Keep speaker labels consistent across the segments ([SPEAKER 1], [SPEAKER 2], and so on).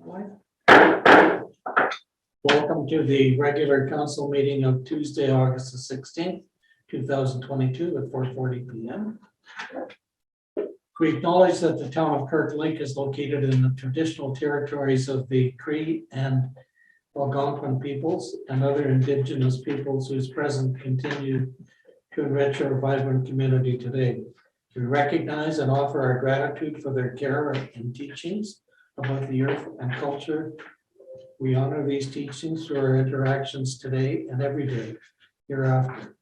[SPEAKER 1] Welcome to the regular council meeting of Tuesday, August the 16th, 2022 at 4:40 p.m. We acknowledge that the town of Clerk Lake is located in the traditional territories of the Cree and Algonquin peoples and other indigenous peoples whose presence continue to enrich our vibrant community today. We recognize and offer our gratitude for their care and teachings about the earth and culture. We honor these teachings through our interactions today and every day hereafter.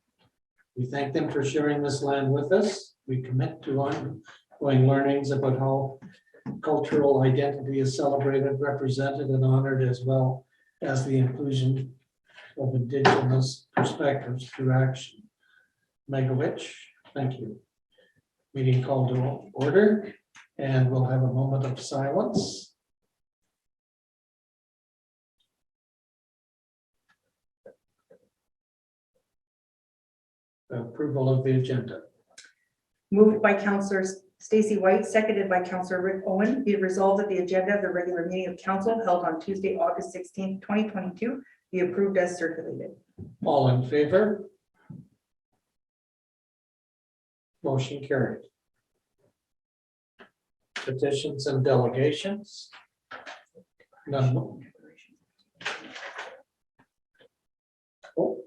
[SPEAKER 1] We thank them for sharing this land with us. We commit to ongoing learnings about how cultural identity is celebrated, represented, and honored, as well as the inclusion of Indigenous perspectives through action. Megawitch, thank you. Meeting called to order, and we'll have a moment of silence. Approval of the agenda.
[SPEAKER 2] Moved by Councillor Stacey White, seconded by Councillor Rick Owen. Be it resolved that the agenda of the regular meeting of council held on Tuesday, August 16th, 2022 be approved as circulated.
[SPEAKER 1] All in favor? Motion carried. Petitions and delegations? None. Oh,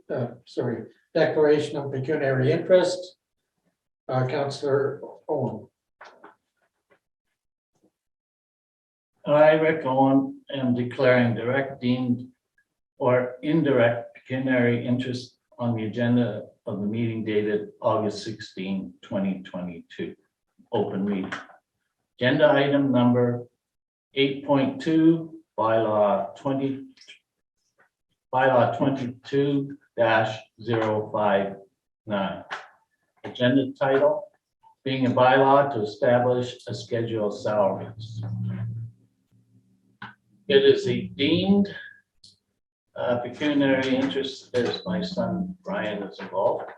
[SPEAKER 1] sorry. Declaration of pecuniary interest. Councillor Owen.
[SPEAKER 3] I, Rick Owen, am declaring direct, deemed, or indirect pecuniary interest on the agenda of the meeting dated August 16, 2022. Open meeting. Agenda item number 8.2, bylaw 22-059. Agenda title, being a bylaw to establish a schedule of salaries. It is a deemed pecuniary interest as my son Brian is involved.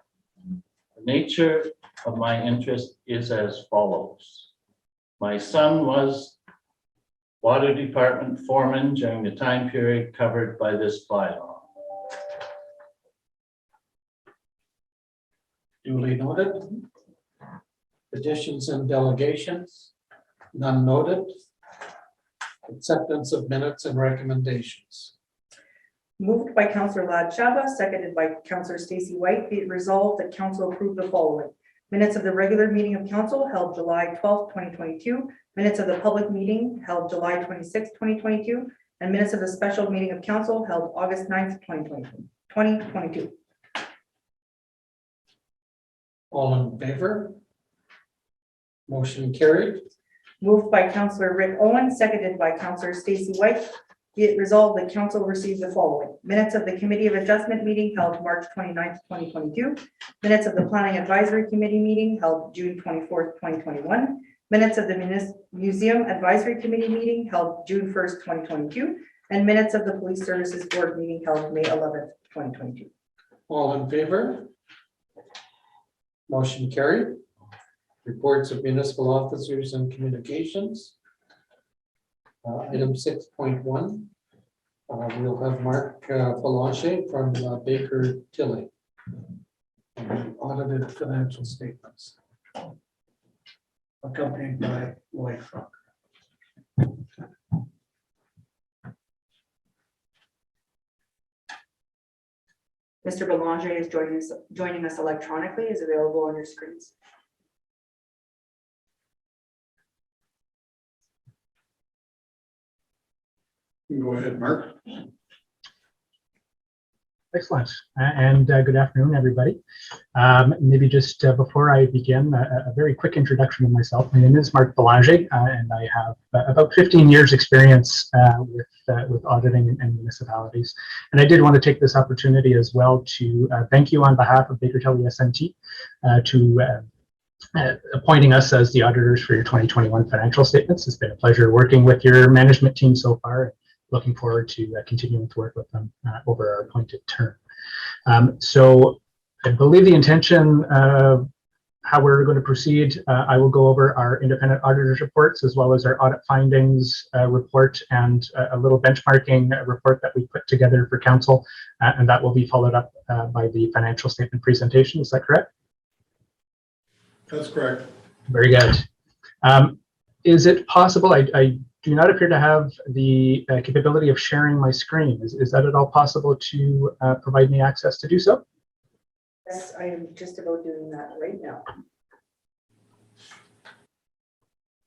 [SPEAKER 3] The nature of my interest is as follows. My son was water department foreman during the time period covered by this bylaw.
[SPEAKER 1] Duly noted. Petitions and delegations? None noted. Acceptance of minutes and recommendations.
[SPEAKER 2] Moved by Councillor Lad Shaba, seconded by Councillor Stacey White. Be it resolved that council approve the following: minutes of the regular meeting of council held July 12th, 2022, minutes of the public meeting held July 26th, 2022, and minutes of the special meeting of council held August 9th, 2022.
[SPEAKER 1] All in favor? Motion carried.
[SPEAKER 2] Moved by Councillor Rick Owen, seconded by Councillor Stacey White. Be it resolved that council receives the following: minutes of the Committee of Adjustment meeting held March 29th, 2022, minutes of the Planning Advisory Committee meeting held June 24th, 2021, minutes of the Museum Advisory Committee meeting held June 1st, 2022, and minutes of the Police Services Board meeting held May 11th, 2022.
[SPEAKER 1] All in favor? Motion carried. Reports of municipal officers and communications. Item 6.1. We'll have Mark Belanger from Baker Tilly. Audited financial statements. Accompanied by Lloyd Frank.
[SPEAKER 2] Mr. Belanger is joining us electronically, is available on your screens.
[SPEAKER 1] Go ahead, Mark.
[SPEAKER 4] Excellent. And good afternoon, everybody. Maybe just before I begin, a very quick introduction of myself. My name is Mark Belanger, and I have about 15 years experience with auditing and municipalities. And I did want to take this opportunity as well to thank you on behalf of Baker Tilly SNT to appointing us as the auditors for your 2021 financial statements. It's been a pleasure working with your management team so far. Looking forward to continuing to work with them over our appointed term. So I believe the intention how we're going to proceed. I will go over our independent auditors reports as well as our audit findings report and a little benchmarking report that we put together for council, and that will be followed up by the financial statement presentation. Is that correct?
[SPEAKER 5] That's correct.
[SPEAKER 4] Very good. Is it possible, I do not appear to have the capability of sharing my screen. Is that at all possible to provide me access to do so?
[SPEAKER 2] Yes, I am just about doing that right now.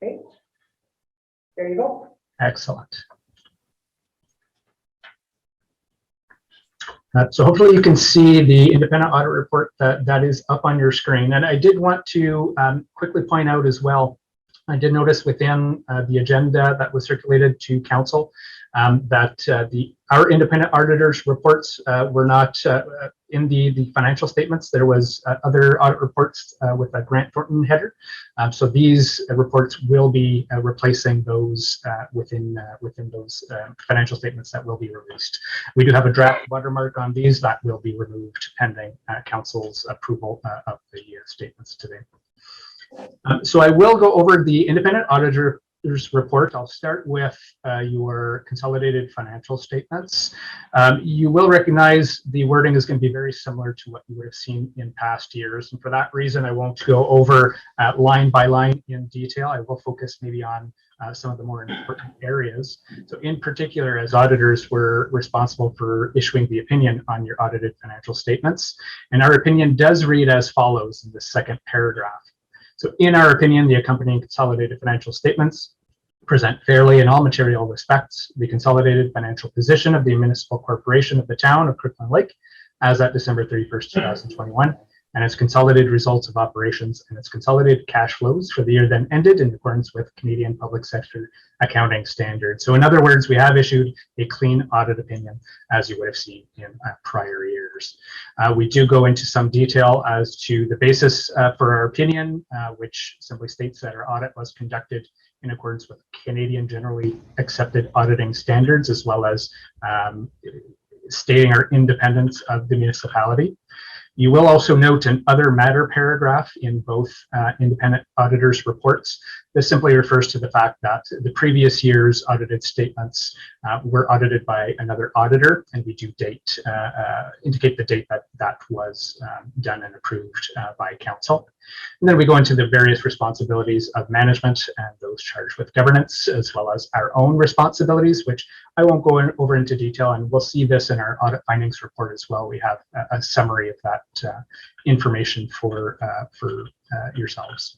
[SPEAKER 2] Okay. There you go.
[SPEAKER 4] Excellent. So hopefully you can see the independent audit report that is up on your screen. And I did want to quickly point out as well, I did notice within the agenda that was circulated to council that our independent auditors reports were not in the financial statements. There was other audit reports with a Grant Thornton header. So these reports will be replacing those within those financial statements that will be released. We do have a draft watermark on these that will be removed pending council's approval of the statements today. So I will go over the independent auditor's report. I'll start with your consolidated financial statements. You will recognize the wording is going to be very similar to what you would have seen in past years. And for that reason, I won't go over line by line in detail. I will focus maybe on some of the more important areas. So in particular, as auditors, we're responsible for issuing the opinion on your audited financial statements. And our opinion does read as follows in the second paragraph. So in our opinion, the accompanying consolidated financial statements present fairly in all material respects the consolidated financial position of the municipal corporation of the town of Kirkland Lake as at December 31st, 2021, and its consolidated results of operations and its consolidated cash flows for the year then ended in accordance with Canadian public sector accounting standards. So in other words, we have issued a clean audit opinion, as you would have seen in prior years. We do go into some detail as to the basis for our opinion, which simply states that our audit was conducted in accordance with Canadian generally accepted auditing standards, as well as stating our independence of the municipality. You will also note an other matter paragraph in both independent auditors reports. This simply refers to the fact that the previous year's audited statements were audited by another auditor, and we do indicate the date that was done and approved by council. And then we go into the various responsibilities of management and those charged with governance, as well as our own responsibilities, which I won't go over into detail, and we'll see this in our audit findings report as well. We have a summary of that information for yourselves.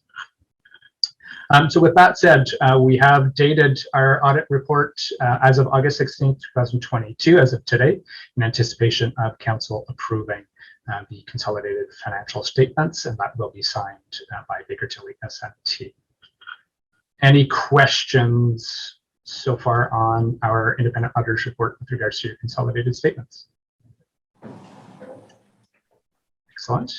[SPEAKER 4] So with that said, we have dated our audit report as of August 16th, 2022, as of today, in anticipation of council approving the consolidated financial statements, and that will be signed by Baker Tilly SMT. Any questions so far on our independent auditors report with regards to your consolidated statements? Excellent.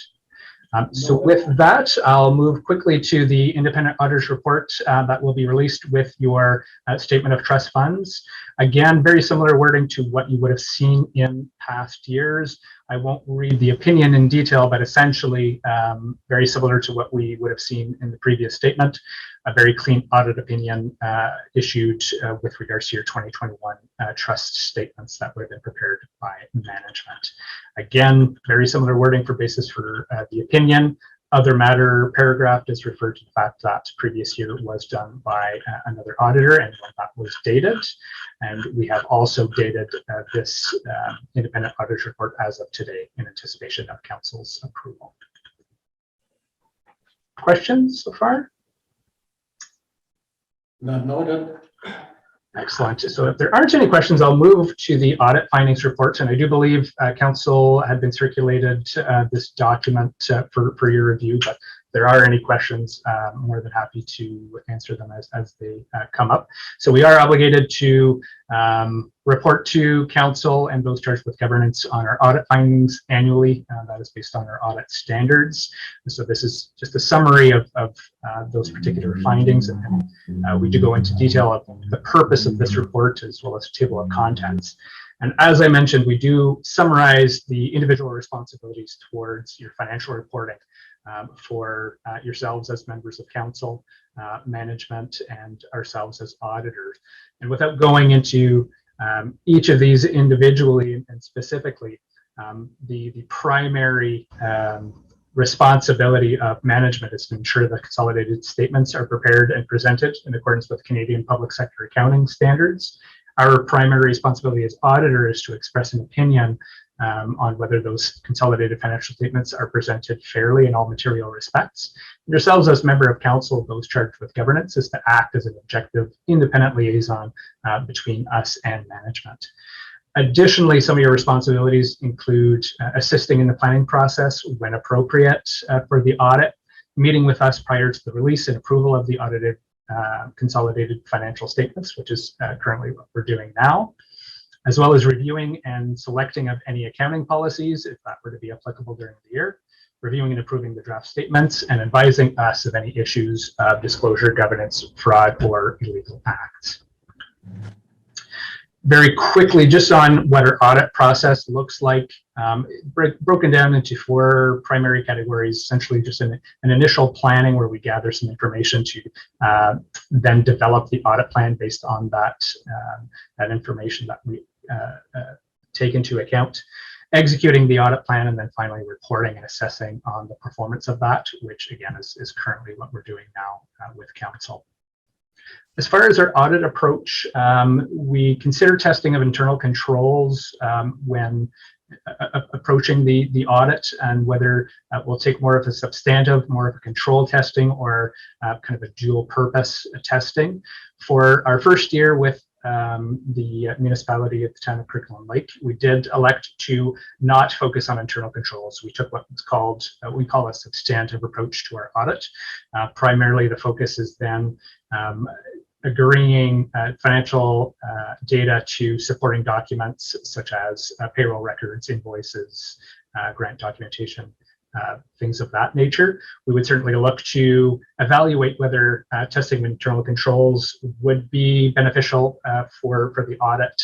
[SPEAKER 4] So with that, I'll move quickly to the independent auditors report that will be released with your statement of trust funds. Again, very similar wording to what you would have seen in past years. I won't read the opinion in detail, but essentially very similar to what we would have seen in the previous statement. A very clean audit opinion issued with regards to your 2021 trust statements that would have been prepared by management. Again, very similar wording for basis for the opinion. Other matter paragraph is referred to the fact that previous year was done by another auditor and when that was dated. And we have also dated this independent auditors report as of today in anticipation of council's approval. Questions so far?
[SPEAKER 1] None noted.
[SPEAKER 4] Excellent. So if there aren't any questions, I'll move to the audit findings report. And I do believe council had been circulated this document for your review, but if there are any questions, I'm more than happy to answer them as they come up. So we are obligated to report to council and those charged with governance on our audit findings annually. That is based on our audit standards. And so this is just a summary of those particular findings. And we do go into detail of the purpose of this report as well as a table of contents. And as I mentioned, we do summarize the individual responsibilities towards your financial reporting. for yourselves as members of council, management, and ourselves as auditors. And without going into each of these individually and specifically, the primary responsibility of management is to ensure that consolidated statements are prepared and presented in accordance with Canadian public sector accounting standards. Our primary responsibility as auditor is to express an opinion on whether those consolidated financial statements are presented fairly in all material respects. And yourselves as member of council, those charged with governance, is to act as an objective, independent liaison between us and management. Additionally, some of your responsibilities include assisting in the planning process when appropriate for the audit, meeting with us prior to the release and approval of the audited consolidated financial statements, which is currently what we're doing now, as well as reviewing and selecting of any accounting policies, if that were to be applicable during the year, reviewing and approving the draft statements, and advising us of any issues of disclosure, governance, fraud, or illegal acts. Very quickly, just on what our audit process looks like, broken down into 4 primary categories, essentially just an initial planning where we gather some information to then develop the audit plan based on that, that information that we take into account, executing the audit plan, and then finally reporting and assessing on the performance of that, which again is currently what we're doing now with council. As far as our audit approach, we consider testing of internal controls when approaching the audit, and whether we'll take more of a substantive, more of a control testing, or kind of a dual purpose testing. For our first year with the municipality at the town of Kirkland Lake, we did elect to not focus on internal controls. We took what's called, we call a substantive approach to our audit. Primarily the focus is then agreeing financial data to supporting documents such as payroll records, invoices, grant documentation, things of that nature. We would certainly look to evaluate whether testing internal controls would be beneficial for the audit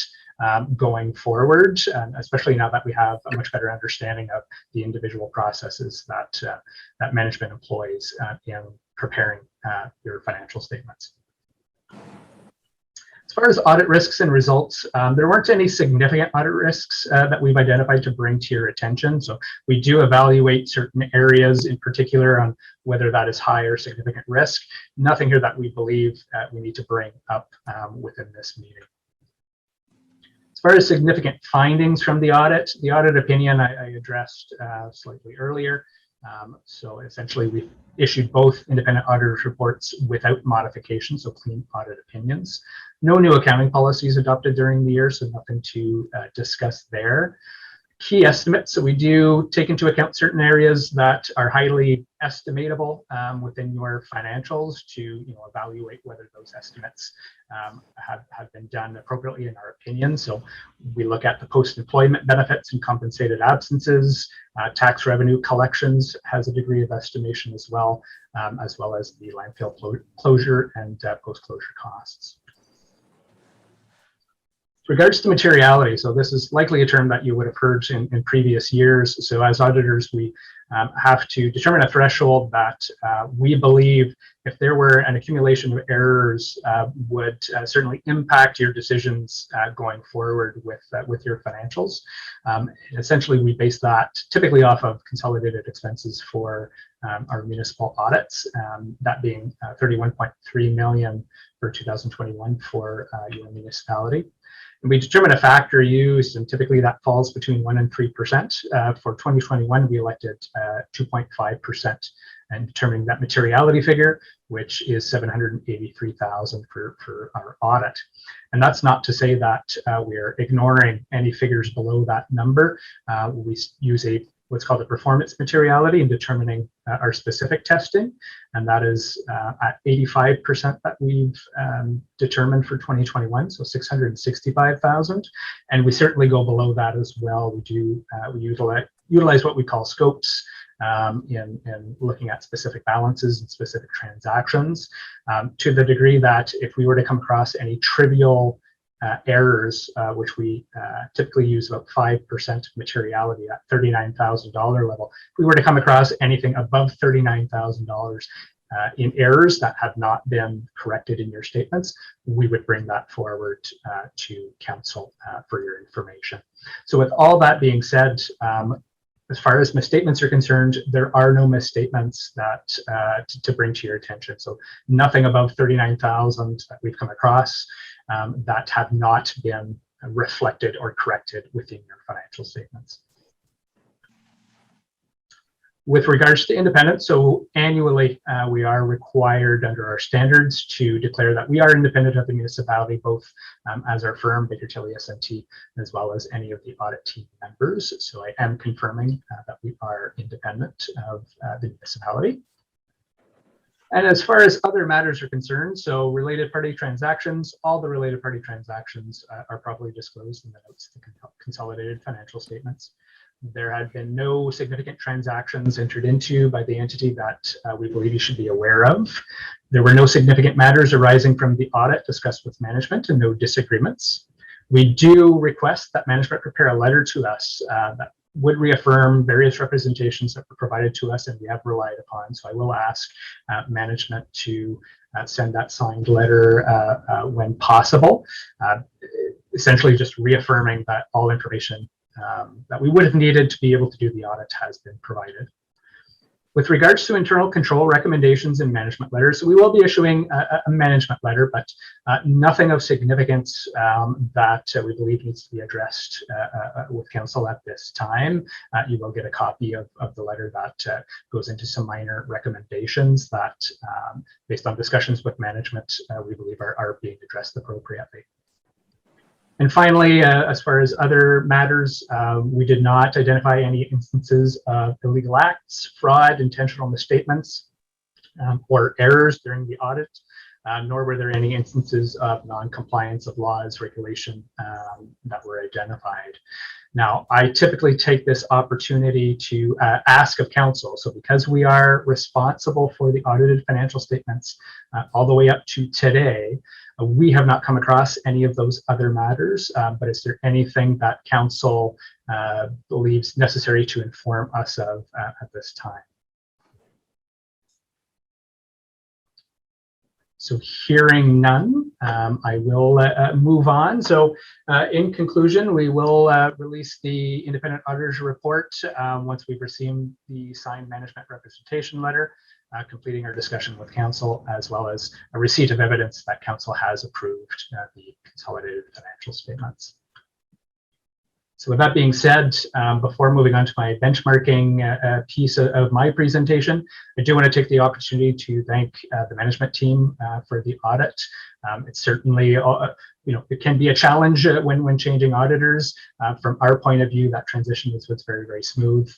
[SPEAKER 4] going forward, especially now that we have a much better understanding of the individual processes that that management employs in preparing your financial statements. As far as audit risks and results, there weren't any significant audit risks that we've identified to bring to your attention. So we do evaluate certain areas in particular on whether that is high or significant risk. Nothing here that we believe we need to bring up within this meeting. As far as significant findings from the audit opinion I addressed slightly earlier. So essentially we issued both independent auditors reports without modification, so clean audit opinions. No new accounting policies adopted during the year, so nothing to discuss there. Key estimates, so we do take into account certain areas that are highly estimatable within your financials to evaluate whether those estimates have been done appropriately in our opinion. So we look at the post-employment benefits and compensated absences, tax revenue collections has a degree of estimation as well as the landfill closure and post-closure costs. Regards to materiality, so this is likely a term that you would have heard in previous years. So as auditors, we have to determine a threshold that we believe, if there were an accumulation of errors, would certainly impact your decisions going forward with your financials. Essentially, we base that typically off of consolidated expenses for our municipal audits, that being 31.3 million for 2021 for your municipality. And we determine a factor used, and typically that falls between 1% and 3%. For 2021, we elected 2.5%, and determining that materiality figure, which is 783,000 for our audit. And that's not to say that we are ignoring any figures below that number. We use what's called a performance materiality in determining our specific testing, and that is at 85% that we've determined for 2021, so 665,000, and we certainly go below that as well. We do we utilize what we call scopes in looking at specific balances and specific transactions, to the degree that if we were to come across any trivial errors, which we typically use about 5% of materiality at $39,000 level. If we were to come across anything above $39,000 in errors that have not been corrected in your statements, we would bring that forward to council for your information. So with all that being said, as far as misstatements are concerned, there are no misstatements that to bring to your attention. So nothing above 39,000 that we've come across that have not been reflected or corrected within your financial statements. With regards to independence, so annually we are required under our standards to declare that we are independent of the municipality, both as our firm, Baker Tilly SMT, as well as any of the audit team members. So I am confirming that we are independent of the municipality. And as far as other matters are concerned, so related party transactions, all the related party transactions are properly disclosed in the notes of the consolidated financial statements. There had been no significant transactions entered into by the entity that we believe you should be aware of. There were no significant matters arising from the audit discussed with management and no disagreements. We do request that management prepare a letter to us that would reaffirm various representations that were provided to us and we have relied upon. So I will ask management to send that signed letter when possible, essentially just reaffirming that all information that we would have needed to be able to do the audit has been provided. With regards to internal control recommendations and management letters, we will be issuing a management letter, but nothing of significance that we believe needs to be addressed with council at this time. You will get a copy of the letter that goes into some minor recommendations that, based on discussions with management, we believe are being addressed appropriately. And finally, as far as other matters, we did not identify any instances of illegal acts, fraud, intentional misstatements, or errors during the audit, nor were there any instances of non-compliance of laws, regulation that were identified. Now, I typically take this opportunity to ask of council. So because we are responsible for the audited financial statements all the way up to today, we have not come across any of those other matters, but is there anything that council believes necessary to inform us of at this time? So hearing none, I will move on. So in conclusion, we will release the independent auditor's report once we've received the signed management representation letter, completing our discussion with council, as well as a receipt of evidence that council has approved the consolidated financial statements. So with that being said, before moving on to my benchmarking piece of my presentation, I do want to take the opportunity to thank the management team for the audit. It's certainly, it can be a challenge when changing auditors. From our point of view, that transition was very, very smooth.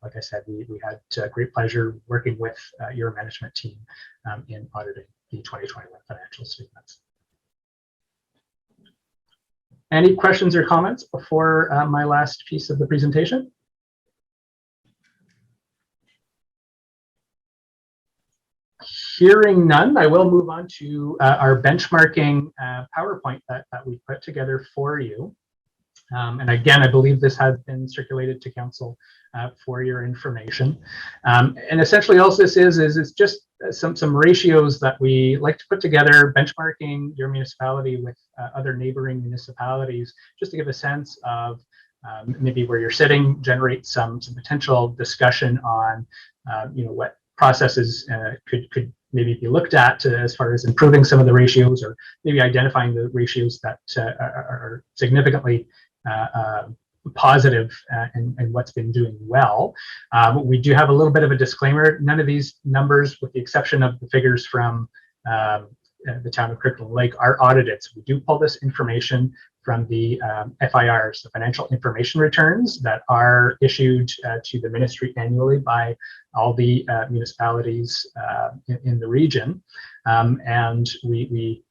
[SPEAKER 4] Like I said, we had great pleasure working with your management team in auditing the 2021 financial statements. Any questions or comments before my last piece of the presentation? Hearing none, I will move on to our benchmarking PowerPoint that we put together for you. And again, I believe this has been circulated to council for your information. And essentially all this is just some ratios that we like to put together, benchmarking your municipality with other neighboring municipalities, just to give a sense of maybe where you're sitting, generate some potential discussion on what processes could maybe be looked at as far as improving some of the ratios, or maybe identifying the ratios that are significantly positive and what's been doing well. We do have a little bit of a disclaimer. None of these numbers, with the exception of the figures from the town of Kirkland Lake, are audited. So we do pull this information from the FIRs, the financial information returns that are issued to the ministry annually by all the municipalities in the region. And we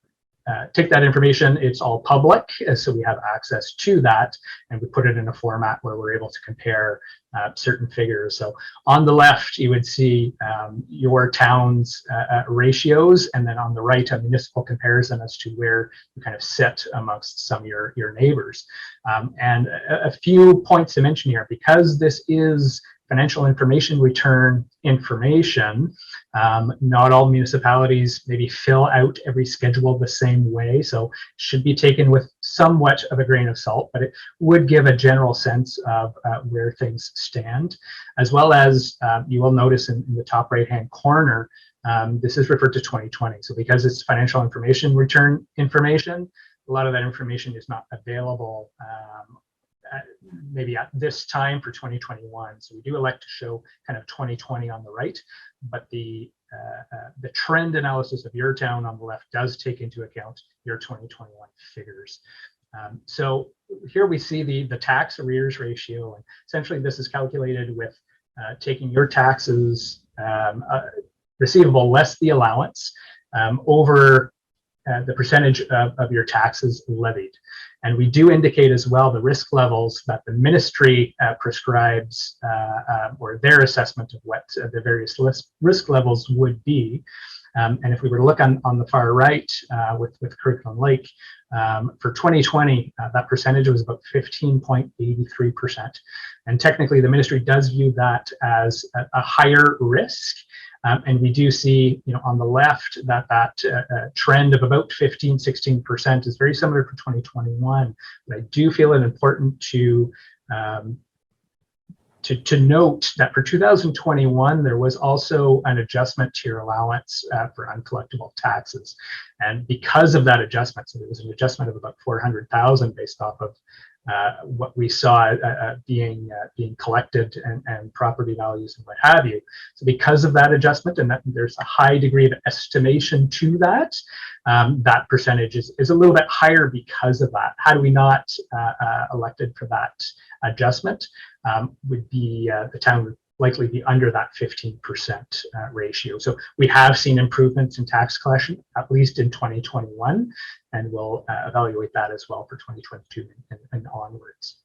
[SPEAKER 4] take that information. It's all public, so we have access to that, and we put it in a format where we're able to compare certain figures. So on the left, you would see your town's ratios, and then on the right, a municipal comparison as to where you kind of sit amongst some of your neighbors. And a few points to mention here, because this is financial information return information. Not all municipalities maybe fill out every schedule the same way, so should be taken with somewhat of a grain of salt, but it would give a general sense of where things stand, as well as you will notice in the top right-hand corner, this is referred to 2020. So because it's financial information return information, a lot of that information is not available maybe at this time for 2021. So we do elect to show kind of 2020 on the right, but the trend analysis of your town on the left does take into account your 2021 figures. So here we see the tax arrears ratio, and essentially this is calculated with taking your taxes receivable less the allowance over the percentage of your taxes levied. And we do indicate as well the risk levels that the ministry prescribes or their assessment of what the various risk levels would be. And if we were to look on the far right with Curriculum Lake, for 2020, that percentage was about 15.83%. And technically the ministry does view that as a higher risk. And we do see, on the left that trend of about 15–16% is very similar for 2021. But I do feel it important to note that for 2021, there was also an adjustment to your allowance for uncollectible taxes. And because of that adjustment, so there was an adjustment of about $400,000 based off of what we saw being collected and property values and what have you. So because of that adjustment, and that there's a high degree of estimation to that, that percentage is a little bit higher because of that. Had we not elected for that adjustment, would be the town would likely be under that 15% ratio. So we have seen improvements in tax collection, at least in 2021, and we'll evaluate that as well for 2022 and onwards.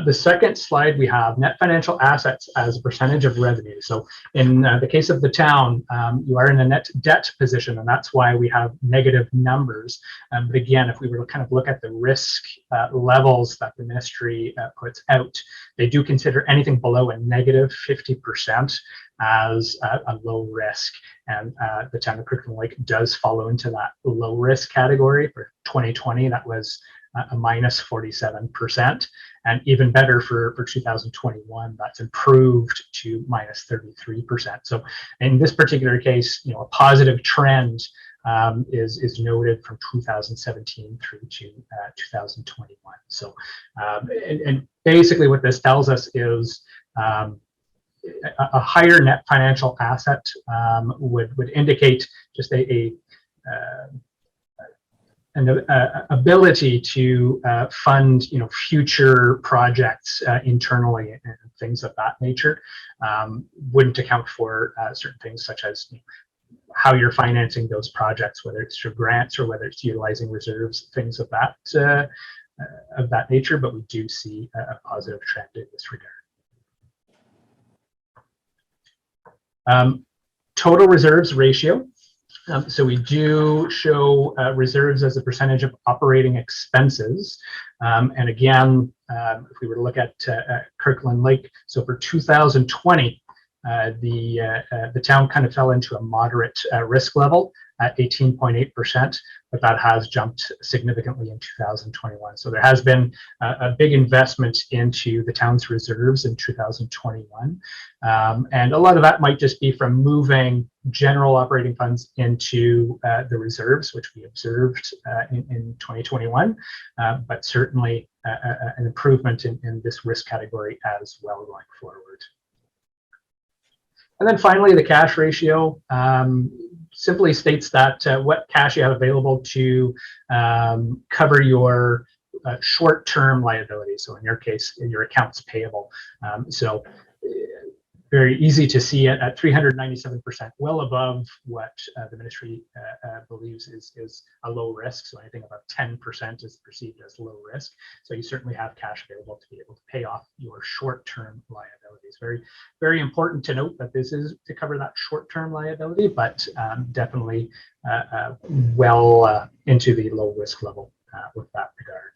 [SPEAKER 4] The second slide, we have net financial assets as a percentage of revenue. So in the case of the town, you are in a net debt position, and that's why we have negative numbers. But again, if we were to kind of look at the risk levels that the ministry puts out, they do consider anything below a negative 50% as a low risk. And the town of Kirkland Lake does follow into that low risk category. For 2020, that was a minus 47%, and even better for 2021, that's improved to minus 33%. So in this particular case, a positive trend is noted from 2017 through to 2021. So and basically what this tells us is a higher net financial asset would indicate just an ability to fund, future projects internally and things of that nature. Wouldn't account for certain things such as how you're financing those projects, whether it's through grants or whether it's utilizing reserves, things of that nature. But we do see a positive trend in this regard. Total reserves ratio. So we do show reserves as a percentage of operating expenses. And again, if we were to look at Kirkland Lake, so for 2020, the town kind of fell into a moderate risk level at 18.8%, but that has jumped significantly in 2021. So there has been a big investment into the town's reserves in 2021. And a lot of that might just be from moving general operating funds into the reserves, which we observed in 2021, but certainly an improvement in this risk category as well going forward. And then finally, the cash ratio simply states that what cash you have available to cover your short-term liabilities. So in your case, your accounts payable. So very easy to see it at 397%, well above what the ministry believes is a low risk. So anything above 10% is perceived as low risk. So you certainly have cash available to be able to pay off your short-term liabilities. Very, very important to note that this is to cover that short-term liability, but definitely well into the low risk level with that regard.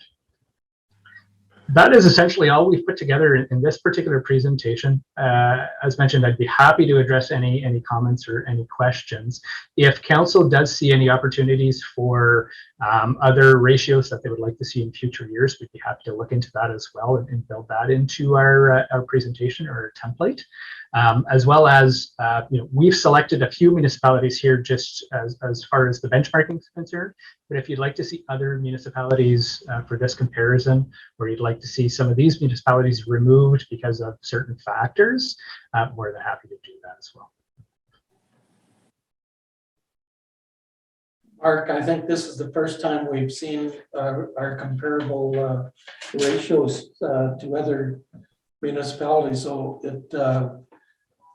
[SPEAKER 4] That is essentially all we've put together in this particular presentation. As mentioned, I'd be happy to address any comments or any questions. If council does see any opportunities for other ratios that they would like to see in future years, we'd be happy to look into that as well and build that into our presentation or our template. As well as, we've selected a few municipalities here just as far as the benchmarking is concerned. But if you'd like to see other municipalities for this comparison, or you'd like to see some of these municipalities removed because of certain factors, more than happy to do that as well.
[SPEAKER 1] Mark, I think this is the first time we've seen our comparable ratios to other municipalities, so it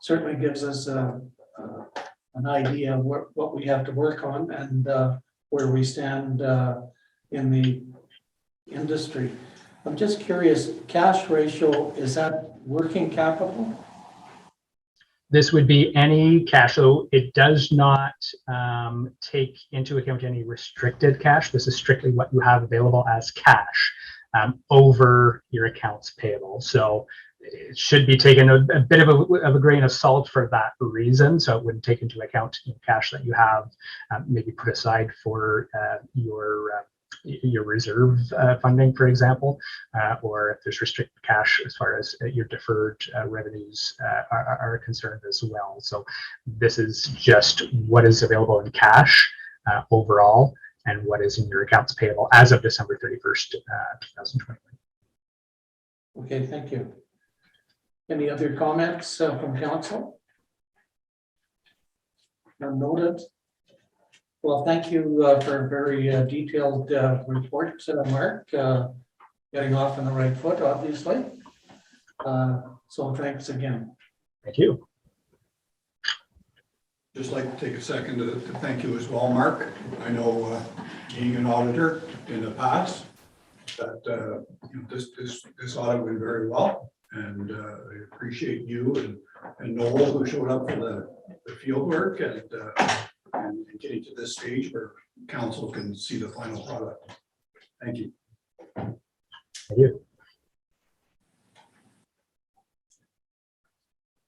[SPEAKER 1] certainly gives us an idea of what we have to work on and where we stand in the industry. I'm just curious, cash ratio, is that working capital?
[SPEAKER 4] This would be any cash, so it does not take into account any restricted cash. This is strictly what you have available as cash over your accounts payable. So it should be taken a bit of a grain of salt for that reason. So it wouldn't take into account cash that you have maybe put aside for your reserve funding, for example, or if there's restricted cash as far as your deferred revenues are concerned as well. So this is just what is available in cash overall and what is in your accounts payable as of December 31st, 2021.
[SPEAKER 1] Okay, thank you. Any other comments from council? None noted. Well, thank you for a very detailed report, Mark. Getting off on the right foot, obviously. So thanks again.
[SPEAKER 4] Thank you.
[SPEAKER 5] Just like to take a second to thank you as well, Mark. I know being an auditor in the past that this audit went very well, and I appreciate you and Noel who showed up for the field work and getting to this stage where council can see the final product. Thank you.
[SPEAKER 4] Thank you.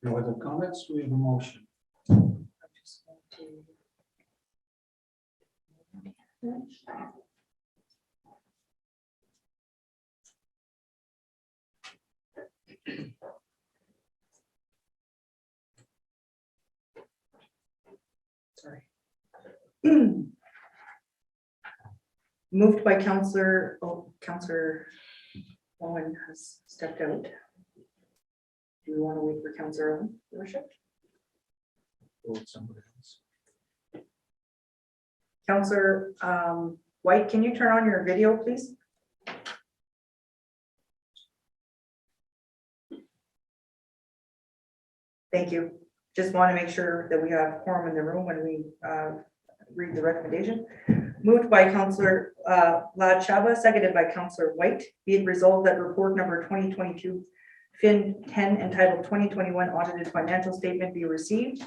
[SPEAKER 1] No other comments? Do we have a motion?
[SPEAKER 2] Sorry. Moved by Councillor Owen has stepped out. Do you want to wait for Councillor Owen, Your Worship?
[SPEAKER 1] Or somebody else?
[SPEAKER 2] Councillor White, can you turn on your video, please? Thank you. Just want to make sure that we have quorum in the room when we read the recommendation. Moved by Councillor Lad Shaba, seconded by Councillor White. Be it resolved that report number 2022 Fin 10 entitled 2021 audited financial statement be received,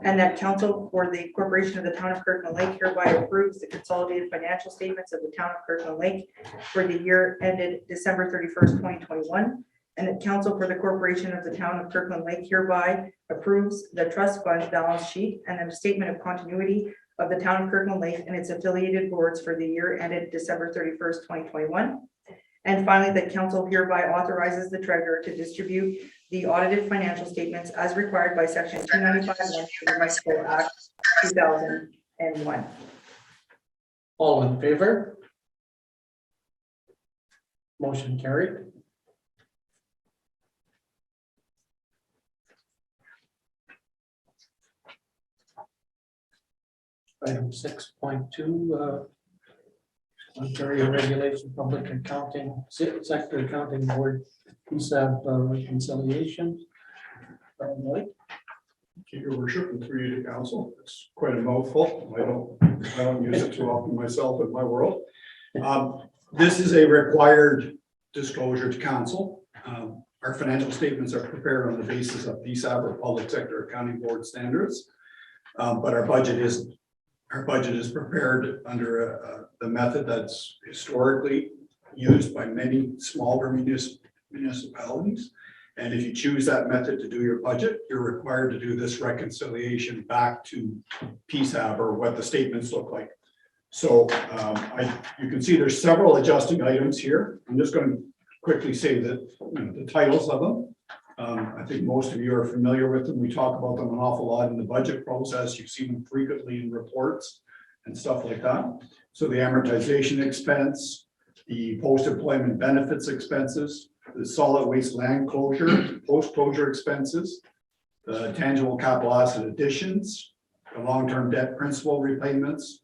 [SPEAKER 2] and that council for the corporation of the town of Kirkland Lake hereby approves the consolidated financial statements of the town of Kirkland Lake for the year ended December 31st, 2021, and that council for the corporation of the town of Kirkland Lake hereby approves the trust fund balance sheet and the statement of continuity of the town of Kirkland Lake and its affiliated boards for the year ended December 31st, 2021. And finally, that council hereby authorizes the treasurer to distribute the audited financial statements as required by section 295 of the Municipal Act 2001.
[SPEAKER 1] All in favor? Motion carried. Item 6.2, Ontario Regulation Public Accounting Sector Accounting Board PSAB reconciliation. Lloyd.
[SPEAKER 5] Your worship, and through you to council, it's quite a mouthful. I don't use it too often myself in my world. This is a required disclosure to council. Our financial statements are prepared on the basis of PSAB or Public Sector Accounting Board standards. But our budget isn't. Our budget is prepared under the method that's historically used by many smaller municipalities. And if you choose that method to do your budget, you're required to do this reconciliation back to PSAB or what the statements look like. So you can see there's several adjusting items here. I'm just going to quickly say that the titles of them. I think most of you are familiar with them. We talk about them an awful lot in the budget process. You see them frequently in reports and stuff like that. So the amortization expense, the post-employment benefits expenses, the solid waste land closure, post-closure expenses, the tangible capital asset additions, the long-term debt principal repayments,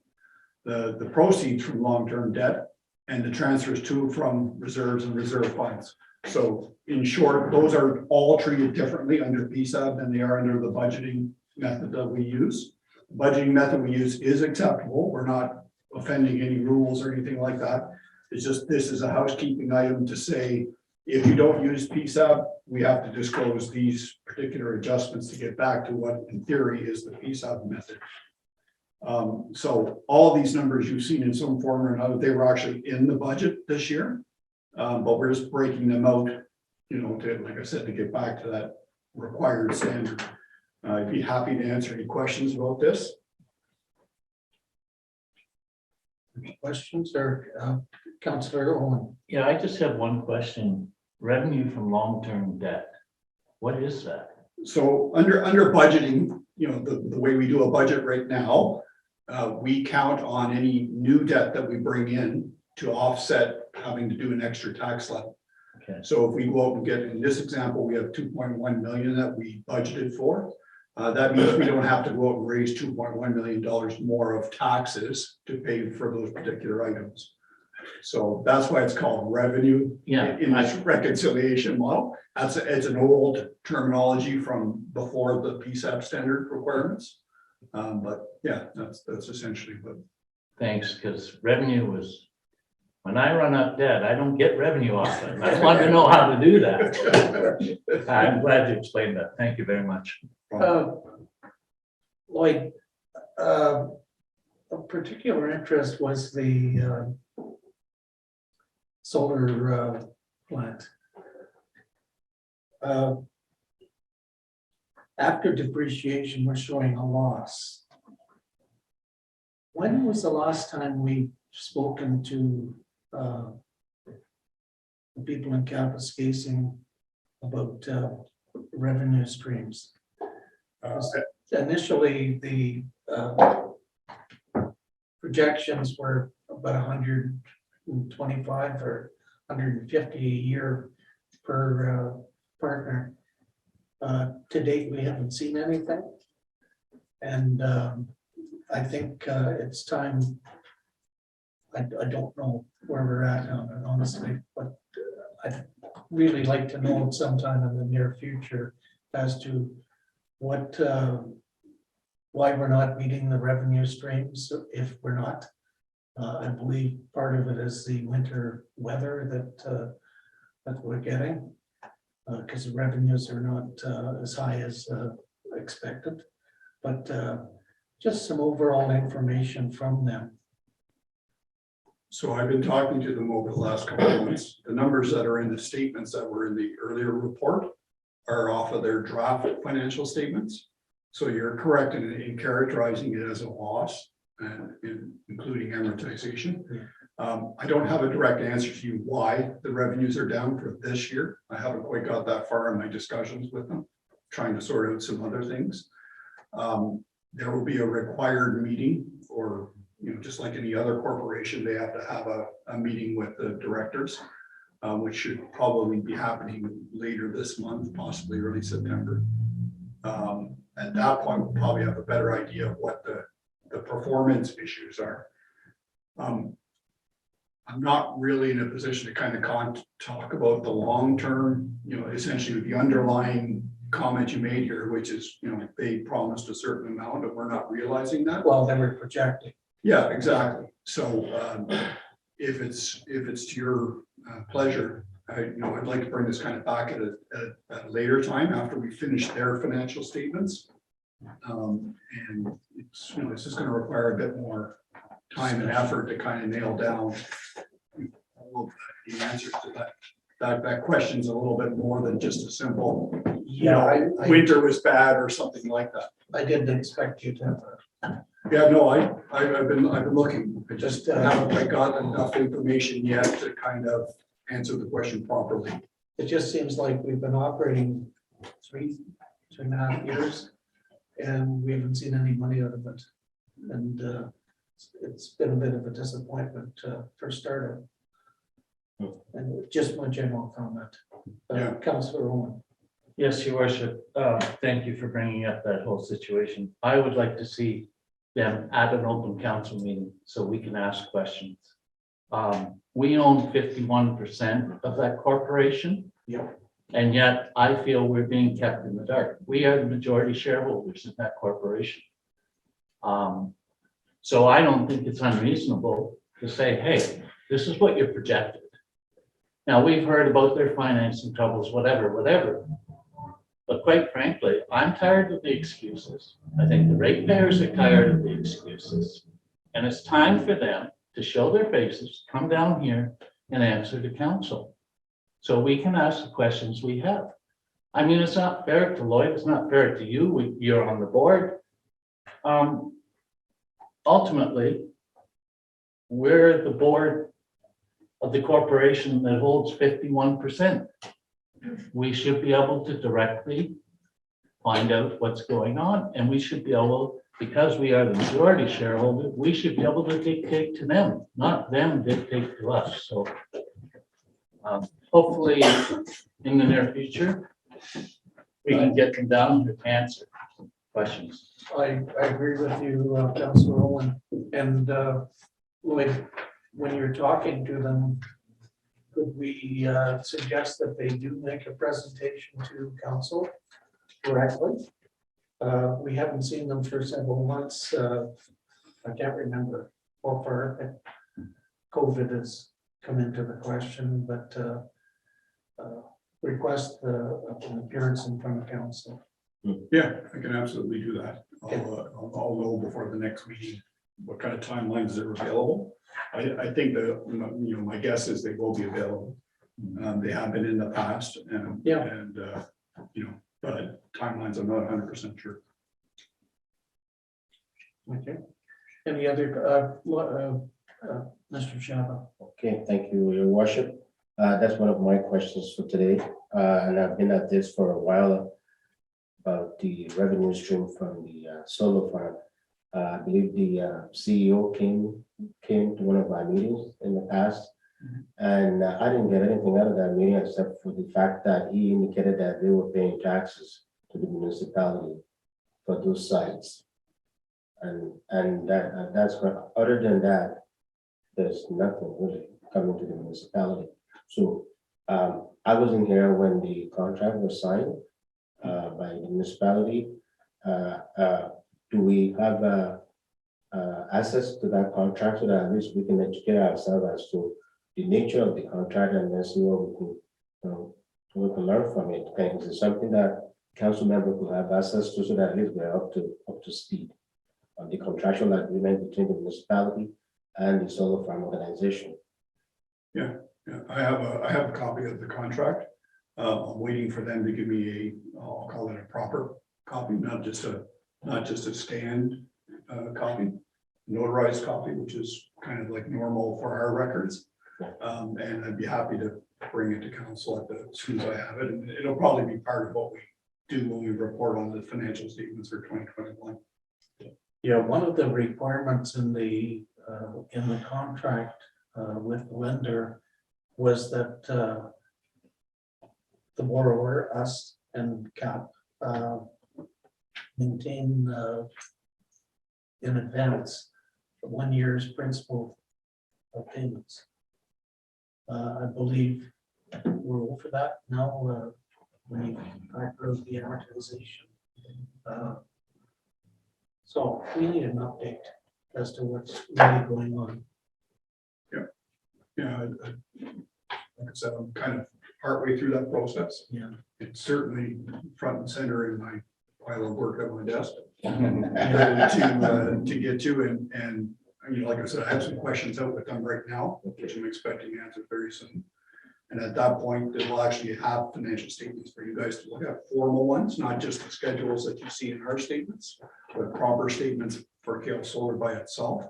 [SPEAKER 5] the proceeds from long-term debt, and the transfers to from reserves and reserve funds. So in short, those are all treated differently under PSAB than they are under the budgeting method that we use. The budgeting method we use is acceptable. We're not offending any rules or anything like that. It's just, this is a housekeeping item to say, if you don't use PSAB, we have to disclose these particular adjustments to get back to what in theory is the PSAB method. So all these numbers you've seen in some form or another, they were actually in the budget this year. But we're just breaking them out, to, like I said, to get back to that required standard. I'd be happy to answer any questions about this.
[SPEAKER 1] Any questions or Councillor Owen?
[SPEAKER 3] Yeah, I just have one question. Revenue from long-term debt. What is that?
[SPEAKER 5] So under budgeting, the way we do a budget right now, we count on any new debt that we bring in to offset having to do an extra tax levy.
[SPEAKER 3] Okay.
[SPEAKER 5] So if we go out and get, in this example, we have 2.1 million that we budgeted for. That means we don't have to go out and raise $2.1 million more of taxes to pay for those particular items. So that's why it's called revenue.
[SPEAKER 3] Yeah,
[SPEAKER 5] In this reconciliation model. It's an old terminology from before the PSAB standard requirements. But yeah, that's essentially what.
[SPEAKER 3] thanks, because revenue was, when I run up debt, I don't get revenue off it. I want to know how to do that. I'm glad you explained that. Thank you very much.
[SPEAKER 1] Lloyd, of particular interest was the solar plant. After depreciation, we're showing a loss. When was the last time we spoken to the people in Kapuskasing about revenue streams? Initially, the projections were about 125 or 150 a year per partner. To date, we haven't seen anything. And I think it's time, I don't know where we're at on it, honestly, but I'd really like to know sometime in the near future as to what, why we're not meeting the revenue streams if we're not. I believe part of it is the winter weather that we're getting, because the revenues are not as high as expected, but just some overall information from them.
[SPEAKER 5] So I've been talking to them over the last couple of months. The numbers that are in the statements that were in the earlier report are off of their draft financial statements. So you're correct in characterizing it as a loss, and including amortization.
[SPEAKER 1] Yeah.
[SPEAKER 5] I don't have a direct answer to you why the revenues are down for this year. I haven't quite got that far in my discussions with them, trying to sort out some other things. There will be a required meeting, or just like any other corporation, they have to have a meeting with the directors, which should probably be happening later this month, possibly early September. At that point, we'll probably have a better idea of what the performance issues are. I'm not really in a position to kind of talk about the long term, essentially the underlying comment you made here, which is, they promised a certain amount and we're not realizing that.
[SPEAKER 1] Well, they were projecting.
[SPEAKER 5] Yeah, exactly. So if it's to your pleasure, I'd like to bring this kind of back at a later time after we finish their financial statements. And it's just going to require a bit more time and effort to kind of nail down the answers to that question's a little bit more than just a simple, winter was bad or something like that.
[SPEAKER 1] I didn't expect you to.
[SPEAKER 5] Yeah, no, I've been looking. I just haven't quite got enough information yet to kind of answer the question properly.
[SPEAKER 1] It just seems like we've been operating 3.5 years, and we haven't seen any money out of it. And it's been a bit of a disappointment for startup. And just my general comment.
[SPEAKER 5] Yeah.
[SPEAKER 1] Councillor Owen.
[SPEAKER 3] Yes, your worship, thank you for bringing up that whole situation. I would like to see them at an open council meeting so we can ask questions. We own 51% of that corporation.
[SPEAKER 1] Yep.
[SPEAKER 3] And yet I feel we're being kept in the dark. We are the majority shareholders in that corporation. So I don't think it's unreasonable to say, hey, this is what you're projected. Now, we've heard about their financing troubles, whatever. But quite frankly, I'm tired of the excuses. I think the ratepayers are tired of the excuses. And it's time for them to show their faces, come down here and answer to council. So we can ask the questions we have. I mean, it's not fair to Lloyd, it's not fair to you, you're on the board. Ultimately, we're the board of the corporation that holds 51%. We should be able to directly find out what's going on, and we should be able, because we are the majority shareholder, we should be able to dictate to them, not them dictate to us. So hopefully in the near future, we can get them down to answer questions.
[SPEAKER 1] I agree with you, Councillor Owen. And Lloyd, when you're talking to them, could we suggest that they do make a presentation to council directly? We haven't seen them for several months. I can't remember how far COVID has come into the question, but request an appearance in front of council.
[SPEAKER 5] Yeah, I can absolutely do that. I'll know before the next meeting what kind of timelines are available. I think that, my guess is they will be available. They have been in the past and, but timelines, I'm not 100% sure.
[SPEAKER 1] Okay. Any other, Mr. Shaba?
[SPEAKER 6] Okay, thank you, your worship. That's one of my questions for today. And I've been at this for a while about the revenue stream from the solar farm. I believe the CEO came to one of our meetings in the past. And I didn't get anything out of that meeting except for the fact that he indicated that they were paying taxes to the municipality for those sites. And that's correct. Other than that, there's nothing really coming to the municipality. So I wasn't here when the contract was signed by the municipality. Do we have access to that contract so that at least we can educate ourselves as to the nature of the contract and then see what we can learn from it? And is it something that council member could have access to so that at least we're up to speed on the contractual agreement between the municipality and the solar farm organization?
[SPEAKER 5] Yeah, I have a copy of the contract. I'm waiting for them to give me I'll call it a proper copy, not just a scanned copy, notarized copy, which is kind of like normal for our records. And I'd be happy to bring it to council as soon as I have it. And it'll probably be part of what we do when we report on the financial statements for 2021.
[SPEAKER 1] Yeah, one of the requirements in the contract with the lender was that the borrower, us and CAP, maintain in advance 1 year's principal of payments. I believe we're over that now. we approved the amortization. So we need an update as to what's really going on.
[SPEAKER 5] Yeah, like I said, I'm kind of partway through that process.
[SPEAKER 1] Yeah.
[SPEAKER 5] It's certainly front and center in my pile of work at my desk to get to, and you know, like I said, I have some questions out with them right now, which I'm expecting answered very soon. And at that point, they will actually have financial statements for you guys to look at, formal ones, not just the schedules that you see in our statements, but proper statements for Kale Solar by itself.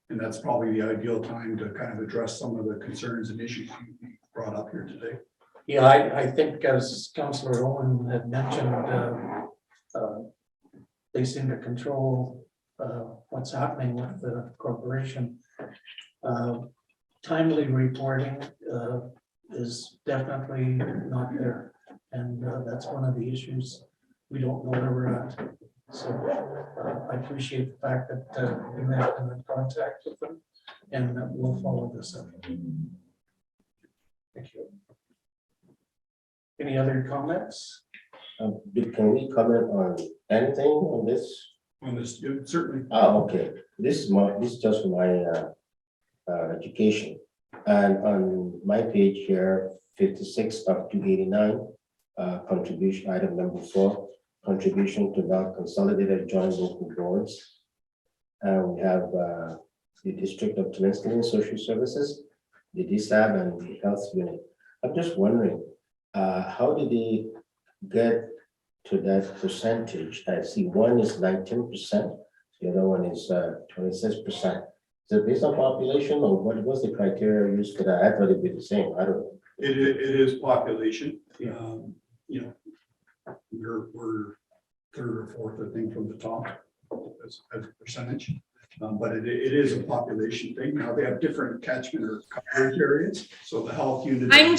[SPEAKER 5] And that's probably the ideal time to kind of address some of the concerns and issues you brought up here today.
[SPEAKER 1] Yeah, I think as Councillor Owen had mentioned, they seem to control what's happening with the corporation. Timely reporting is definitely not there. And that's one of the issues. We don't know where we're at. So I appreciate the fact that we have been in contact with them, and we'll follow this up. Thank you. Any other comments?
[SPEAKER 6] Can we comment on anything on this?
[SPEAKER 5] On this, certainly.
[SPEAKER 6] Oh, okay. This is just my education. And on my page here, 56 of 289, contribution item number 4, contribution to non-consolidated joint local boards. And we have the District of Temiskaming Social Services, the DSAB, and the Health Unit. I'm just wondering, how did they get to that percentage? I see one is 19%, the other one is 26%. Is it based on population, or what was the criteria used for that? I thought it'd be the same. I don't know.
[SPEAKER 5] It is population. You know, we're third or fourth, I think, from the top as a percentage. But it is a population thing. Now they have different catchment or coverage areas. So the health unit.
[SPEAKER 7] I'm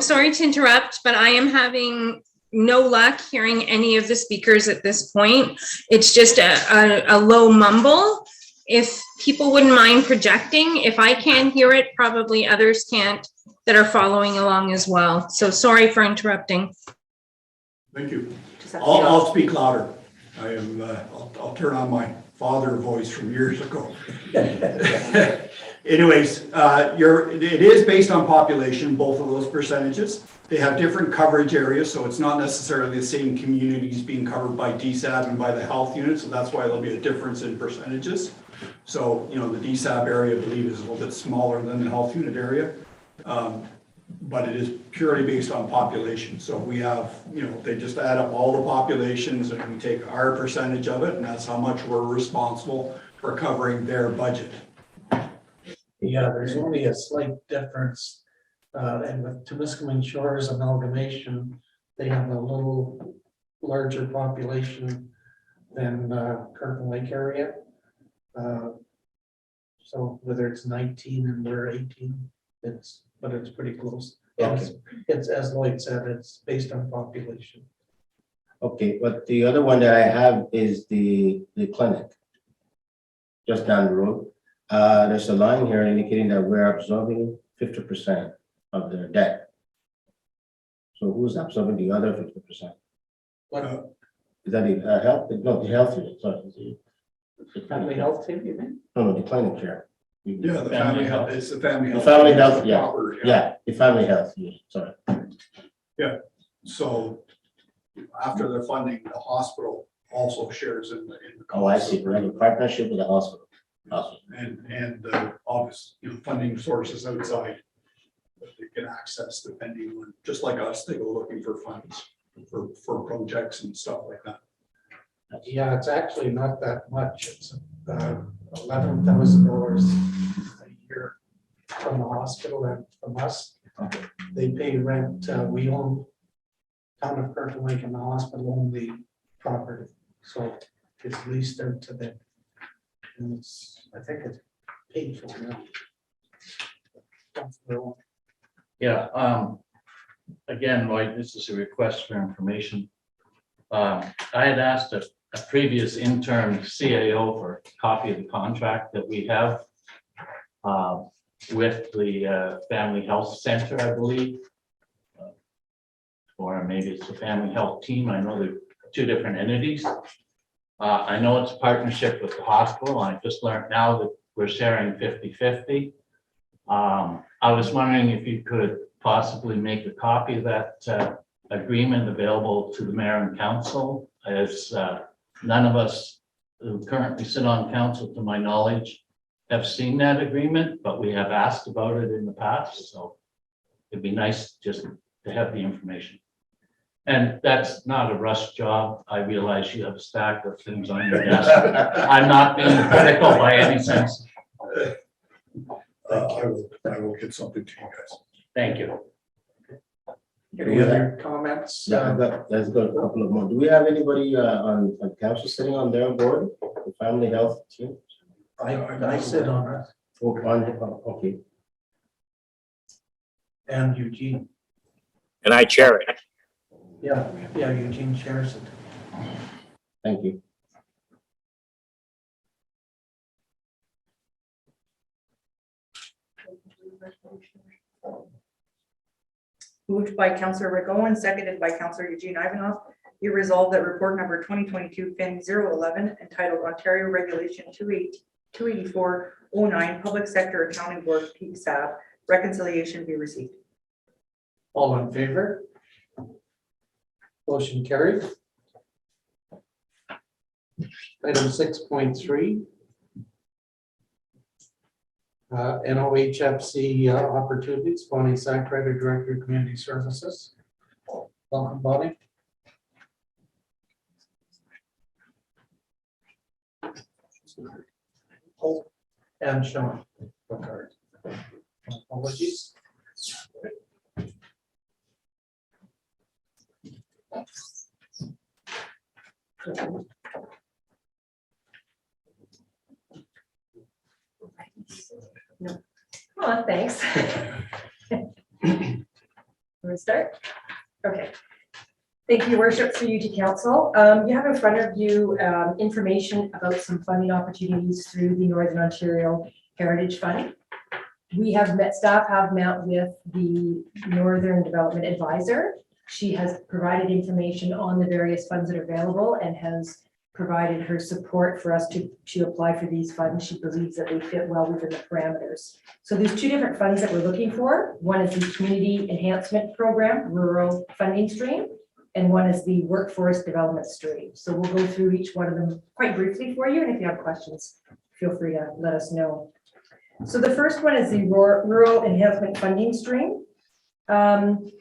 [SPEAKER 7] sorry to interrupt, but I am having no luck hearing any of the speakers at this point. It's just a low mumble. If people wouldn't mind projecting, if I can't hear it, probably others can't that are following along as well. So sorry for interrupting.
[SPEAKER 5] Thank you. I'll speak louder. I am, I'll turn on my father voice from years ago. Anyways, it is based on population, both of those percentages. They have different coverage areas, so it's not necessarily the same communities being covered by DSAB and by the health unit, so that's why there'll be a difference in percentages. So, you know, the DSAB area, I believe, is a little bit smaller than the health unit area. But it is purely based on population. So we have, you know, they just add up all the populations and we take our percentage of it, and that's how much we're responsible for covering their budget.
[SPEAKER 1] Yeah, there's only a slight difference. And with Temiskaming Shores amalgamation, they have a little larger population than Kirkland Lake area. So whether it's 19 and we're 18, but it's pretty close.
[SPEAKER 6] Okay.
[SPEAKER 1] It's as Lloyd said, it's based on population.
[SPEAKER 6] Okay, but the other one that I have is the clinic, just down the road. There's a line here indicating that we're absorbing 50% of their debt. So who's absorbing the other 50%?
[SPEAKER 1] What,
[SPEAKER 6] Is that the health? No, the health unit, sorry. The
[SPEAKER 1] family health team, you mean?
[SPEAKER 6] No, the clinic care.
[SPEAKER 5] Yeah, the family health, it's the family
[SPEAKER 6] The
[SPEAKER 5] health.
[SPEAKER 6] family health, yeah.
[SPEAKER 5] Proper,
[SPEAKER 6] Yeah, the family health unit, sorry.
[SPEAKER 5] So after they're funding, the hospital also shares in the.
[SPEAKER 6] Oh, I see, we have a partnership with the hospital.
[SPEAKER 5] And the obvious, you know, funding sources outside that they can access depending on, just like us, they go looking for funds for projects and stuff like that.
[SPEAKER 1] Yeah, it's actually not that much. It's $11,000 a year from the hospital and from us.
[SPEAKER 6] Okay.
[SPEAKER 1] They pay rent. We own town of Kirkland Lake and the hospital own the property. So it's leased out to them. And it's, I think it's paid for now.
[SPEAKER 3] Yeah, again, Lloyd, this is a request for information. I had asked a previous intern CAO for a copy of the contract that we have. with the Family Health Center, I believe. Or maybe it's the Family Health Team. I know they're two different entities. I know it's a partnership with the hospital. I just learned now that we're sharing 50-50. I was wondering if you could possibly make a copy of that agreement available to the mayor and council, as none of us who currently sit on council, to my knowledge, have seen that agreement, but we have asked about it in the past, so it'd be nice just to have the information. And that's not a rush job. I realize you have a stack of things on your desk. I'm not being critical by any sense.
[SPEAKER 5] I will get something to you guys.
[SPEAKER 3] Thank you.
[SPEAKER 1] Any other comments?
[SPEAKER 6] Yeah, let's go a couple of more. Do we have anybody on council sitting on their board, the family health team?
[SPEAKER 1] I sit on it,
[SPEAKER 6] Oh, okay.
[SPEAKER 1] and Eugene.
[SPEAKER 8] And I chair it.
[SPEAKER 1] Yeah, Eugene shares it.
[SPEAKER 6] Thank you.
[SPEAKER 2] Moved by Councillor Rick Owen, seconded by Councillor Eugene Ivanov. Be resolved that report number 2022 FIN 011 entitled Ontario Regulation 28409 Public Sector Accounting Board PSAB reconciliation be received.
[SPEAKER 1] All in favor? Motion carried. Item 6.3. NOHFC opportunities, Bonnie Sackrader, Director of Community Services. Welcome, Bonnie. And Sean. Boucard. Apologies.
[SPEAKER 9] Oh, thanks. Want to start? Okay. Thank you, Worship, for you to council. You have in front of you information about some funding opportunities through the Northern Ontario Heritage Fund. We have met, staff have met with the Northern Development Advisor. She has provided information on the various funds that are available and has provided her support for us to apply for these funds. She believes that they fit well within the parameters. So there's two different funds that we're looking for. One is the Community Enhancement Program, Rural Funding Stream, and one is the Workforce Development Stream. So we'll go through each one of them quite briefly for you, and if you have questions, feel free to let us know. So the first one is the Rural Enhancement Funding Stream. And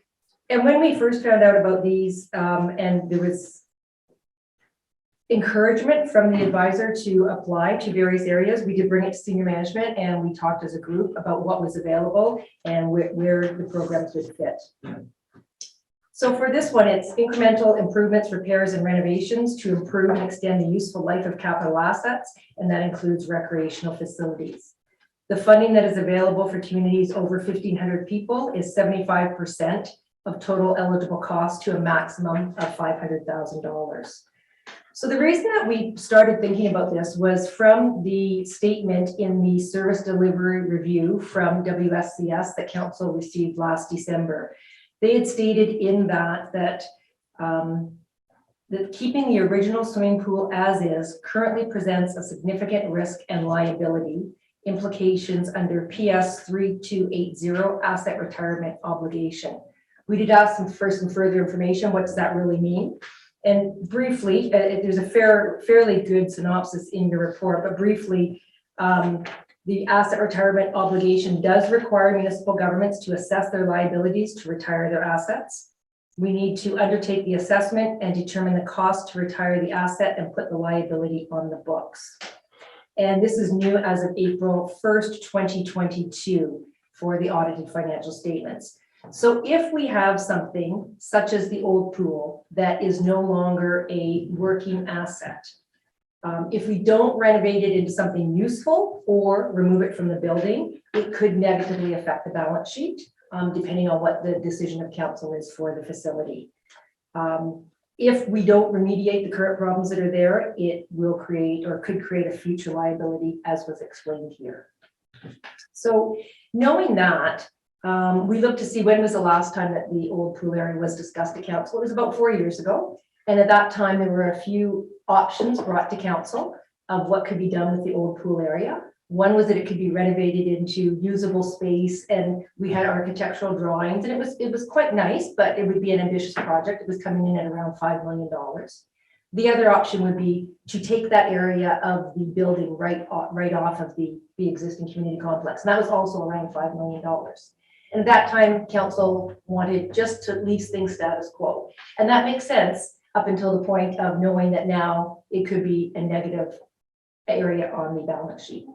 [SPEAKER 9] when we first found out about these, and there was encouragement from the advisor to apply to various areas, we did bring it to senior management and we talked as a group about what was available and where the programs would fit. So for this one, it's incremental improvements, repairs, and renovations to improve and extend the useful life of capital assets, and that includes recreational facilities. The funding that is available for communities over 1,500 people is 75% of total eligible cost to a maximum of $500,000. So the reason that we started thinking about this was from the statement in the service delivery review from WSCS that council received last December. They had stated in that keeping the original swimming pool as is currently presents a significant risk and liability implications under PS 3280 asset retirement obligation. We did ask them for some further information. What does that really mean? And briefly, there's a fairly good synopsis in your report, but briefly, the asset retirement obligation does require municipal governments to assess their liabilities to retire their assets. We need to undertake the assessment and determine the cost to retire the asset and put the liability on the books. And this is new as of April 1st, 2022 for the audited financial statements. So if we have something such as the old pool that is no longer a working asset, if we don't renovate it into something useful or remove it from the building, it could negatively affect the balance sheet, depending on what the decision of council is for the facility. If we don't remediate the current problems that are there, it will create or could create a future liability, as was explained here. So knowing that, we looked to see when was the last time that the old pool area was discussed at council. It was about 4 years ago. And at that time, there were a few options brought to council of what could be done with the old pool area. One was that it could be renovated into usable space, and we had architectural drawings, and it was quite nice, but it would be an ambitious project. It was coming in at around $5 million. The other option would be to take that area of the building right off of the existing community complex. And that was also around $5 million. And at that time, council wanted just to leave things status quo. And that makes sense up until the point of knowing that now it could be a negative area on the balance sheet.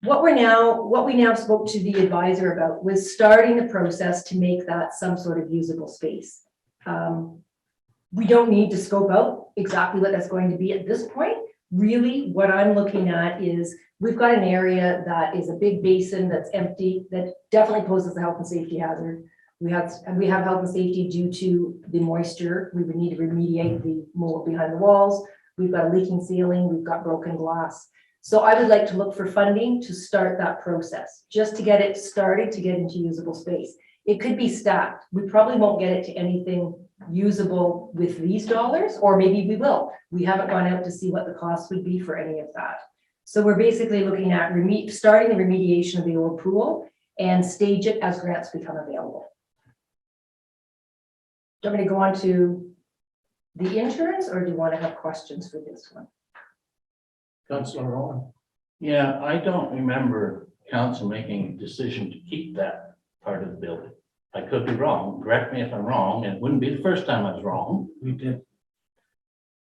[SPEAKER 9] What we now spoke to the advisor about was starting the process to make that some sort of usable space. We don't need to scope out exactly what that's going to be at this point. Really, what I'm looking at is we've got an area that is a big basin that's empty, that definitely poses a health and safety hazard. We have health and safety due to the moisture. We would need to remediate the mold behind the walls. We've got a leaking ceiling. We've got broken glass. So I would like to look for funding to start that process, just to get it started, to get into usable space. It could be stacked. We probably won't get it to anything usable with these dollars, or maybe we will. We haven't gone out to see what the cost would be for any of that. So we're basically looking at starting the remediation of the old pool and stage it as grants become available. Do you want me to go on to the insurance, or do you want to have questions for this one?
[SPEAKER 1] Councillor Owen.
[SPEAKER 3] Yeah, I don't remember council making a decision to keep that part of the building. I could be wrong. Correct me if I'm wrong. It wouldn't be the first time I was wrong.
[SPEAKER 1] We did,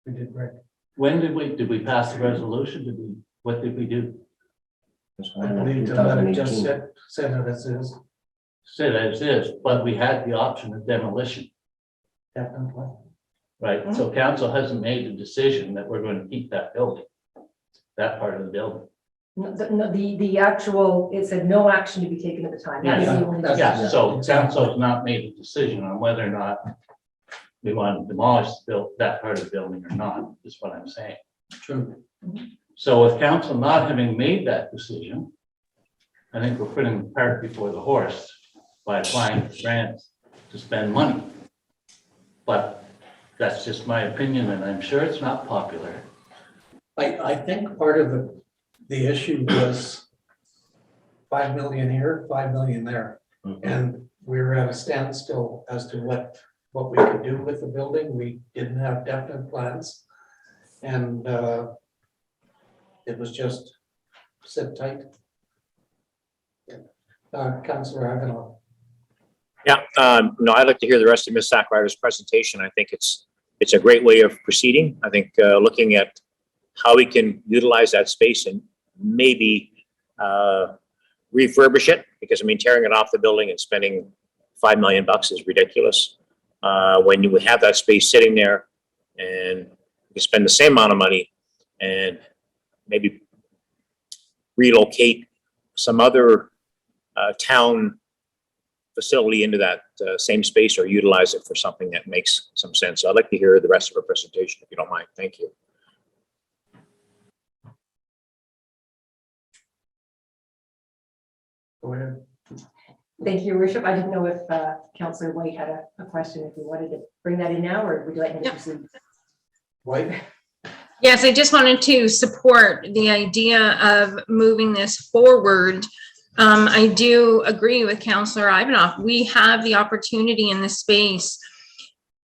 [SPEAKER 1] Rick.
[SPEAKER 3] When did we pass the resolution? What did we do?
[SPEAKER 1] I believe to let it just said it as is,
[SPEAKER 3] Said as is, but we had the option of demolition,
[SPEAKER 1] definitely.
[SPEAKER 3] right? So council hasn't made a decision that we're going to keep that building, that part of the building.
[SPEAKER 9] No, the actual, it said no action to be taken at the time. That was the only decision.
[SPEAKER 3] Yeah, so council has not made a decision on whether or not we want to demolish that part of the building or not, is what I'm saying.
[SPEAKER 1] True.
[SPEAKER 3] So with council not having made that decision, I think we're putting the cart before the horse by applying for grants to spend money. But that's just my opinion, and I'm sure it's not popular.
[SPEAKER 1] I think part of the issue was 5 million here, 5 million there. And we were at a standstill as to what we could do with the building. We didn't have definite plans. And it was just sit tight. Councillor Aguilar.
[SPEAKER 8] Yeah, no, I'd like to hear the rest of Ms. Sackrider's presentation. I think it's a great way of proceeding. I think looking at how we can utilize that space and maybe refurbish it, because I mean, tearing it off the building and spending $5 million is ridiculous. When you have that space sitting there and you spend the same amount of money and maybe relocate some other town facility into that same space, or utilize it for something that makes some sense. So I'd like to hear the rest of her presentation, if you don't mind. Thank you.
[SPEAKER 1] Go ahead.
[SPEAKER 9] Thank you, Your Worship. I didn't know if Councillor White had a question, if you wanted to bring that in now, or would you like me to proceed?
[SPEAKER 1] White.
[SPEAKER 7] Yes, I just wanted to support the idea of moving this forward. I do agree with Councillor Ivanoff. We have the opportunity in this space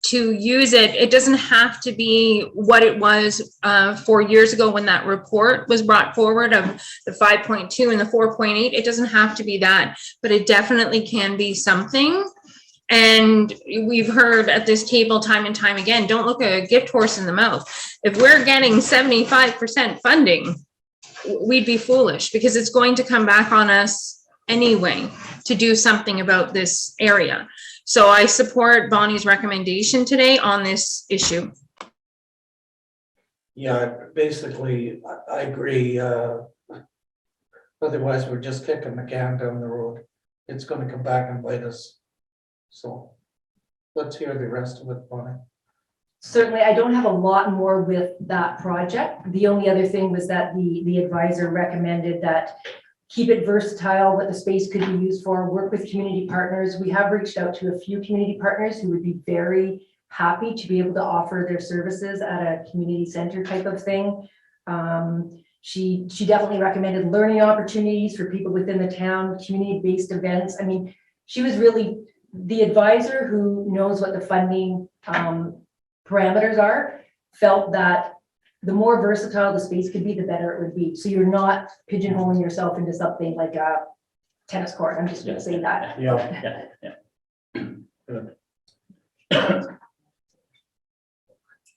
[SPEAKER 7] to use it. It doesn't have to be what it was 4 years ago when that report was brought forward of the 5.2 and the 4.8. It doesn't have to be that, but it definitely can be something. And we've heard at this table time and time again, don't look a gift horse in the mouth. If we're getting 75% funding, we'd be foolish, because it's going to come back on us anyway to do something about this area. So I support Bonnie's recommendation today on this issue.
[SPEAKER 1] Yeah, basically, I agree. Otherwise, we're just kicking the can down the road. It's going to come back and bite us. So let's hear the rest of it, Bonnie.
[SPEAKER 9] Certainly, I don't have a lot more with that project. The only other thing was that the advisor recommended that keep it versatile, what the space could be used for, work with community partners. We have reached out to a few community partners who would be very happy to be able to offer their services at a community center type of thing. She definitely recommended learning opportunities for people within the town, community-based events. I mean, she was really the advisor who knows what the funding parameters are, felt that the more versatile the space could be, the better it would be. So you're not pigeonholing yourself into something like a tennis court. I'm just gonna say that.
[SPEAKER 1] Yeah.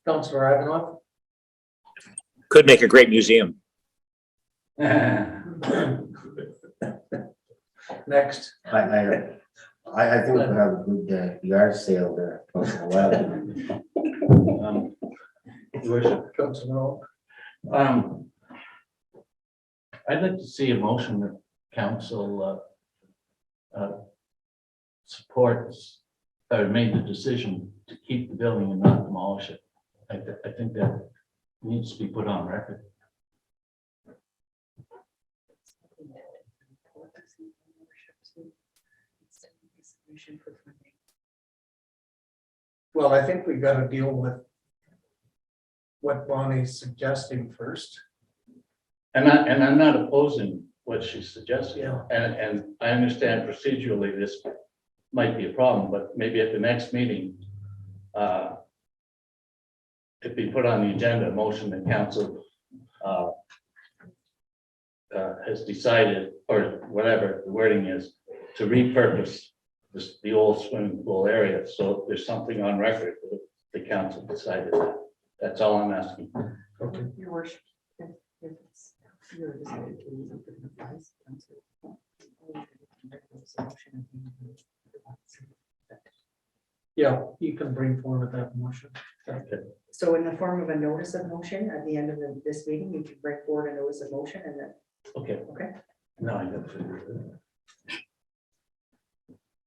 [SPEAKER 1] Councillor Ivanov?
[SPEAKER 8] Could make a great museum.
[SPEAKER 1] Next.
[SPEAKER 6] I think we'll have a good yard sale there once in a while.
[SPEAKER 3] Your Worship,
[SPEAKER 1] Councillor
[SPEAKER 3] I'd like to see a motion that council supports or made the decision to keep the building and not demolish it. I think that needs to be put on record.
[SPEAKER 1] Well, I think we gotta deal with what Bonnie's suggesting first.
[SPEAKER 3] And I'm not opposing what she's suggesting.
[SPEAKER 1] Yeah.
[SPEAKER 3] And I understand procedurally this might be a problem, but maybe at the next meeting, if we put on the agenda, a motion that council has decided, or whatever the wording is, to repurpose the old swimming pool area. So there's something on record that the council decided that. That's all I'm asking.
[SPEAKER 1] Okay.
[SPEAKER 2] Your worship, if it's your decided to use it for the price, council.
[SPEAKER 1] Yeah, you can bring forward that motion.
[SPEAKER 3] Okay.
[SPEAKER 2] So in the form of a notice of motion at the end of this meeting, you can bring forward a notice of motion and then,
[SPEAKER 3] Okay.
[SPEAKER 2] okay?
[SPEAKER 3] No, I got to figure it out.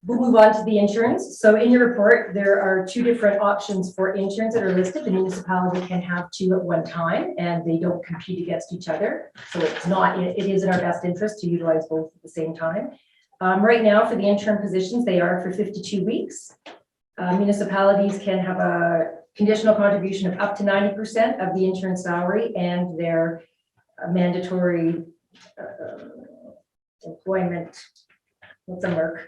[SPEAKER 9] We'll move on to the insurance. So in your report, there are two different options for insurance that are listed. The municipality can have two at one time and they don't compete against each other. So it's not, it is in our best interest to utilize both at the same time. Right now for the interim positions, they are for 52 weeks. Municipalities can have a conditional contribution of up to 90% of the insurance salary and their mandatory employment, what's a MERC?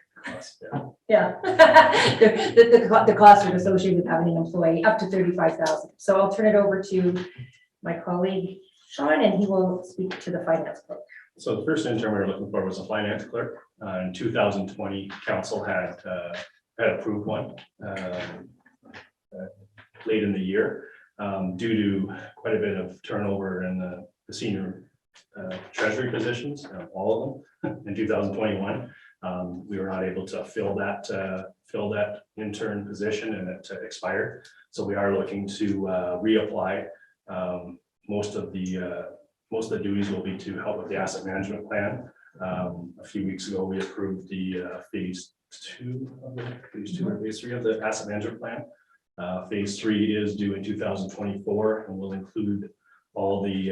[SPEAKER 9] Yeah. The cost are associated with having an employee up to 35,000. So I'll turn it over to my colleague, Sean, and he will speak to the finance clerk.
[SPEAKER 10] So the first intern we were looking for was a finance clerk. In 2020, council had approved one late in the year due to quite a bit of turnover in the senior treasury positions, all of them in 2021. We were not able to fill that intern position and it expired. So we are looking to reapply. Most of the duties will be to help with the asset management plan. A few weeks ago, we approved the phase two or phase three of the asset management plan. Phase 3 is due in 2024 and will include all the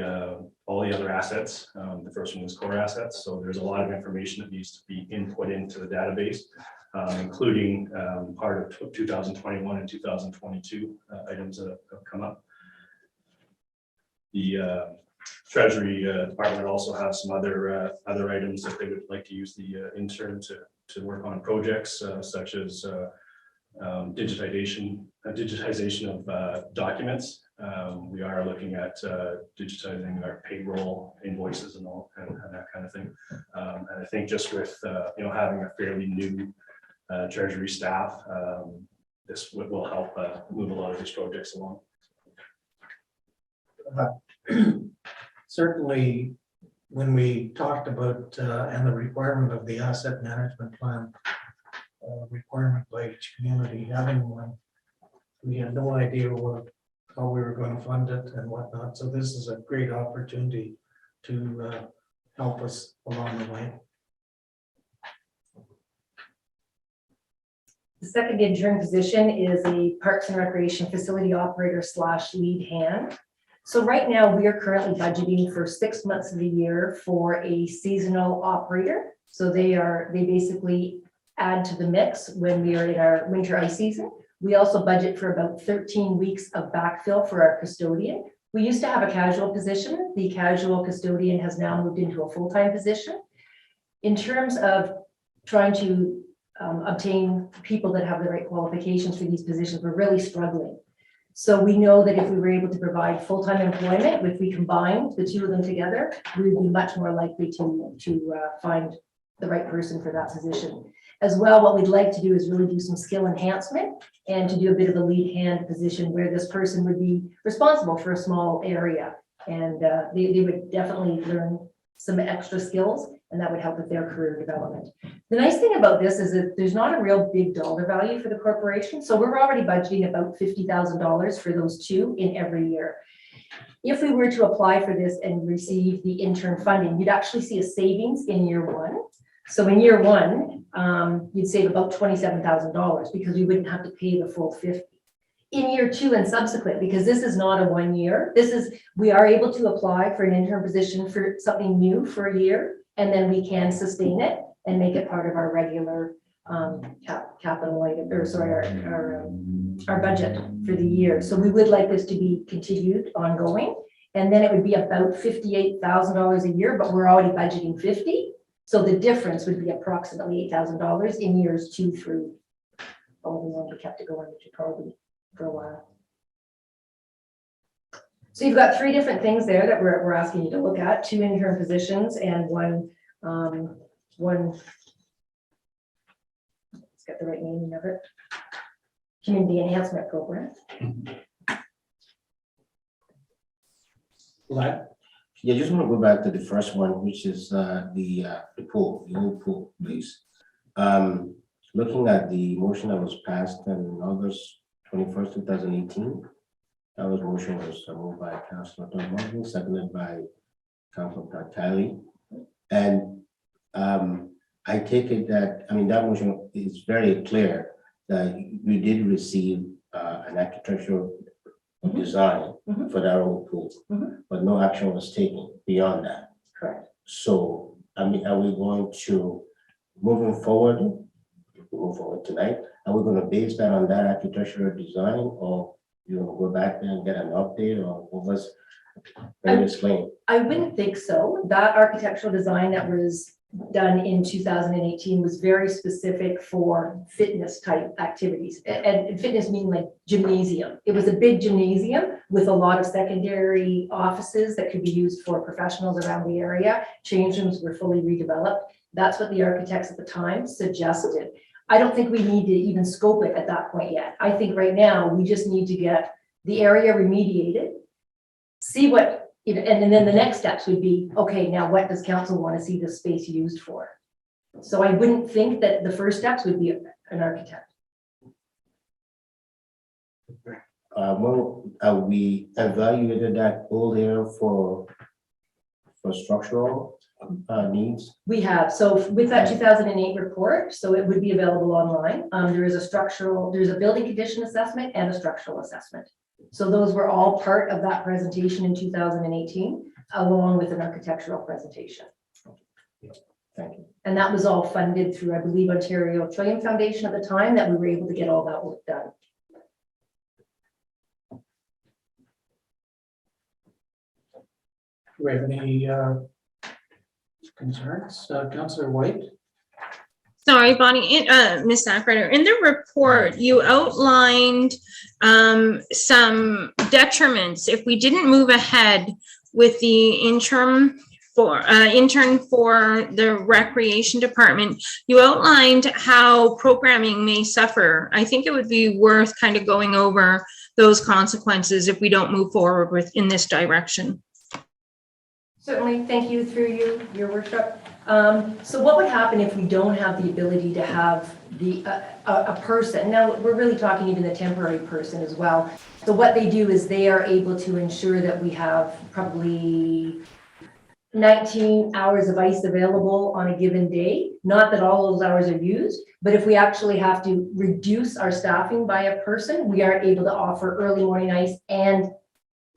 [SPEAKER 10] other assets. The first one is core assets. So there's a lot of information that needs to be input into the database, including part of 2021 and 2022 items that have come up. The Treasury Department also has some other items that they would like to use the intern to work on projects such as digitization of documents. We are looking at digitizing our payroll invoices and all and that kind of thing. And I think just with having a fairly new treasury staff, this will help move a lot of these projects along.
[SPEAKER 1] Certainly, when we talked about and the requirement of the asset management plan, requirement by each community having one, we had no idea how we were going to fund it and whatnot. So this is a great opportunity to help us along the way.
[SPEAKER 9] The second interim position is a Parks and Recreation Facility Operator / lead hand. So right now, we are currently budgeting for 6 months of the year for a seasonal operator. So they basically add to the mix when we are in our winter ice season. We also budget for about 13 weeks of backfill for our custodian. We used to have a casual position. The casual custodian has now moved into a full-time position. In terms of trying to obtain people that have the right qualifications for these positions, we're really struggling. So we know that if we were able to provide full-time employment, if we combined the two of them together, we would be much more likely to find the right person for that position. As well, what we'd like to do is really do some skill enhancement and to do a bit of a lead hand position where this person would be responsible for a small area. And they would definitely learn some extra skills, and that would help with their career development. The nice thing about this is that there's not a real big dollar value for the corporation. So we're already budgeting about $50,000 for those two in every year. If we were to apply for this and receive the intern funding, you'd actually see a savings in year one. So in year one, you'd save about $27,000 because we wouldn't have to pay the full 50. In year two and subsequent, because this is not a 1 year, we are able to apply for an intern position for something new for a year, and then we can sustain it and make it part of our regular capital item, or sorry, our budget for the year. So we would like this to be continued ongoing, and then it would be about $58,000 a year, but we're already budgeting 50. So the difference would be approximately $8,000 in years 2 through, we kept it going, which would probably for a while. So you've got 3 different things there that we're asking you to look at: 2 intern positions and one, let's get the right naming of it, community enhancement program.
[SPEAKER 1] What?
[SPEAKER 6] Yeah, just want to go back to the first one, which is the pool, the old pool, please. Looking at the motion that was passed on August 21st, 2018, that was motion was moved by Councilor Don Morgan, seconded by Councilor Talley. And I take it that, I mean, that motion is very clear that we did receive an architectural design for that old pool, but no action was taken beyond that.
[SPEAKER 9] Correct.
[SPEAKER 6] So, I mean, are we going to, moving forward, move forward tonight, are we going to base that on that architectural design, or you want to go back there and get an update, or what was, can you explain?
[SPEAKER 9] I wouldn't think so. That architectural design that was done in 2018 was very specific for fitness type activities, and fitness meaning like gymnasium. It was a big gymnasium with a lot of secondary offices that could be used for professionals around the area. Change rooms were fully redeveloped. That's what the architects at the time suggested. I don't think we need to even scope it at that point yet. I think right now we just need to get the area remediated, see what, and then the next steps would be, okay, now what does council want to see this space used for? So I wouldn't think that the first steps would be an architect.
[SPEAKER 6] Well, we evaluated that old area for structural needs.
[SPEAKER 9] We have, so with that 2008 report, so it would be available online. There's a building condition assessment and a structural assessment. So those were all part of that presentation in 2018, along with an architectural presentation.
[SPEAKER 6] Thank you.
[SPEAKER 9] And that was all funded through, I believe, Ontario Trillium Foundation at the time, that we were able to get all that work done.
[SPEAKER 1] Do we have any concerns? Councillor White?
[SPEAKER 7] Sorry, Bonnie, Ms. Sackrider, in the report, you outlined some detriments if we didn't move ahead with the intern for the recreation department. You outlined how programming may suffer. I think it would be worth kind of going over those consequences if we don't move forward in this direction.
[SPEAKER 9] Certainly, thank you through you, your worship. So what would happen if we don't have the ability to have a person? Now, we're really talking even the temporary person as well. So what they do is they are able to ensure that we have probably 19 hours of ice available on a given day. Not that all those hours are used, but if we actually have to reduce our staffing by a person, we aren't able to offer early morning ice and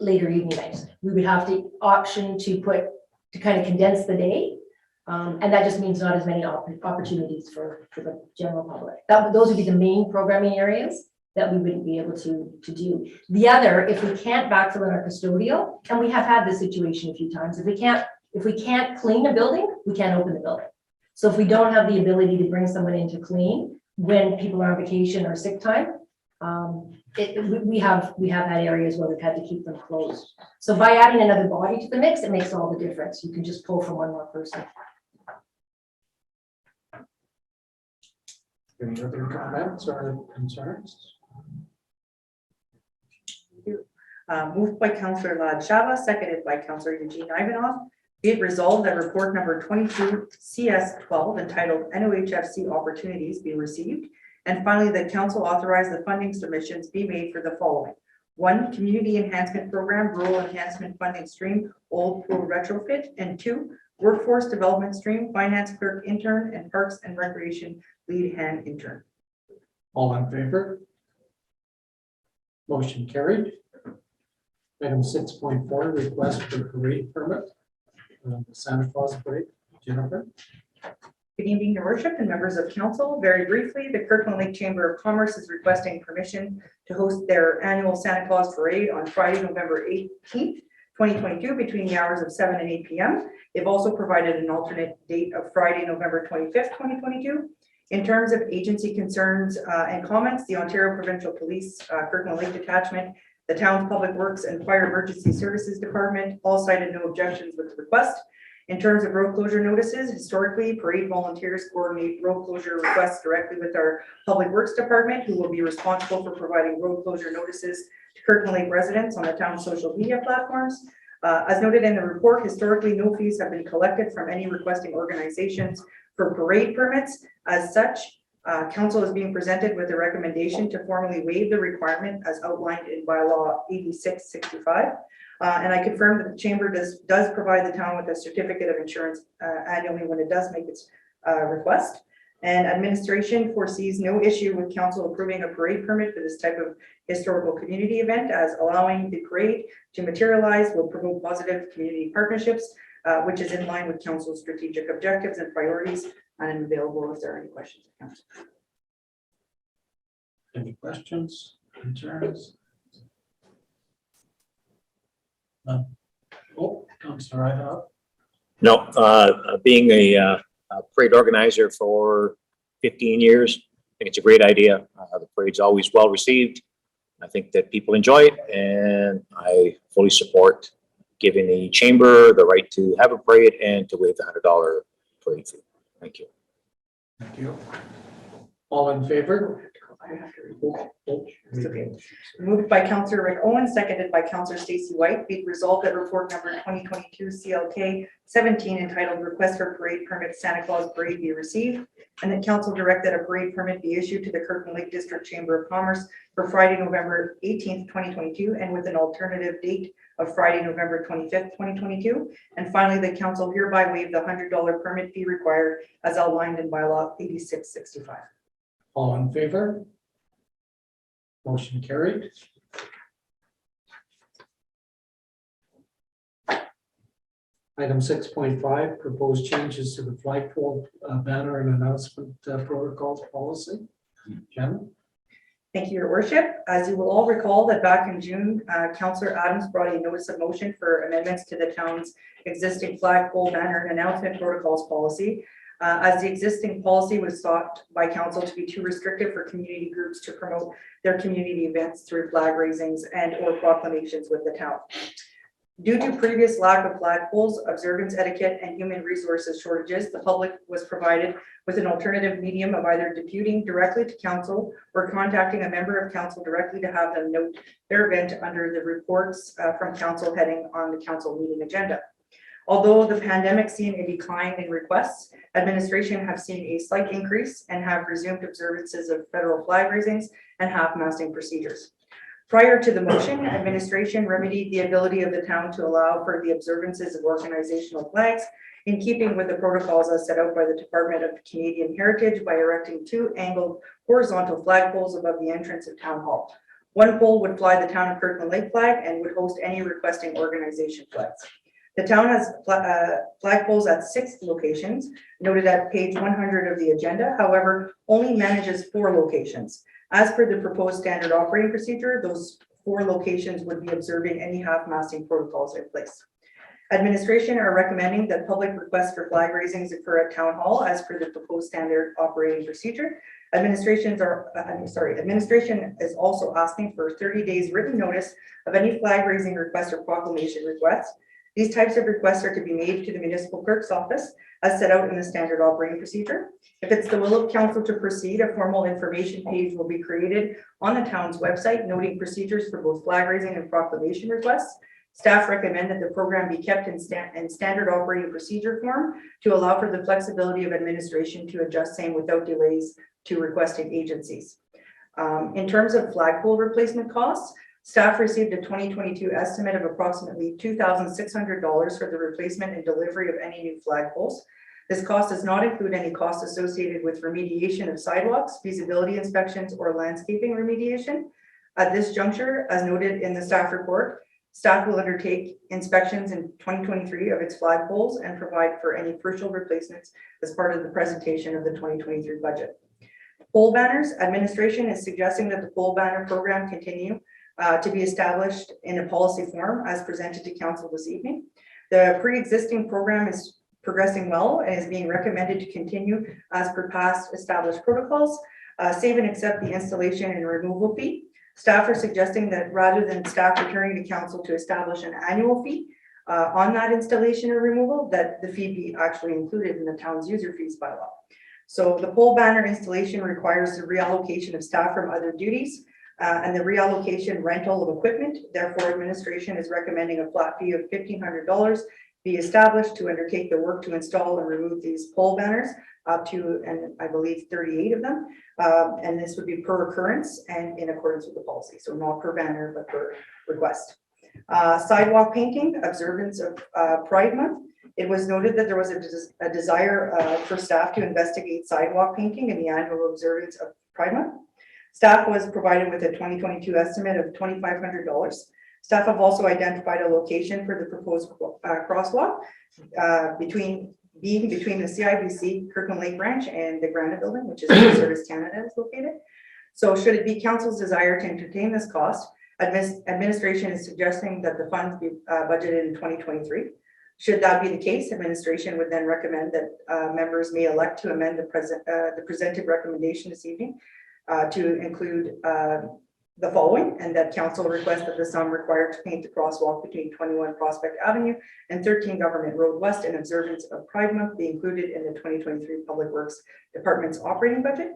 [SPEAKER 9] later evening ice. We would have to option to kind of condense the day. And that just means not as many opportunities for the general public. Those would be the main programming areas that we wouldn't be able to do. The other, if we can't backfill in our custodial, and we have had this situation a few times, if we can't clean a building, we can't open the building. So if we don't have the ability to bring someone in to clean when people are on vacation or sick time, we have had areas where we've had to keep them closed. So by adding another body to the mix, it makes all the difference. You can just pull from one more person.
[SPEAKER 1] Any other comments or concerns?
[SPEAKER 2] Moved by Councillor Lad Shava, seconded by Councillor Eugene Ivanov. Be it resolved that report number 22 CS 12 entitled NOHFC Opportunities be received. And finally, that council authorize the funding submissions be made for the following. 1, Community Enhancement Program, Rural Enhancement Funding Stream, Old Pool Retrofit. And 2, Workforce Development Stream, Finance Clerk Intern and Parks and Recreation Lead Hand Intern.
[SPEAKER 1] All in favor? Motion carried. Item 6.4, request for parade permit. The Santa Claus Parade. Jennifer?
[SPEAKER 2] Good evening, Your Worship and members of council. Very briefly, the Kirkland Lake Chamber of Commerce is requesting permission to host their annual Santa Claus Parade on Friday, November 18th, 2022, between the hours of 7 and 8 p.m. They've also provided an alternate date of Friday, November 25th, 2022. In terms of agency concerns and comments, the Ontario Provincial Police, Kirkland Lake Detachment, the town's Public Works and Fire Emergency Services Department all cited no objections with the request. In terms of road closure notices, historically, parade volunteers coordinate road closure requests directly with our Public Works Department, who will be responsible for providing road closure notices to Kirkland Lake residents on the town's social media platforms. As noted in the report, historically, no fees have been collected from any requesting organizations for parade permits. As such, council is being presented with a recommendation to formally waive the requirement as outlined in bylaw 8665. And I confirm that the chamber does provide the town with a certificate of insurance annually when it does make its request. And administration foresees no issue with council approving a parade permit for this type of historical community event, as allowing the parade to materialize will promote positive community partnerships, which is in line with council's strategic objectives and priorities. And I'm available if there are any questions.
[SPEAKER 1] Any questions, concerns? None. Oh, Councillor Ivanov.
[SPEAKER 8] No, being a parade organizer for 15 years, I think it's a great idea. The parade's always well received. I think that people enjoy it, and I fully support giving the chamber the right to have a parade and to waive the $100 parade fee. Thank you.
[SPEAKER 1] Thank you. All in favor?
[SPEAKER 2] It's okay. Moved by Councillor Rick Owen, seconded by Councillor Stacey White. Be it resolved that report number 2022 CLK 17 entitled Request for Parade Permit Santa Claus Parade be received, and that council direct that a parade permit be issued to the Kirkland Lake District Chamber of Commerce for Friday, November 18th, 2022, and with an alternative date of Friday, November 25th, 2022. And finally, the council hereby waive the $100 permit fee required as outlined in bylaw 8665.
[SPEAKER 1] All in favor? Motion carried. Item 6.5, proposed changes to the flagpole banner and announcement protocols policy. Jen?
[SPEAKER 2] Thank you, Your Worship. As you will all recall that back in June, Councillor Adams brought a notice of motion for amendments to the town's existing flagpole banner and announcement protocols policy. As the existing policy was thought by council to be too restrictive for community groups to promote their community events through flag raisings and or proclamations with the town. Due to previous lack of flagpoles, observance etiquette, and human resources shortages, the public was provided with an alternative medium of either deputing directly to council or contacting a member of council directly to have them note their event under the reports from council heading on the council meeting agenda. Although the pandemic seen a decline in requests, administration have seen a slight increase and have resumed observances of federal flag raisings and half-masting procedures. Prior to the motion, administration remedied the ability of the town to allow for the observances of organizational flags in keeping with the protocols as set out by the Department of Canadian Heritage by erecting 2 angled horizontal flagpoles above the entrance of Town Hall. One pole would fly the town of Kirkland Lake flag and would host any requesting organization flags. The town has flagpoles at 6 locations, noted at page 100 of the agenda, however, only manages 4 locations. As per the proposed standard operating procedure, those 4 locations would be observing any half-masting protocols in place. Administration are recommending that public requests for flag raisings occur at Town Hall as per the proposed standard operating procedure. Administration is also asking for 30 days written notice of any flag raising request or proclamation requests. These types of requests are to be made to the municipal clerk's office as set out in the standard operating procedure. If it's the will of council to proceed, a formal information page will be created on the town's website noting procedures for both flag raising and proclamation requests. Staff recommend that the program be kept in standard operating procedure form to allow for the flexibility of administration to adjust same without delays to requesting agencies. In terms of flagpole replacement costs, staff received a 2022 estimate of approximately $2,600 for the replacement and delivery of any new flagpoles. This cost does not include any costs associated with remediation of sidewalks, feasibility inspections, or landscaping remediation. At this juncture, as noted in the staff report, staff will undertake inspections in 2023 of its flagpoles and provide for any crucial replacements as part of the presentation of the 2023 budget. Pole banners, administration is suggesting that the pole banner program continue to be established in a policy form as presented to council this evening. The pre-existing program is progressing well and is being recommended to continue as per past established protocols, save and accept the installation and removal fee. Staff are suggesting that rather than staff returning to council to establish an annual fee on that installation or removal, that the fee be actually included in the town's user fees bylaw. So the pole banner installation requires the reallocation of staff from other duties and the reallocation rental of equipment. Therefore, administration is recommending a flat fee of $1,500 be established to undertake the work to install and remove these pole banners up to, and I believe 38 of them. And this would be per occurrence and in accordance with the policy. So not per banner, but per request. Sidewalk painting, observance of Pride Month. It was noted that there was a desire for staff to investigate sidewalk painting in the annual observance of Pride Month. Staff was provided with a 2022 estimate of $2,500. Staff have also identified a location for the proposed crosswalk between the CIBC Kirkland Lake branch and the Granite building, which is where Service Canada is located. So should it be council's desire to entertain this cost, administration is suggesting that the funds be budgeted in 2023. Should that be the case, administration would then recommend that members may elect to amend the presented recommendation this evening to include the following, and that council request that the sum required to paint the crosswalk between 21 Prospect Avenue and 13 Government Road West in observance of Pride Month be included in the 2023 Public Works Department's operating budget.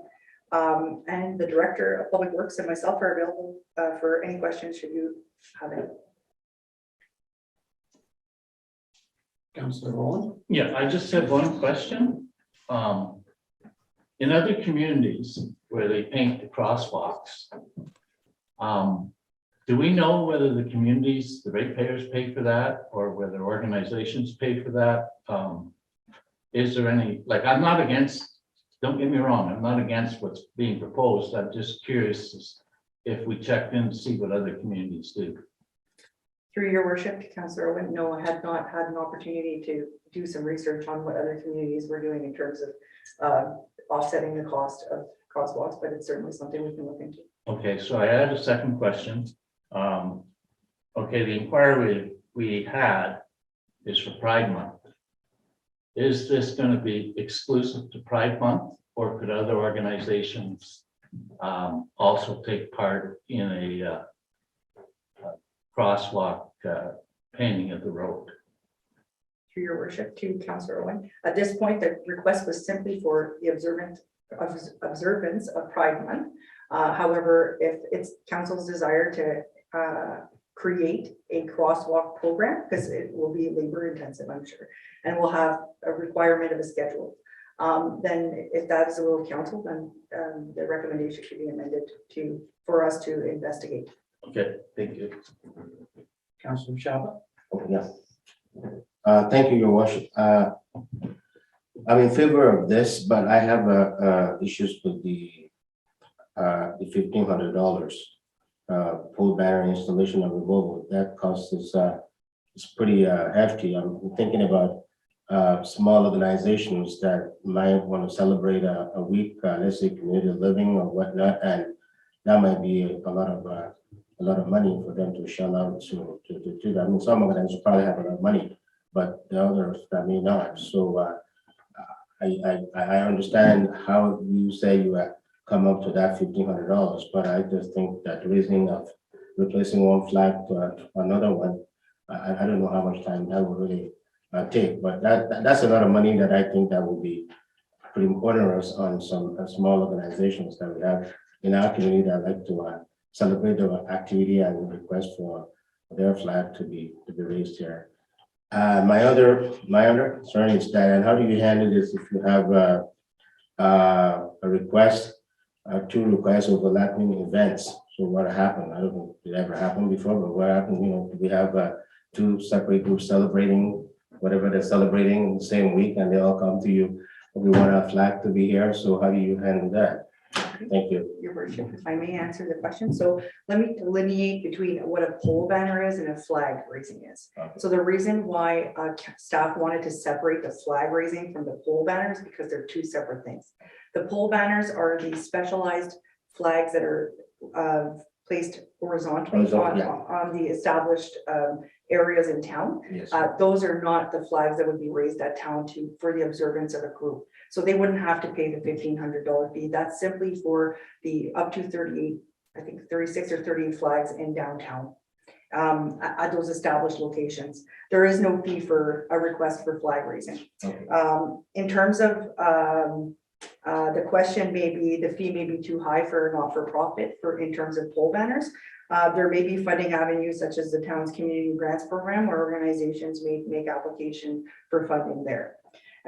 [SPEAKER 2] And the Director of Public Works and myself are available for any questions should you have any.
[SPEAKER 1] Councillor Rowland.
[SPEAKER 3] Yeah, I just have one question. In other communities where they paint the crosswalks, do we know whether the communities, the ratepayers pay for that or whether organizations pay for that? Is there any, like, I'm not against, don't get me wrong, I'm not against what's being proposed. I'm just curious if we checked in to see what other communities do.
[SPEAKER 2] Through your worship, Councillor Owen, no, I had not had an opportunity to do some research on what other communities were doing in terms of offsetting the cost of crosswalks, but it's certainly something we can look into.
[SPEAKER 3] Okay, so I had a second question. Okay, the inquiry we had is for Pride Month. Is this going to be exclusive to Pride Month, or could other organizations also take part in a crosswalk painting of the road?
[SPEAKER 2] Through your worship, to Councillor Owen, at this point, the request was simply for the observance of Pride Month. However, if it's council's desire to create a crosswalk program, because it will be labor intensive, I'm sure, and we'll have a requirement of a schedule, then if that is the will of council, then the recommendation should be amended for us to investigate.
[SPEAKER 3] Okay, thank you.
[SPEAKER 1] Councillor Shabbat.
[SPEAKER 6] Okay, yeah. Thank you, Your Worship. I'm in favor of this, but I have issues with the $1,500 pole banner installation and removal. That cost is pretty hefty. I'm thinking about small organizations that might want to celebrate a week, let's say community living or whatnot, and that might be a lot of money for them to shell out to do that. I mean, some organizations probably have a lot of money, but the others that may not. So I understand how you say you come up to that $1,500, but I just think that replacing one flag to another one, I don't know how much time that will really take, but that's a lot of money that I think that will be pretty onerous on some small organizations that we have in our community that like to celebrate their activity and request for their flag to be raised here. My other concern is that, and how do you handle this if you have a request, two requests overlapping events? So what happened? I don't know, did it ever happen before, but what happened, do we have two separate groups celebrating whatever they're celebrating in the same week and they all come to you, we want our flag to be here, so how do you handle that? Thank you.
[SPEAKER 2] Your worship, if I may answer the question. So let me delineate between what a pole banner is and a flag raising is.
[SPEAKER 6] Okay.
[SPEAKER 2] So the reason why staff wanted to separate the flag raising from the pole banners because they're two separate things. The pole banners are the specialized flags that are placed horizontally on the established areas in town.
[SPEAKER 6] Yes.
[SPEAKER 2] Those are not the flags that would be raised at town for the observance of a group. So they wouldn't have to pay the $1,500 fee. That's simply for the up to 38, I think 36 or 38 flags in downtown at those established locations. There is no fee for a request for flag raising.
[SPEAKER 6] Okay.
[SPEAKER 2] In terms of the question may be the fee may be too high for not-for-profit in terms of pole banners. There may be funding avenues such as the town's community grants program where organizations may make application for funding there.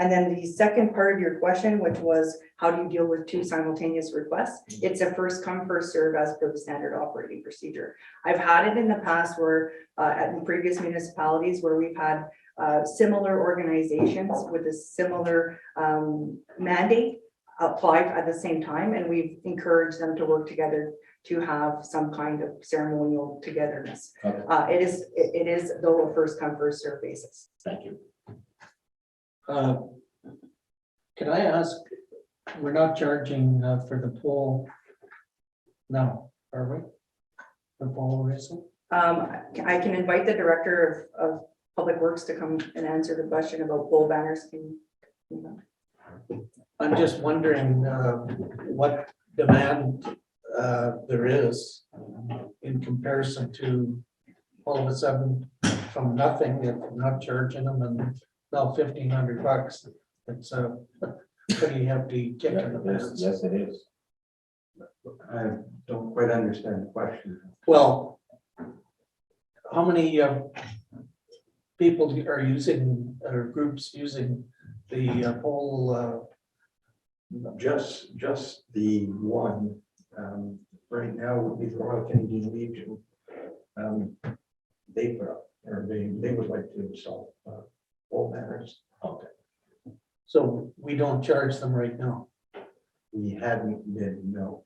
[SPEAKER 2] And then the second part of your question, which was how do you deal with two simultaneous requests? It's a first come, first serve as per the standard operating procedure. I've had it in the past where at previous municipalities where we've had similar organizations with a similar mandate apply at the same time, and we've encouraged them to work together to have some kind of ceremonial togetherness.
[SPEAKER 6] Okay.
[SPEAKER 2] It is though a first come, first serve basis.
[SPEAKER 6] Thank you.
[SPEAKER 1] Can I ask, we're not charging for the pole now, are we? The pole raising?
[SPEAKER 2] I can invite the director of Public Works to come and answer the question about pole banners.
[SPEAKER 1] I'm just wondering what demand there is in comparison to all of a sudden from nothing, if we're not charging them and now $1,500. It's a pretty hefty kick in the business.
[SPEAKER 6] Yes, it is.
[SPEAKER 11] I don't quite understand the question.
[SPEAKER 1] Well, how many people are using or groups using the pole?
[SPEAKER 11] Just the one, right now would be the Royal Canadian Legion. They put up, or they would like to install pole banners.
[SPEAKER 1] Okay. So we don't charge them right now.
[SPEAKER 11] We hadn't been, no.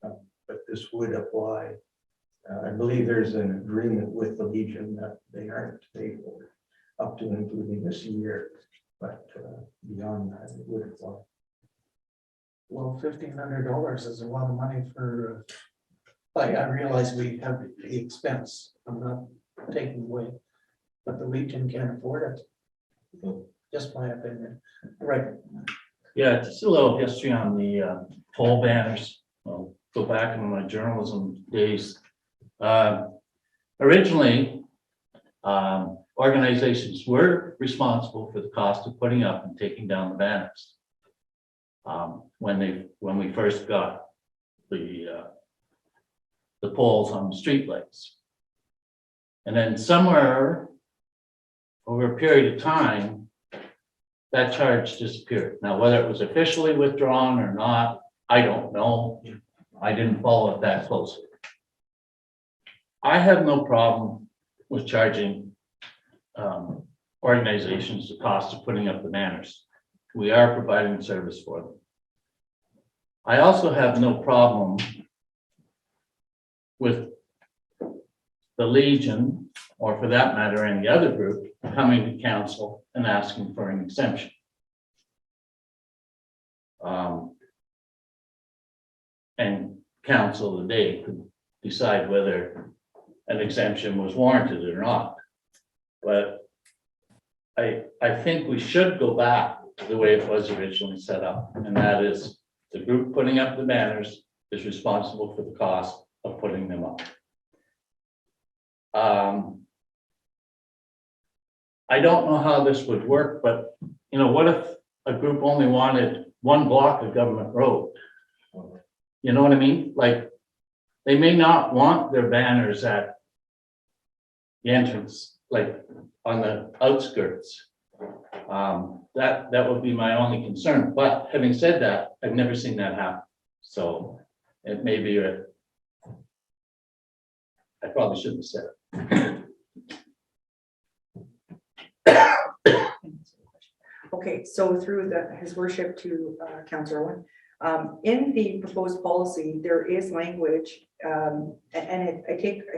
[SPEAKER 11] But this would apply. I believe there's an agreement with the Legion that they aren't paid for up to and including this year, but beyond that, it would apply.
[SPEAKER 1] Well, $1,500 is a lot of money for, I realize we have the expense. I'm not taking away, but the Legion can't afford it. Just my opinion. Right.
[SPEAKER 3] Yeah, just a little history on the pole banners. I'll go back in my journalism days. Originally, organizations were responsible for the cost of putting up and taking down the banners. When we first got the poles on the streetlights. And then somewhere over a period of time, that charge disappeared. Now, whether it was officially withdrawn or not, I don't know. I didn't follow it that closely. I have no problem with charging organizations the cost of putting up the banners. We are providing service for them. I also have no problem with the Legion, or for that matter, any other group, coming to council and asking for an exemption. And council today could decide whether an exemption was warranted or not. But I think we should go back to the way it was originally set up, and that is the group putting up the banners is responsible for the cost of putting them up. I don't know how this would work, but you know, what if a group only wanted one block of government road? You know what I mean? Like, they may not want their banners at the entrance, like on the outskirts. That would be my only concern. But having said that, I've never seen that happen. So it may be I probably shouldn't have said it.
[SPEAKER 2] Okay, so through his worship to Councillor Owen, in the proposed policy, there is language, I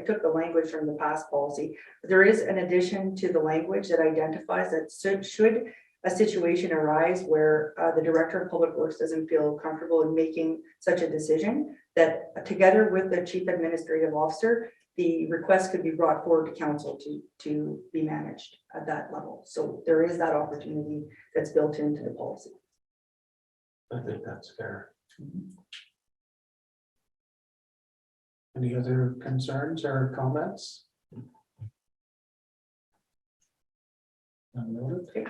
[SPEAKER 2] took the language from the past policy. There is an addition to the language that identifies that should a situation arise where the Director of Public Works doesn't feel comfortable in making such a decision, that together with the Chief Administrative Officer, the request could be brought forward to council to be managed at that level. So there is that opportunity that's built into the policy.
[SPEAKER 11] I think that's fair.
[SPEAKER 1] Any other concerns or comments?
[SPEAKER 2] Okay,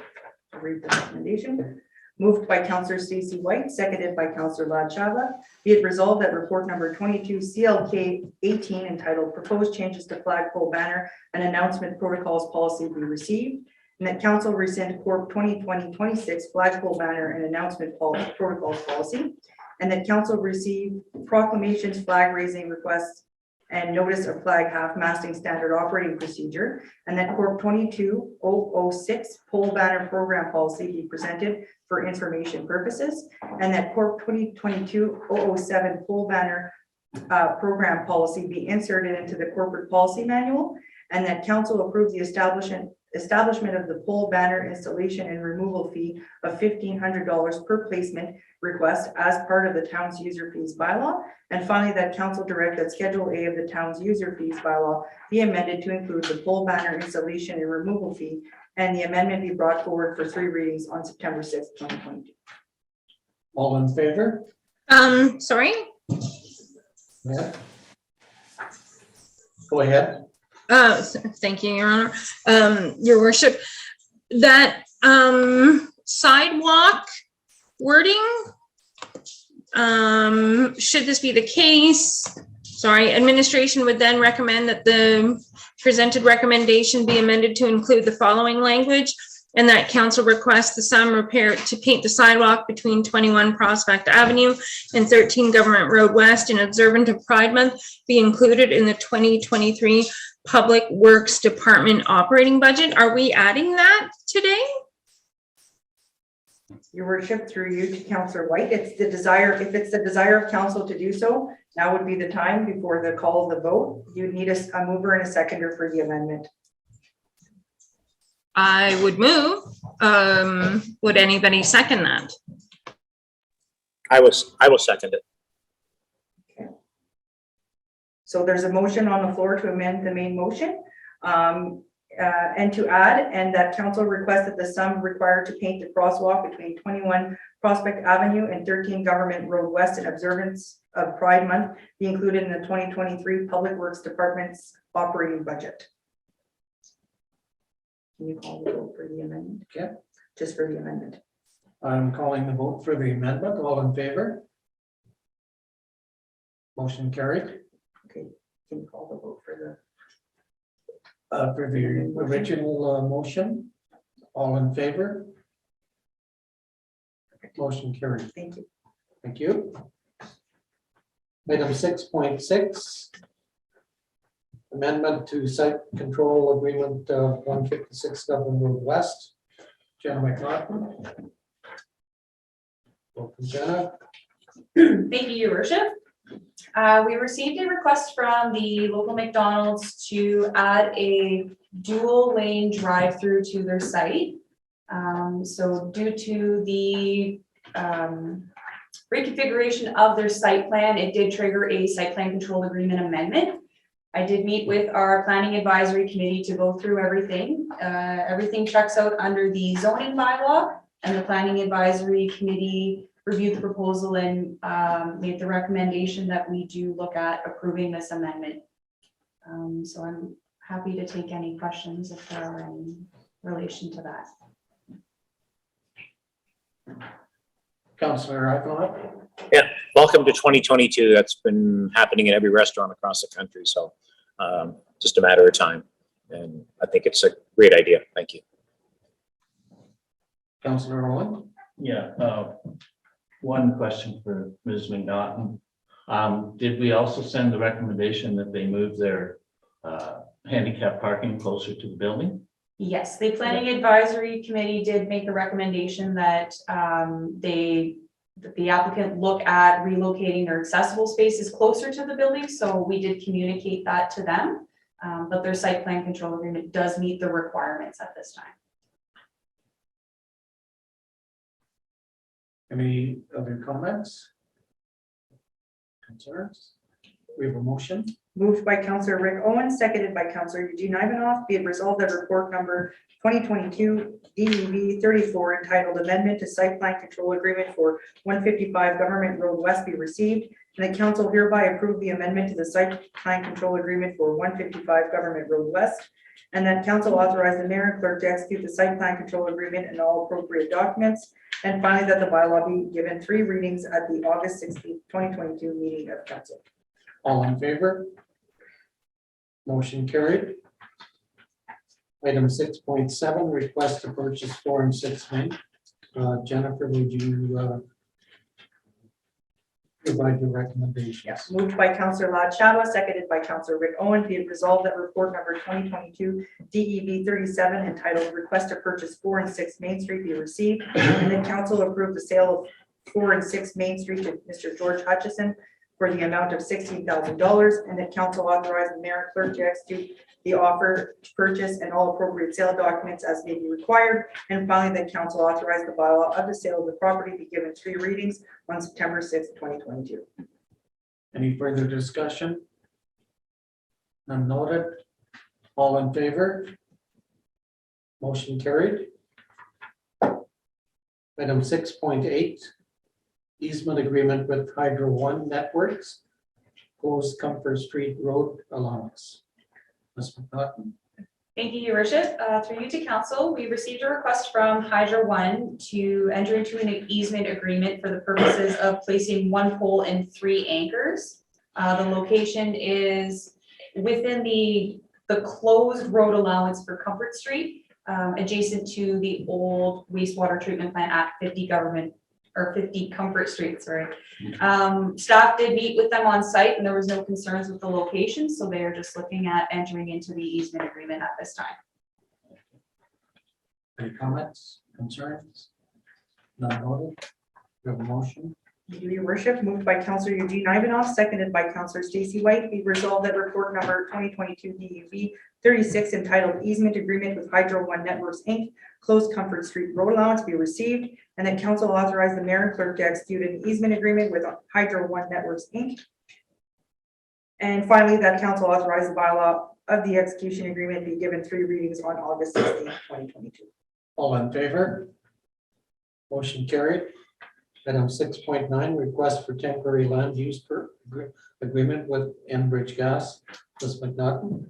[SPEAKER 2] I'll read the recommendation. Moved by Councillor Stacey White, seconded by Councillor Latchava. Be it resolved that report number 22 CLK 18 entitled Proposed Changes to Flagpole Banner and Announcement Protocols Policy be received, and that council rescind Corp 2020-26 Flagpole Banner and Announcement Protocols Policy, and that council receive proclamations, flag raising requests, and notice of flag half-masting standard operating procedure, and that Corp 22006 pole banner program policy be presented for information purposes, and that Corp 2022-007 pole banner program policy be inserted into the corporate policy manual, and that council approve the establishment of the pole banner installation and removal fee of $1,500 per placement request as part of the town's user fees bylaw. And finally, that council direct that Schedule A of the town's user fees bylaw be amended to include the pole banner installation and removal fee, and the amendment be brought forward for 3 readings on September 6th, 2022.
[SPEAKER 1] All in favor?
[SPEAKER 7] Sorry,
[SPEAKER 1] Yeah. Go ahead.
[SPEAKER 7] thank you, Your Honor. Your Worship, that sidewalk wording, should this be the case, sorry, administration would then recommend that the presented recommendation be amended to include the following language, and that council requests the sum repair to paint the sidewalk between 21 Prospect Avenue and 13 Government Road West in observant of Pride Month be included in the 2023 Public Works Department operating budget. Are we adding that today?
[SPEAKER 2] Your worship, through you to Councillor White, it's the desire, if it's the desire of council to do so, now would be the time before the call of the vote. You'd need a mover and a seconder for the amendment.
[SPEAKER 7] I would move. Would anybody second that?
[SPEAKER 8] I will second it.
[SPEAKER 2] So there's a motion on the floor to amend the main motion and to add, and that council requests that the sum required to paint the crosswalk between 21 Prospect Avenue and 13 Government Road West in observance of Pride Month be included in the 2023 Public Works Department's operating budget. Can you call the vote for the amendment?
[SPEAKER 1] Okay.
[SPEAKER 2] Just for the amendment.
[SPEAKER 1] I'm calling the vote for the amendment. All in favor? Motion carried.
[SPEAKER 2] Okay, can you call the vote for the
[SPEAKER 1] For the original motion, all in favor? Motion carried.
[SPEAKER 2] thank you.
[SPEAKER 1] Thank you. Item 6.6. Amendment to site control agreement 156 Dublin Road West. Jenna McNaughton. Welcome, Jenna.
[SPEAKER 12] Thank you, Your Worship. We received a request from the local McDonald's to add a dual lane drive-through to their site. So due to the reconfiguration of their site plan, it did trigger a site plan control agreement amendment. I did meet with our planning advisory committee to go through everything. Everything checks out under the zoning bylaw, and the planning advisory committee reviewed the proposal and made the recommendation that we do look at approving this amendment. So I'm happy to take any questions if there are any in relation to that.
[SPEAKER 1] Councillor Ivanhoe.
[SPEAKER 8] Welcome to 2022. That's been happening in every restaurant across the country. So just a matter of time. And I think it's a great idea. Thank you.
[SPEAKER 1] Councillor Owen.
[SPEAKER 3] Yeah, one question for Ms. McNaughton. Did we also send the recommendation that they move their handicap parking closer to the building?
[SPEAKER 12] Yes, the planning advisory committee did make the recommendation that the applicant look at relocating their accessible spaces closer to the building. So we did communicate that to them, but their site plan control agreement does meet the requirements at this time.
[SPEAKER 1] Any other comments? Concerns? We have a motion.
[SPEAKER 2] Moved by Councillor Rick Owens, seconded by Councillor Eugene Ivanov. Be it resolved that report number 2022 DEV 34 entitled Amendment to Site Plan Control Agreement for 155 Government Road West be received, and the council hereby approve the amendment to the Site Plan Control Agreement for 155 Government Road West, and that council authorize the mayor and clerk to execute the Site Plan Control Agreement and all appropriate documents, and finally that the bylaw be given 3 readings at the August 16th, 2022 meeting of council.
[SPEAKER 1] All in favor? Motion carried. Item 6.7, request to purchase 4 and 6 main. Jennifer, would you provide your recommendations?
[SPEAKER 2] Yes, moved by Councillor Lad Chatwa, seconded by Councillor Rick Owen. Be it resolved that report number 2022 DEV 37 entitled Request to Purchase 4 and 6 Main Street be received, and the council approve the sale of 4 and 6 Main Street to Mr. George Hutchison for the amount of $16,000, and that council authorize the mayor and clerk to execute the offer to purchase and all appropriate sale documents as may be required. And finally, that council authorize the bylaw of the sale of the property be given 3 readings on September 6th, 2022.
[SPEAKER 1] Any further discussion? None noted. All in favor? Motion carried. Item 6.8, easement agreement with Hydro One Networks, closed Comfort Street Road allowance. Ms. McNaughton.
[SPEAKER 12] Thank you, Your Worship. Through you to council, we received a request from Hydro One to enter into an easement agreement for the purposes of placing 1 pole and 3 anchors. The location is within the closed road allowance for Comfort Street, adjacent to the old wastewater treatment plant at 50 Comfort Street, sorry. Staff did meet with them on site and there was no concerns with the location, so they are just looking at entering into the easement agreement at this time.
[SPEAKER 1] Any comments, concerns? None noted. We have a motion.
[SPEAKER 2] Thank you, Your Worship. Moved by Councillor Eugene Ivanov, seconded by Councillor Stacy White. Be resolved that report number 2022 DUV 36 entitled Easement Agreement with Hydro One Networks Inc. Closed Comfort Street Road Allowance be received, and that council authorize the mayor and clerk to execute an easement agreement with Hydro One Networks Inc. And finally, that council authorize the bylaw of the execution agreement be given 3 readings on August 16th, 2022.
[SPEAKER 1] All in favor? Motion carried. Item 6.9, request for temporary land use agreement with Enbridge Gas. Ms. McNaughton.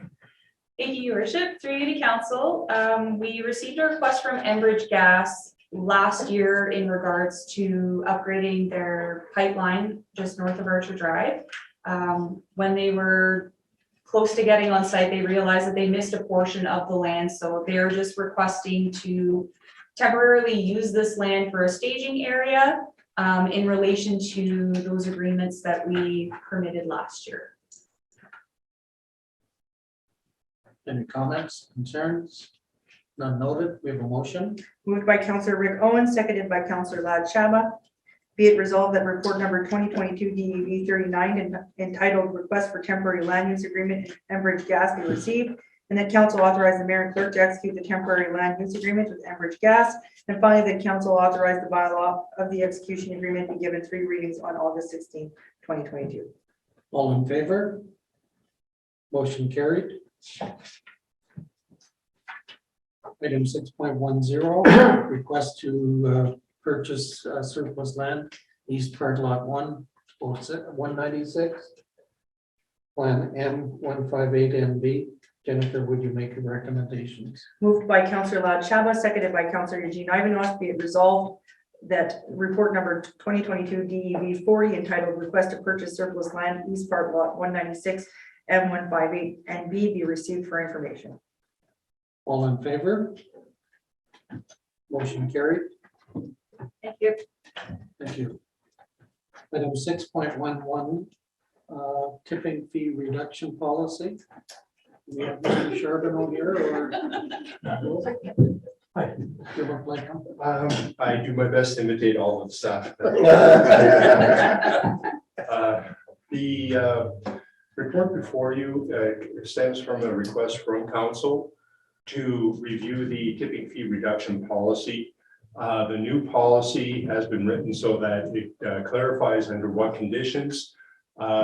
[SPEAKER 12] Thank you, Your Worship. Through you to council, we received a request from Enbridge Gas last year in regards to upgrading their pipeline just north of Archer Drive. When they were close to getting on site, they realized that they missed a portion of the land, so they're just requesting to temporarily use this land for a staging area in relation to those agreements that we permitted last year.
[SPEAKER 1] Any comments, concerns? None noted. We have a motion.
[SPEAKER 2] Moved by Counselor Rick Owens, seconded by Counselor Lad Shaba. Be it resolved that report number 2022 DEV 39 entitled Request for Temporary Land Use Agreement in Enbridge Gas be received, and that council authorize the mayor and clerk to execute the temporary land use agreement with Enbridge Gas. And finally, that council authorize the bylaw of the execution agreement be given 3 readings on August 16, 2022.
[SPEAKER 1] All in favor? Motion carried. Item 6.10, request to purchase surplus land, East Part Lot 196. Plan M158MB. Jennifer, would you make your recommendations?
[SPEAKER 2] Moved by Counselor Lad Shaba, seconded by Counselor Eugene Ivanovich, be it resolved that report number 2022 DEV 40 entitled Request to Purchase Surplus Land, East Part Lot 196, M158 and B be received for information.
[SPEAKER 1] All in favor? Motion carried.
[SPEAKER 12] Thank you.
[SPEAKER 1] Thank you. Item 6.11, tipping fee reduction policy. We have Mr. Charbonneau here or?
[SPEAKER 13] Hi.
[SPEAKER 1] You look like him.
[SPEAKER 13] I do my best to imitate all of the stuff. The report before you stems from a request from council to review the tipping fee reduction policy. The new policy has been written so that it clarifies under what conditions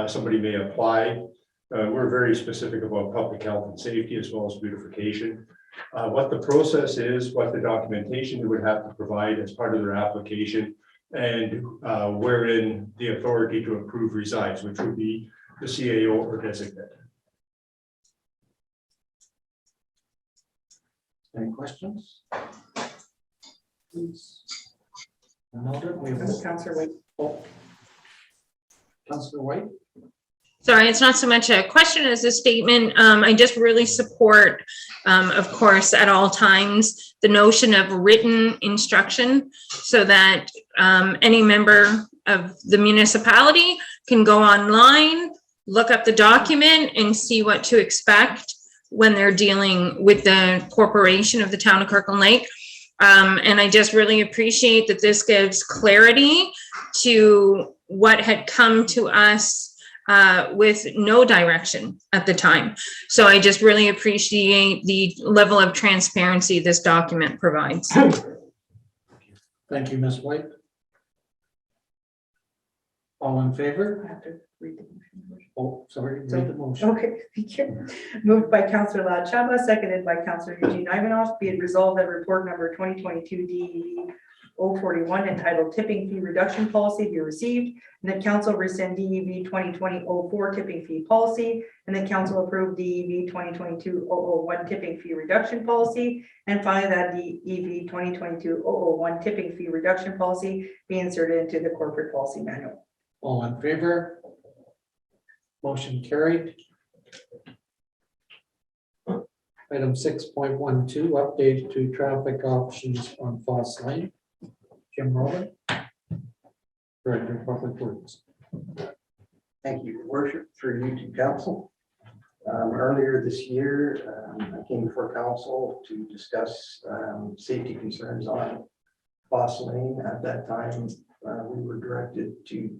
[SPEAKER 13] somebody may apply. We're very specific about public health and safety as well as beautification. What the process is, what the documentation they would have to provide as part of their application, and wherein the authority to approve resides, which would be the CAO or designate.
[SPEAKER 1] Any questions? Please. Noted. We have
[SPEAKER 2] Counselor White.
[SPEAKER 1] Councilor White.
[SPEAKER 7] Sorry, it's not so much a question as a statement. I just really support, of course, at all times, the notion of written instruction so that any member of the municipality can go online, look up the document and see what to expect when they're dealing with the corporation of the town of Kirkland Lake. And I just really appreciate that this gives clarity to what had come to us with no direction at the time. So I just really appreciate the level of transparency this document provides.
[SPEAKER 1] Thank you, Ms. White. All in favor?
[SPEAKER 2] I have to read the motion.
[SPEAKER 1] Oh, sorry, read the motion.
[SPEAKER 2] Okay, thank you. Moved by Counselor Lad Shaba, seconded by Counselor Eugene Ivanovich, be it resolved that report number 2022 DEV 041 entitled Tipping Fee Reduction Policy be received, and that council rescind DEV 2020-04 tipping fee policy, and that council approve DEV 2022-001 tipping fee reduction policy, and finally that DEV 2022-001 tipping fee reduction policy be inserted into the corporate policy manual.
[SPEAKER 1] All in favor? Motion carried. Item 6.12, update to traffic options on Foss Lane. Jim Rowland, Director of Public Works.
[SPEAKER 11] Thank you, Your Worship, through you to council. Earlier this year, I came before council to discuss safety concerns on Foss Lane. At that time, we were directed to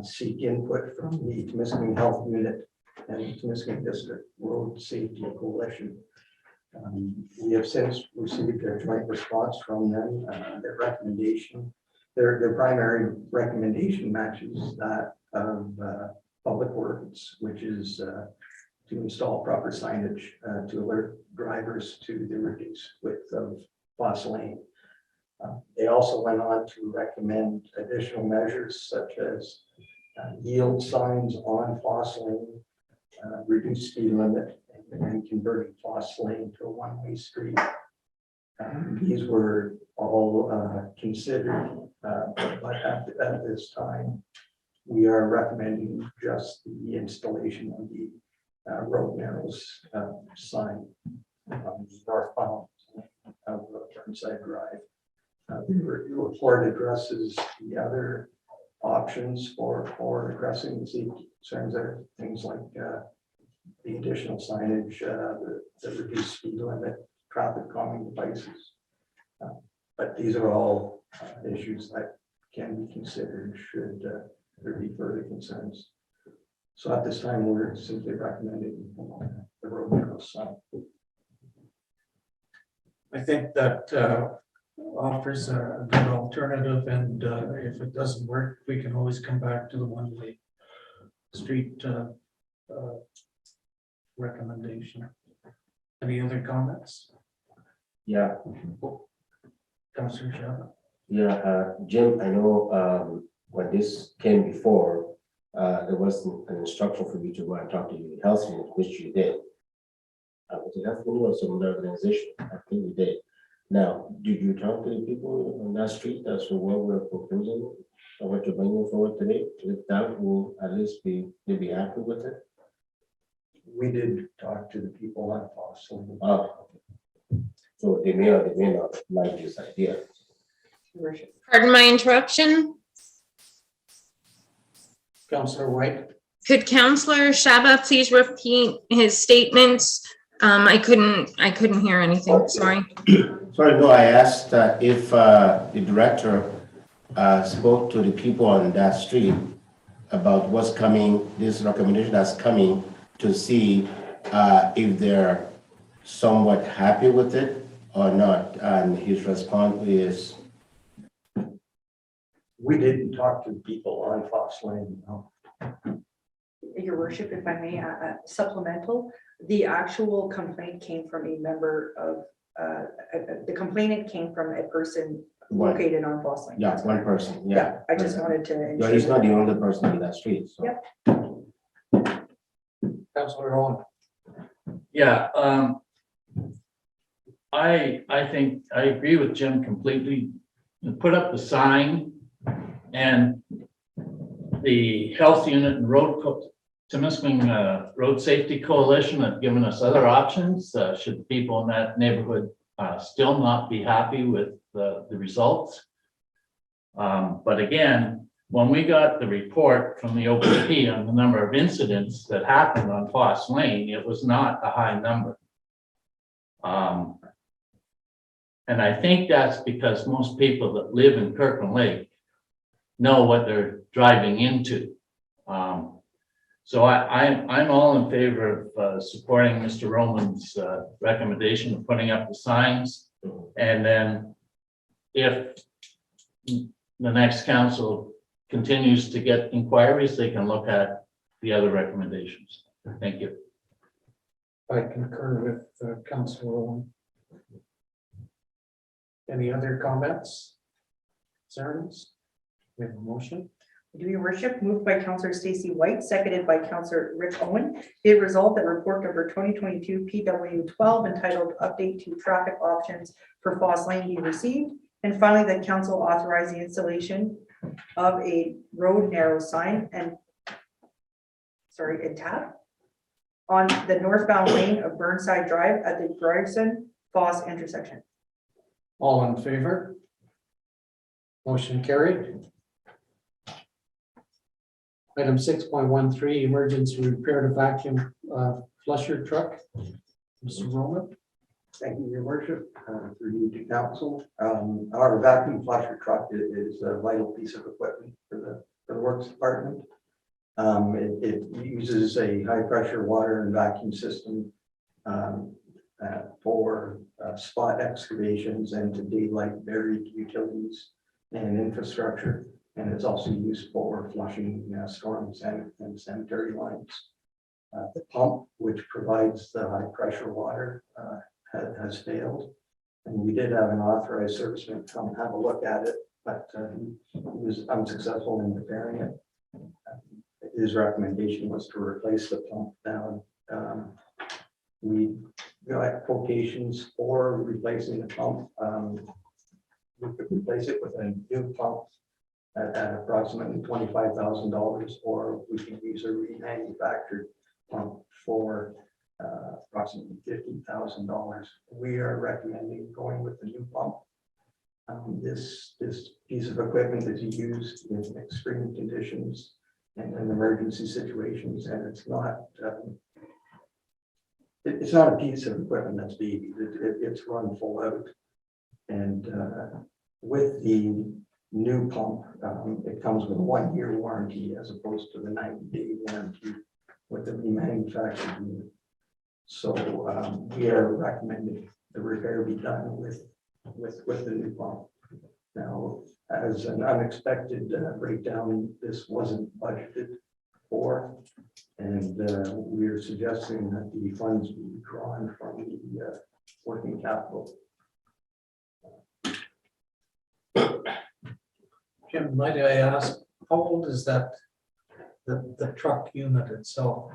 [SPEAKER 11] seek input from the Temiskaming Health Unit and Temiskaming District Road Safety Coalition. We have since received a joint response from them. Their recommendation, their primary recommendation matches that of Public Works, which is to install proper signage to alert drivers to the reduced width of Foss Lane. They also went on to recommend additional measures such as yield signs on Foss Lane, reduced speed limit, and converting Foss Lane to a one-way street. These were all considered, but at this time, we are recommending just the installation of the road narrows sign on the northbound of Burnside Drive. The report addresses the other options for addressing the safety concerns. There are things like the additional signage, the reduced speed limit, traffic calming devices. But these are all issues that can be considered should there be further concerns. So at this time, we're simply recommending the road narrow sign.
[SPEAKER 1] I think that offers a good alternative, and if it doesn't work, we can always come back to the one-way street recommendation. Any other comments?
[SPEAKER 6] Yeah,
[SPEAKER 1] Councillor Shabbat?
[SPEAKER 6] yeah, Jim, I know, when this came before, there was an instruction for you to go and talk to the health unit, which you did. Was it health unit or some other organization? I think you did. Now, did you talk to the people on that street as to what we're proposing or what you're bringing forward today? If that will at least they'll be happy with it?
[SPEAKER 11] We did talk to the people on Fossil.
[SPEAKER 6] So they may or they may not like this idea.
[SPEAKER 2] Your worship.
[SPEAKER 7] Pardon my interruption.
[SPEAKER 1] Councillor White?
[SPEAKER 7] Could Councillor Shaba please repeat his statements? I couldn't hear anything, sorry.
[SPEAKER 6] Sorry, no, I asked if the director spoke to the people on that street about what's coming, this recommendation that's coming, to see if they're somewhat happy with it or not. And his response is,
[SPEAKER 11] We didn't talk to people on Fox Lane. No.
[SPEAKER 2] Your worship, if I may, supplemental, the actual complaint came from a member of, the complainant came from a person
[SPEAKER 6] One.
[SPEAKER 2] located on Foss Lane.
[SPEAKER 6] yeah, one person, yeah.
[SPEAKER 2] I just wanted to.
[SPEAKER 6] Yeah, he's not the only person on that street, so.
[SPEAKER 2] Yep.
[SPEAKER 1] Councillor Owen?
[SPEAKER 3] Yeah, I think I agree with Jim completely. You put up the sign, and the health unit and Timiskaming Road Safety Coalition have given us other options. Should people in that neighborhood still not be happy with the results? But again, when we got the report from the OPP on the number of incidents that happened on Foss Lane, it was not a high number. And I think that's because most people that live in Kirkland Lake know what they're driving into. So I'm all in favor of supporting Mr. Roman's recommendation of putting up the signs. And then if the next council continues to get inquiries, they can look at the other recommendations. Thank you.
[SPEAKER 1] I concur with Councillor Owen. Any other comments? Concerns? We have a motion.
[SPEAKER 2] Do your worship, moved by Councillor Stacy White, seconded by Councillor Rick Owen. Be it resolved that report number 2022 PW 12 entitled Update to Traffic Options for Foss Lane be received. And finally, that council authorize the installation of a road narrow sign and a tab on the northbound lane of Burnside Drive at the Gregson Foss intersection.
[SPEAKER 1] All in favor? Motion carried. Item 6.13, emergency repair to vacuum flusher truck. Mr. Roman?
[SPEAKER 11] Thank you, your worship, through you to council. Our vacuum flusher truck is a vital piece of equipment for the works department. It uses a high pressure water and vacuum system for spot excavations and to daylight buried utilities and infrastructure. And it's also used for flushing storms and sanitary lines. The pump, which provides the high pressure water, has failed. And we did have an authorized serviceman come have a look at it, but he was unsuccessful in repairing it. His recommendation was to replace the pump. Now, we got quotations for replacing the pump. We could replace it with a new pump at approximately $25,000, or we can use a remanufactured pump for approximately $50,000. We are recommending going with the new pump. This piece of equipment is used in extreme conditions and in emergency situations, and it's not it's not a piece of equipment that's baby, it's run full out. And with the new pump, it comes with a 1-year warranty as opposed to the 90-day warranty with the remanufactured unit. So we are recommending the repair be done with the new pump. Now, as an unexpected breakdown, this wasn't budgeted for, and we are suggesting that the funds be drawn from the working capital.
[SPEAKER 1] Jim, might I ask, how old is that, the truck unit itself?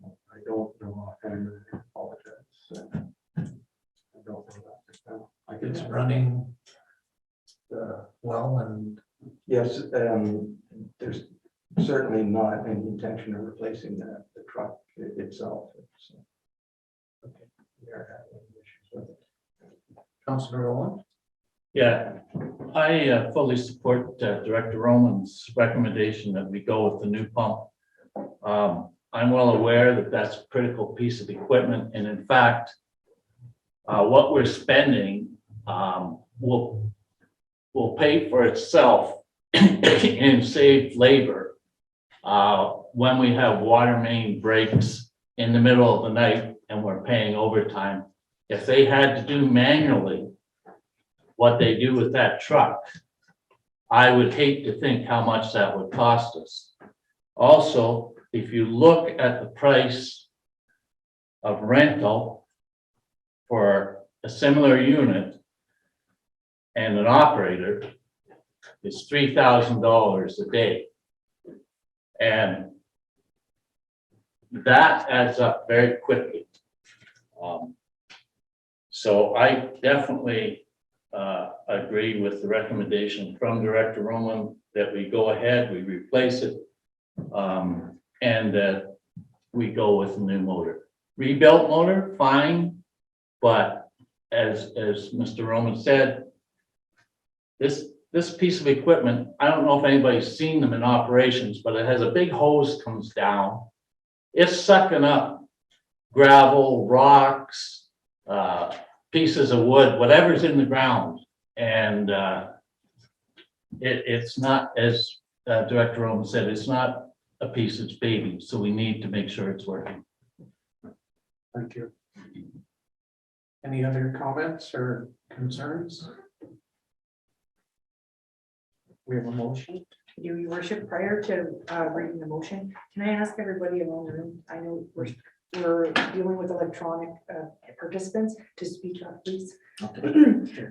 [SPEAKER 11] I don't know offhand, I apologize. I don't know that right now. I can
[SPEAKER 1] It's running well, and
[SPEAKER 11] Yes, there's certainly not any intention of replacing the truck itself. We are having issues with it.
[SPEAKER 1] Councillor Owen?
[SPEAKER 3] Yeah, I fully support Director Roman's recommendation that we go with the new pump. I'm well aware that that's a critical piece of equipment, and in fact, what we're spending will pay for itself and save labor when we have water main breaks in the middle of the night and we're paying overtime. If they had to do manually what they do with that truck, I would hate to think how much that would cost us. Also, if you look at the price of rental for a similar unit and an operator, it's $3,000 a day. And that adds up very quickly. So I definitely agree with the recommendation from Director Roman that we go ahead, we replace it, and that we go with a new motor. Rebuilt motor, fine, but as Mr. Roman said, this piece of equipment, I don't know if anybody's seen them in operations, but it has a big hose comes down. It's sucking up gravel, rocks, pieces of wood, whatever's in the ground. And it's not, as Director Roman said, it's not a piece, it's baby. So we need to make sure it's working.
[SPEAKER 1] Thank you. Any other comments or concerns? We have a motion.
[SPEAKER 2] Your worship, prior to reading the motion, can I ask everybody around the room, I know we're dealing with electronic participants, to speak up, please.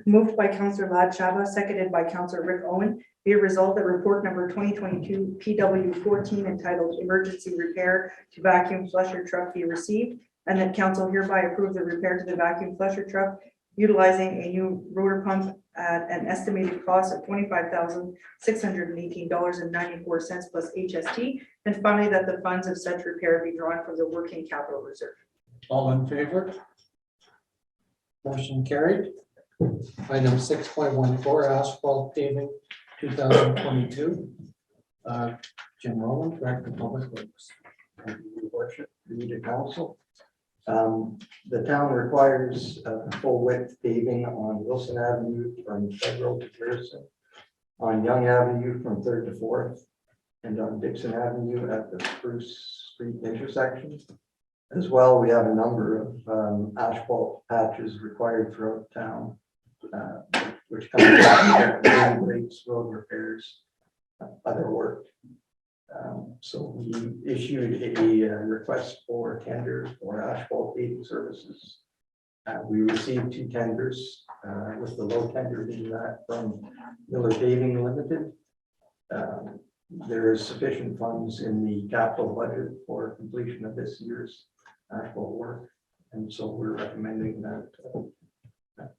[SPEAKER 2] Moved by Councillor Lad Chava, seconded by Councillor Rick Owen. Be it resolved that report number 2022 PW 14 entitled Emergency Repair to Vacuum Flusher Truck be received, and that council hereby approve the repair to the vacuum flusher truck utilizing a new rotor pump at an estimated cost of $25,618.94 plus HST. And finally, that the funds of such repair be drawn from the working capital reserve.
[SPEAKER 1] All in favor? Motion carried. Item 6.14, asphalt paving 2022. Jim Rowan, Director of Public Works.
[SPEAKER 11] Thank you, Your Worship, through to council. The town requires full width paving on Wilson Avenue from Federal to Garrison, on Young Avenue from 3rd to 4th, and on Dixon Avenue at the Spruce Street intersection. As well, we have a number of asphalt patches required throughout town, which comes back to breaks, road repairs, other work. So we issued a request for tender for asphalt paving services. We received 2 tenders, with the low tender being that from Miller Paving Limited. There is sufficient funds in the capital budget for completion of this year's asphalt work, and so we're recommending that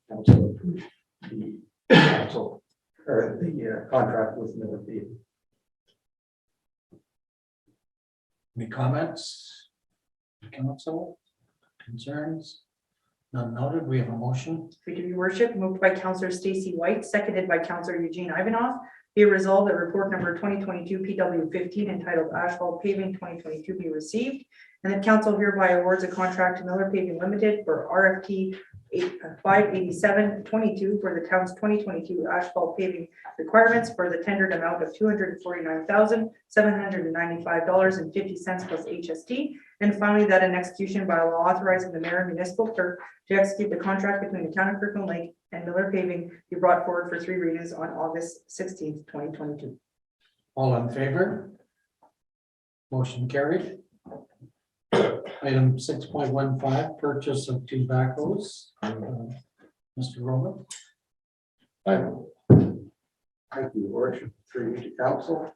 [SPEAKER 11] council approve the council or the contract with Miller Paving.
[SPEAKER 1] Any comments? Council, concerns? None noted. We have a motion.
[SPEAKER 2] We do, Your Worship, moved by Councillor Stacy White, seconded by Councillor Eugene Ivanov, Be it resolved that report number 2022 PW15 entitled Asphalt Paving 2022 be received, and that council hereby awards a contract to Miller Paving Limited for RFP 58722 for the town's 2022 asphalt paving requirements for the tendered amount of $249,795.50 plus HST. And finally, that an execution by law authorizing the mayor and municipal clerk to execute the contract between the town of Kirkland Lake and Miller Paving be brought forward for 3 readings on August 16th, 2022.
[SPEAKER 1] All in favor? Motion carried. Item 6.15, purchase of 2 backhoes. Mr. Roman.
[SPEAKER 11] Thank you, Worship, through you to council.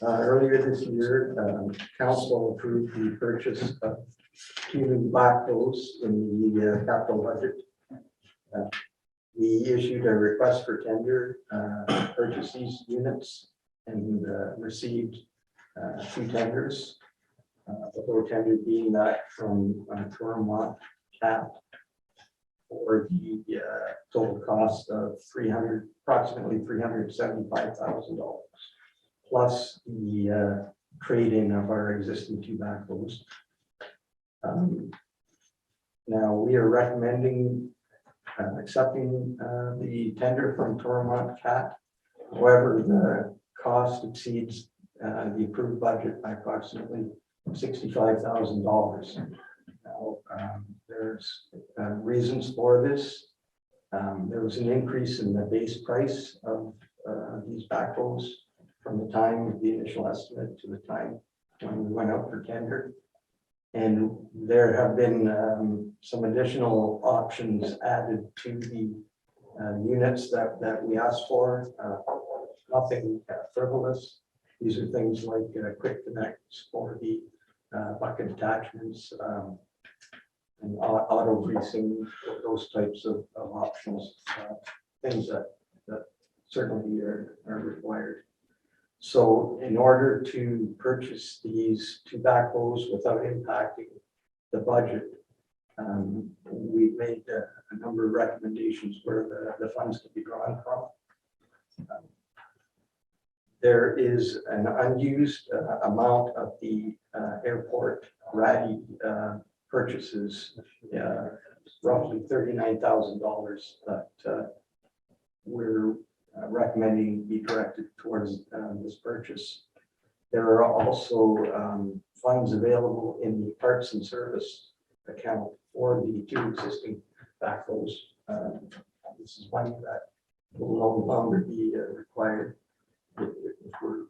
[SPEAKER 11] Earlier this year, council approved the purchase of 2 new backhoes in the capital budget. We issued a request for tender to purchase these units and received 2 tenders. The low tender being that from Toronto Cap for the total cost of approximately $375,000 plus the trade-in of our existing 2 backhoes. Now we are recommending accepting the tender from Toronto Cap. However, the cost exceeds the approved budget by approximately $65,000. Now, there's reasons for this. There was an increase in the base price of these backhoes from the time of the initial estimate to the time when we went out for tender. And there have been some additional options added to the units that we asked for. Nothing frivolous. These are things like quick connects for the bucket attachments and auto greasing, those types of options, things that certainly are required. So in order to purchase these 2 backhoes without impacting the budget, we've made a number of recommendations where the funds can be drawn from. There is an unused amount of the airport RADI purchases, roughly $39,000 that we're recommending be directed towards this purchase. There are also funds available in the parts and service account for the 2 existing backhoes. This is money that will no longer be required if we're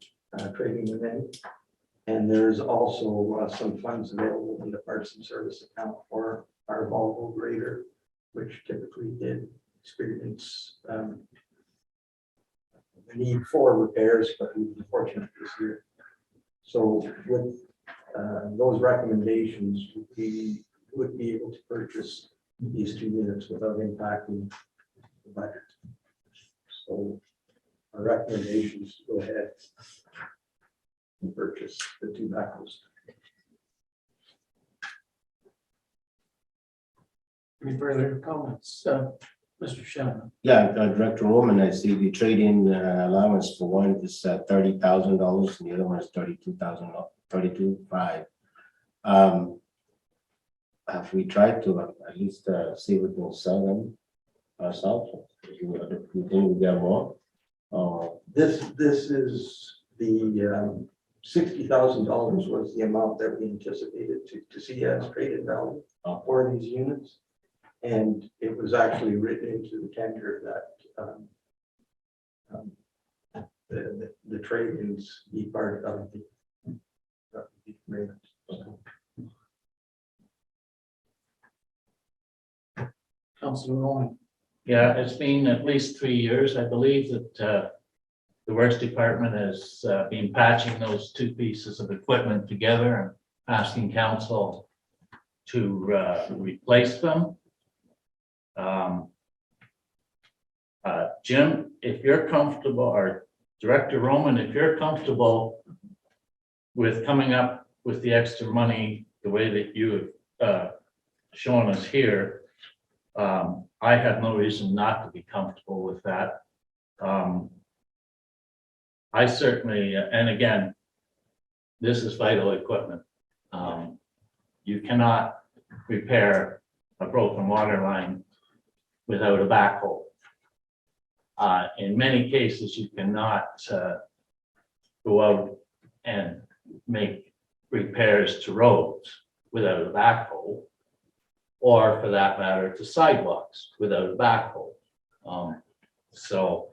[SPEAKER 11] trading them in. And there's also some funds available in the parts and service account for our Volvo grader, which typically did experience the need for repairs, but we've been fortunate this year. So with those recommendations, we would be able to purchase these 2 units without impacting the budget. So our recommendations to go ahead and purchase the 2 backhoes.
[SPEAKER 1] Any further comments? Mr. Shannon.
[SPEAKER 6] Yeah, Director Roman, I see the trade-in allowance for one is $30,000 and the other one is $32,500. Have we tried to at least see if we can sell them ourselves? Do you think we get more?
[SPEAKER 11] This is the $60,000 was the amount that we anticipated to see as traded value for these units. And it was actually written into the tender that the trade-ins be part of the agreement.
[SPEAKER 1] Councilor Rowan.
[SPEAKER 3] Yeah, it's been at least 3 years. I believe that the Works Department has been patching those 2 pieces of equipment together and asking council to replace them. Jim, if you're comfortable, or Director Roman, if you're comfortable with coming up with the extra money the way that you have shown us here, I have no reason not to be comfortable with that. I certainly, and again, this is vital equipment. You cannot repair a broken water line without a backhoe. In many cases, you cannot go out and make repairs to roads without a backhoe, or for that matter, to sidewalks without a backhoe. So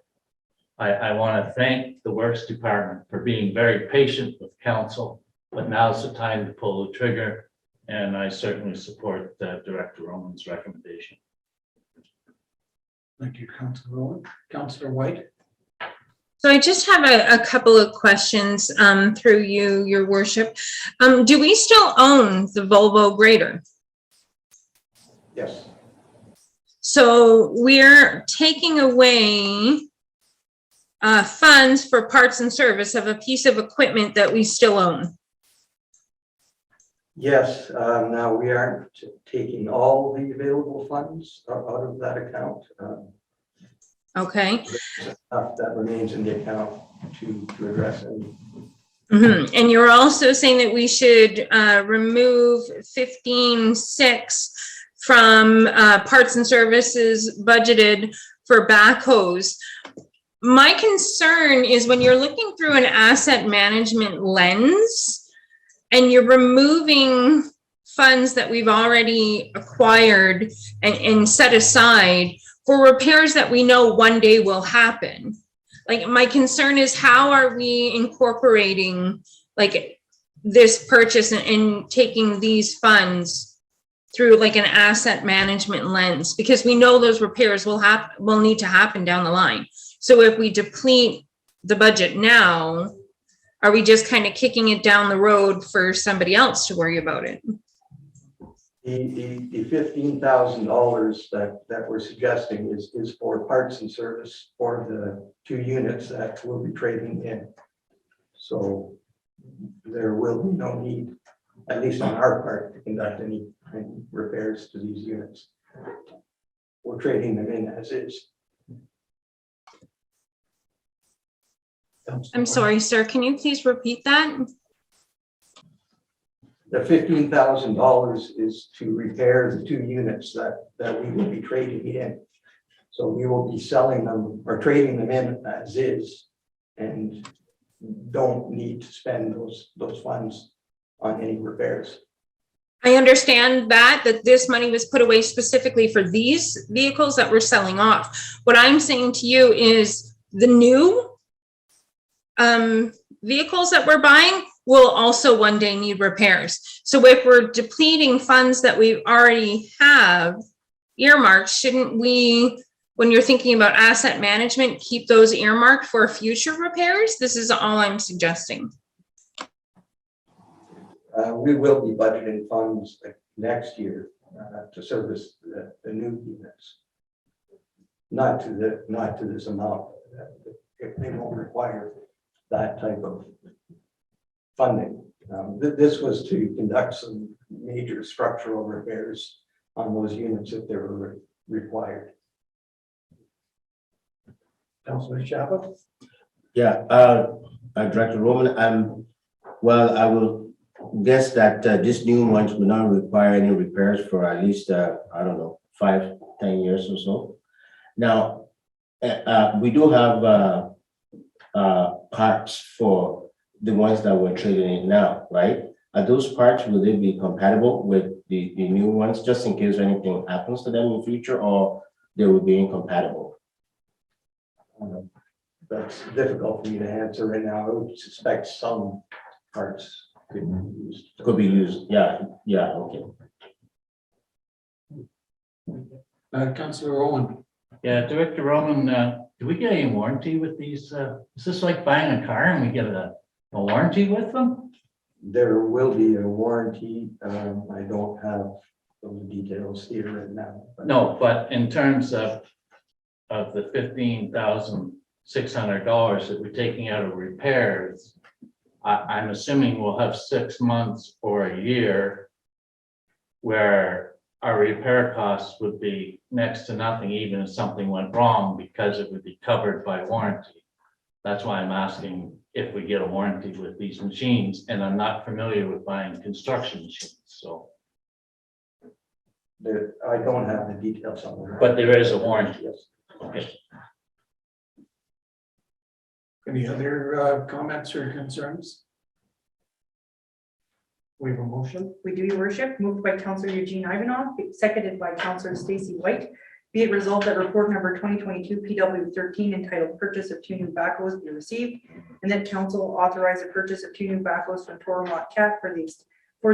[SPEAKER 3] I want to thank the Works Department for being very patient with council, but now's the time to pull the trigger, and I certainly support Director Roman's recommendation.
[SPEAKER 1] Thank you, Councillor Rowan. Councillor White?
[SPEAKER 7] So I just have a couple of questions through you, Your Worship. Do we still own the Volvo grader?
[SPEAKER 11] Yes,
[SPEAKER 7] So we're taking away funds for parts and service of a piece of equipment that we still own.
[SPEAKER 11] yes, now we aren't taking all the available funds out of that account.
[SPEAKER 7] Okay.
[SPEAKER 11] Stuff that remains in the account to address any.
[SPEAKER 7] Mhm. And you're also saying that we should remove 15.6 from parts and services budgeted for backhoes. My concern is when you're looking through an asset management lens and you're removing funds that we've already acquired and set aside for repairs that we know one day will happen. Like, my concern is, how are we incorporating like this purchase and taking these funds through like an asset management lens? Because we know those repairs will need to happen down the line. So if we deplete the budget now, are we just kind of kicking it down the road for somebody else to worry about it?
[SPEAKER 11] The $15,000 that we're suggesting is for parts and service for the 2 units that we'll be trading in. So there will be no need, at least on our part, to conduct any repairs to these units. We're trading them in as is.
[SPEAKER 7] I'm sorry, sir, can you please repeat that?
[SPEAKER 11] The $15,000 is to repair the 2 units that we will be trading in. So we will be selling them or trading them in as is, and don't need to spend those funds on any repairs.
[SPEAKER 7] I understand that this money was put away specifically for these vehicles that we're selling off. What I'm saying to you is the new vehicles that we're buying will also one day need repairs. So if we're depleting funds that we already have earmarked, shouldn't we, when you're thinking about asset management, keep those earmarked for future repairs? This is all I'm suggesting.
[SPEAKER 11] We will be budgeting funds next year to service the new units. Not to this amount. They won't require that type of funding. This was to conduct some major structural repairs on those units if they were required.
[SPEAKER 1] Councillor Shabbat?
[SPEAKER 6] Yeah, Director Roman, well, I will guess that these new ones will not require any repairs for at least, I don't know, 5-10 years or so. Now, we do have parts for the ones that we're trading in now, right? Are those parts, will they be compatible with the new ones, just in case anything happens to them in the future, or they will be incompatible?
[SPEAKER 11] That's difficult for me to answer right now. I would suspect some parts could be used.
[SPEAKER 6] Could be used, yeah, okay.
[SPEAKER 1] Councillor Owen?
[SPEAKER 3] Yeah, Director Roman, do we get any warranty with these? Is this like buying a car and we get a warranty with them?
[SPEAKER 11] There will be a warranty. I don't have those details here right now.
[SPEAKER 3] No, but in terms of the $15,600 that we're taking out of repairs, I'm assuming we'll have 6 months or a year where our repair costs would be next to nothing, even if something went wrong, because it would be covered by warranty. That's why I'm asking if we get a warranty with these machines, and I'm not familiar with buying construction machines, so.
[SPEAKER 11] I don't have the details on that.
[SPEAKER 3] But there is a warranty.
[SPEAKER 11] Yes.
[SPEAKER 3] Okay.
[SPEAKER 1] Any other comments or concerns? We have a motion.
[SPEAKER 2] We do, your worship, moved by Councillor Eugene Ivanov, seconded by Councillor Stacy White. Be it resolved that report number 2022 PW 13 entitled Purchase of 2 new backhoes be received, and that council authorize the purchase of 2 new backhoes from Toromont Cat for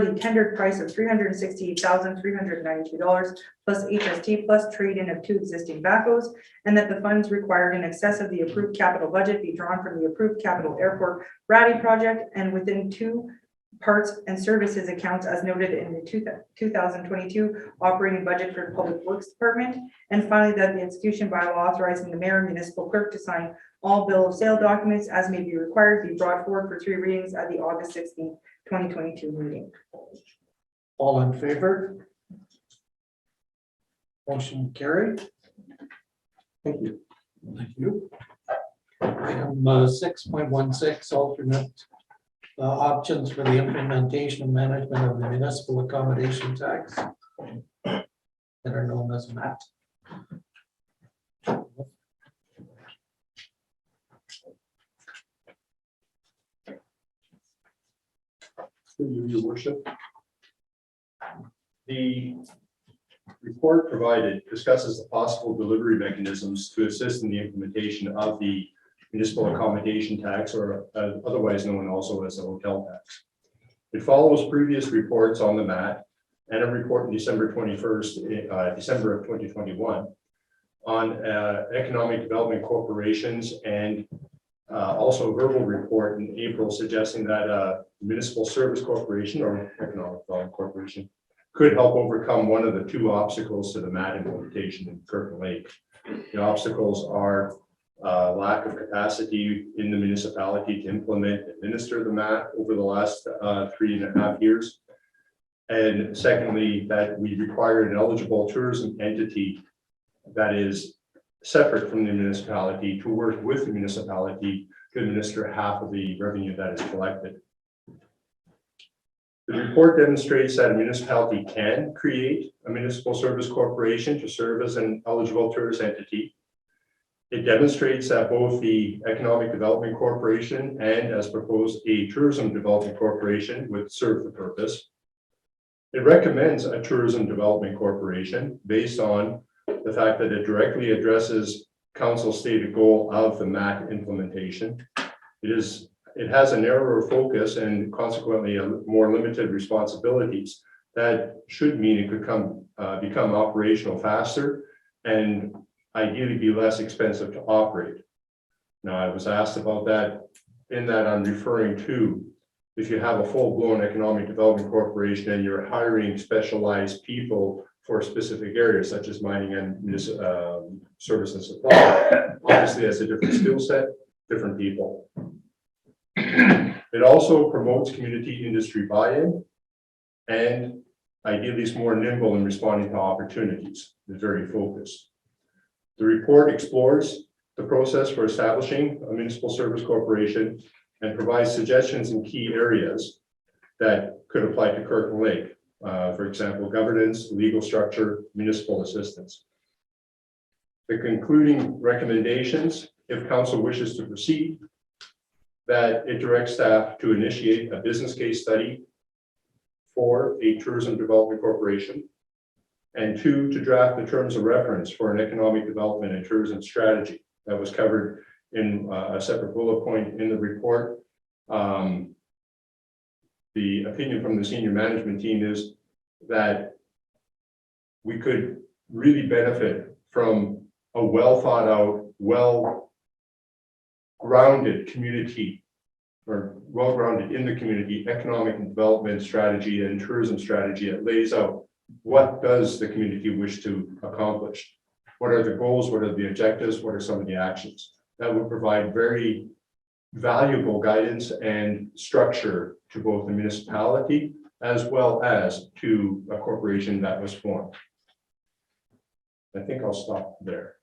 [SPEAKER 2] the tendered price of $368,392 plus HST plus trade-in of 2 existing backhoes, and that the funds required in excess of the approved capital budget be drawn from the approved capital airport RADI project and within 2 parts and services accounts as noted in the 2022 operating budget for the Public Works Department. And finally, that the execution bylaw authorizing the mayor and municipal clerk to sign all bill of sale documents as may be required be brought forward for 3 readings at the August 16th, 2022 meeting.
[SPEAKER 1] All in favor? Motion carried.
[SPEAKER 11] Thank you.
[SPEAKER 1] Thank you. Item 6.16, alternate options for the implementation and management of the municipal accommodation tax that are known as MAT.
[SPEAKER 13] Through you, your worship. The report provided discusses the possible delivery mechanisms to assist in the implementation of the municipal accommodation tax, or otherwise known also as the hotel tax. It follows previous reports on the MAT and a report in December of 2021 on economic development corporations, and also a verbal report in April suggesting that municipal service corporation or economic development corporation could help overcome one of the 2 obstacles to the MAT implementation in Kirkland Lake. The obstacles are lack of capacity in the municipality to implement and administer the MAT over the last 3.5 years. And secondly, that we require an eligible tourism entity that is separate from the municipality to work with the municipality to administer half of the revenue that is collected. The report demonstrates that a municipality can create a municipal service corporation to serve as an eligible tourist entity. It demonstrates that both the Economic Development Corporation and, as proposed, a Tourism Development Corporation would serve the purpose. It recommends a Tourism Development Corporation based on the fact that it directly addresses council's stated goal of the MAT implementation. It has a narrower focus and consequently a more limited responsibilities that should mean it could become operational faster and ideally be less expensive to operate. Now, I was asked about that. In that, I'm referring to if you have a full-blown economic development corporation and you're hiring specialized people for specific areas such as mining and service and supply, obviously that's a different skill set, different people. It also promotes community industry buy-in and ideally is more nimble in responding to opportunities. It's very focused. The report explores the process for establishing a municipal service corporation and provides suggestions in key areas that could apply to Kirkland Lake. For example, governance, legal structure, municipal assistance. The concluding recommendations, if council wishes to proceed, that it directs staff to initiate a business case study for a tourism development corporation, and 2, to draft the terms of reference for an economic development and tourism strategy that was covered in a separate bullet point in the report. The opinion from the senior management team is that we could really benefit from a well thought out, well-grounded community, or well-grounded in the community economic and development strategy and tourism strategy. It lays out what does the community wish to accomplish? What are the goals? What are the objectives? What are some of the actions? That would provide very valuable guidance and structure to both the municipality as well as to a corporation that was formed. I think I'll stop there.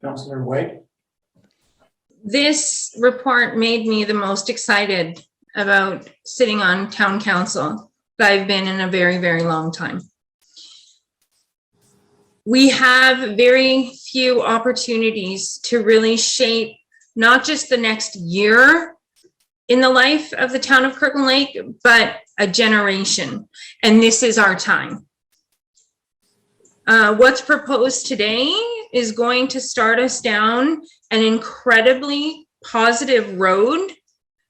[SPEAKER 1] Councillor White.
[SPEAKER 7] This report made me the most excited about sitting on town council that I've been in a very, very long time. We have very few opportunities to really shape not just the next year in the life of the town of Kirkland Lake, but a generation. And this is our time. What's proposed today is going to start us down an incredibly positive road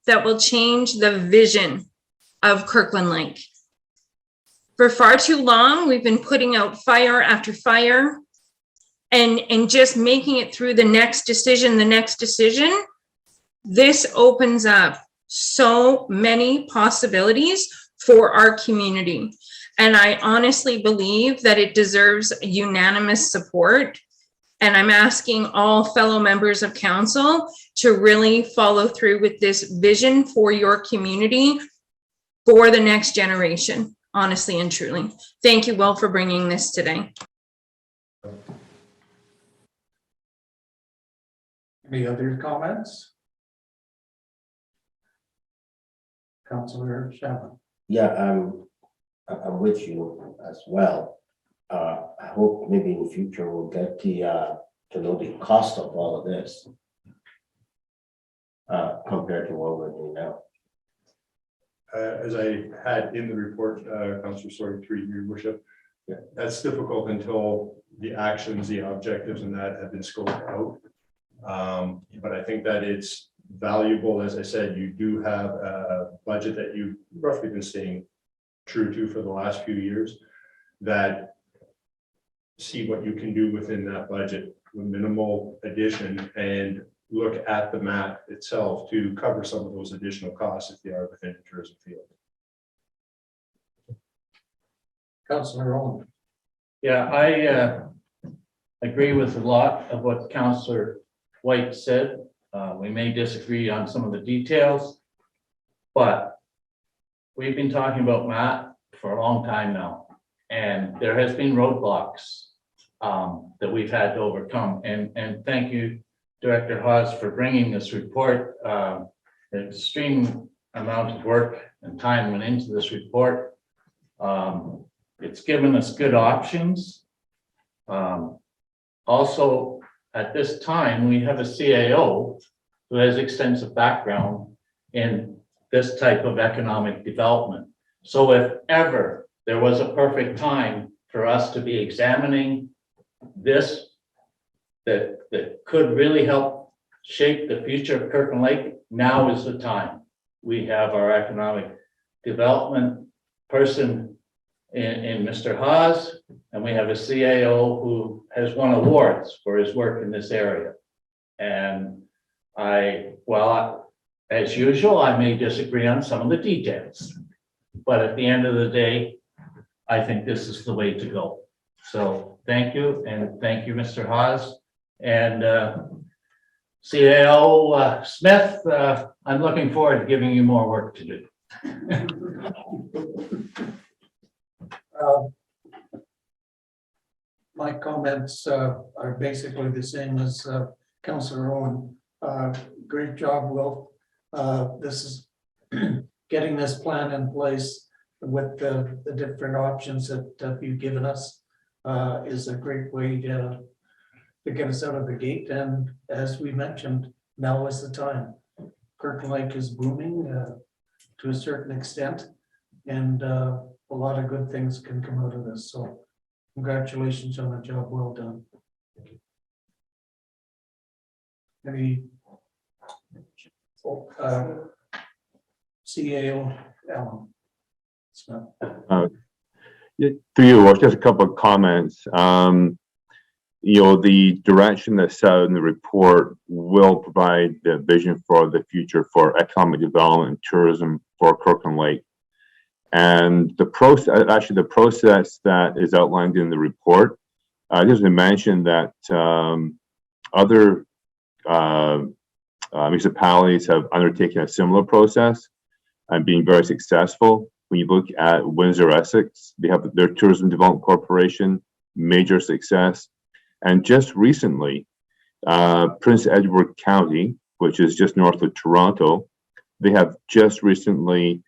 [SPEAKER 7] that will change the vision of Kirkland Lake. For far too long, we've been putting out fire after fire and just making it through the next decision. This opens up so many possibilities for our community. And I honestly believe that it deserves unanimous support. And I'm asking all fellow members of council to really follow through with this vision for your community for the next generation, honestly and truly. Thank you, Will, for bringing this today.
[SPEAKER 1] Any other comments? Councillor Shannon.
[SPEAKER 6] Yeah, I'm with you as well. I hope maybe in the future we'll get to know the cost of all of this compared to what we're doing now.
[SPEAKER 13] As I had in the report, Councillor, sorry, through your worship, that's difficult until the actions, the objectives and that have been scoped out. But I think that it's valuable. As I said, you do have a budget that you've roughly been staying true to for the last few years, that see what you can do within that budget with minimal addition and look at the map itself to cover some of those additional costs if they are within the tourism field.
[SPEAKER 1] Councillor Owen.
[SPEAKER 3] Yeah, I agree with a lot of what Councillor White said. We may disagree on some of the details, but we've been talking about Matt for a long time now, and there has been roadblocks that we've had to overcome. And thank you, Director Hawes, for bringing this report. An extreme amount of work and time went into this report. It's given us good options. Also, at this time, we have a CAO who has extensive background in this type of economic development. So if ever there was a perfect time for us to be examining this that could really help shape the future of Kirkland Lake, now is the time. We have our economic development person in Mr. Hawes, and we have a CAO who has won awards for his work in this area. And as usual, I may disagree on some of the details, but at the end of the day, I think this is the way to go. So thank you, and thank you, Mr. Hawes. And CAO Smith, I'm looking forward to giving you more work to do.
[SPEAKER 1] My comments are basically the same as Councillor Owen. Great job, Will. This is getting this plan in place with the different options that you've given us is a great way to get us out of the gate. And as we mentioned, now is the time. Kirkland Lake is booming to a certain extent, and a lot of good things can come out of this. So congratulations on a job well done. Any CAO Alan Smith.
[SPEAKER 14] Through you, Wash, just a couple of comments. The direction that's set out in the report will provide the vision for the future for economic development and tourism for Kirkland Lake. And the process that is outlined in the report, just to mention that other municipalities have undertaken a similar process and been very successful. When you look at Windsor, Essex, they have their Tourism Development Corporation, major success. And just recently, Prince Edward County which is just north of Toronto. They have just recently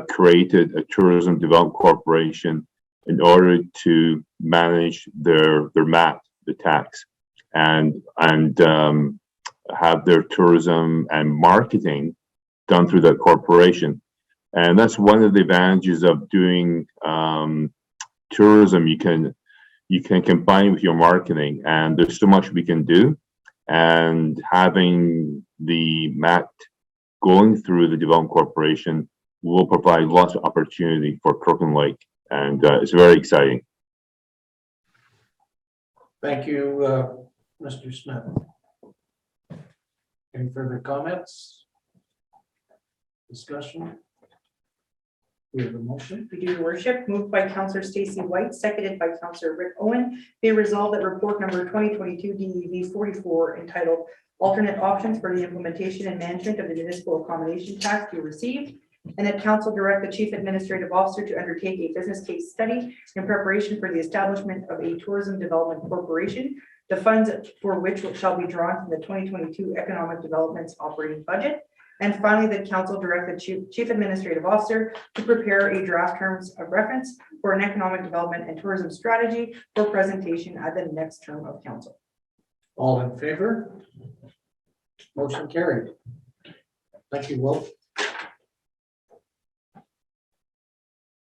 [SPEAKER 14] created a tourism development corporation in order to manage their MAT, the tax, and have their tourism and marketing done through that corporation. And that's one of the advantages of doing tourism. You can combine with your marketing, and there's so much we can do. And having the MAT going through the development corporation will provide lots of opportunity for Kirkland Lake, and it's very exciting.
[SPEAKER 1] Thank you, Mr. Smith. Any further comments? Discussion? We have a motion.
[SPEAKER 2] We do, your worship, moved by Councillor Stacy White, seconded by Councillor Rick Owen. Be resolved that report number 2022 DEV 44 entitled Alternate Options for the Implementation and Management of the Municipal Accommodation Tax be received, and that council direct the chief administrative officer to undertake a business case study in preparation for the establishment of a tourism development corporation, the funds for which shall be drawn from the 2022 Economic Development's operating budget. And finally, that council direct the chief administrative officer to prepare a draft terms of reference for an economic development and tourism strategy for presentation at the next term of council.
[SPEAKER 1] All in favor? Motion carried. Thank you, Wolf.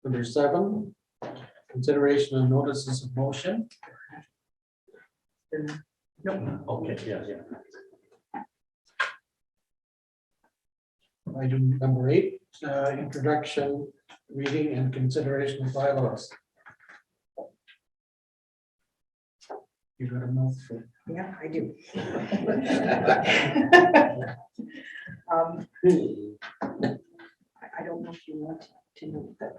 [SPEAKER 1] Number 7, consideration of notices of motion.
[SPEAKER 2] Nope.
[SPEAKER 3] Okay, yeah.
[SPEAKER 1] Item number 8, introduction, reading, and consideration of bylaws. You got a mouthful.
[SPEAKER 2] Yeah, I do. I don't know if you want to note that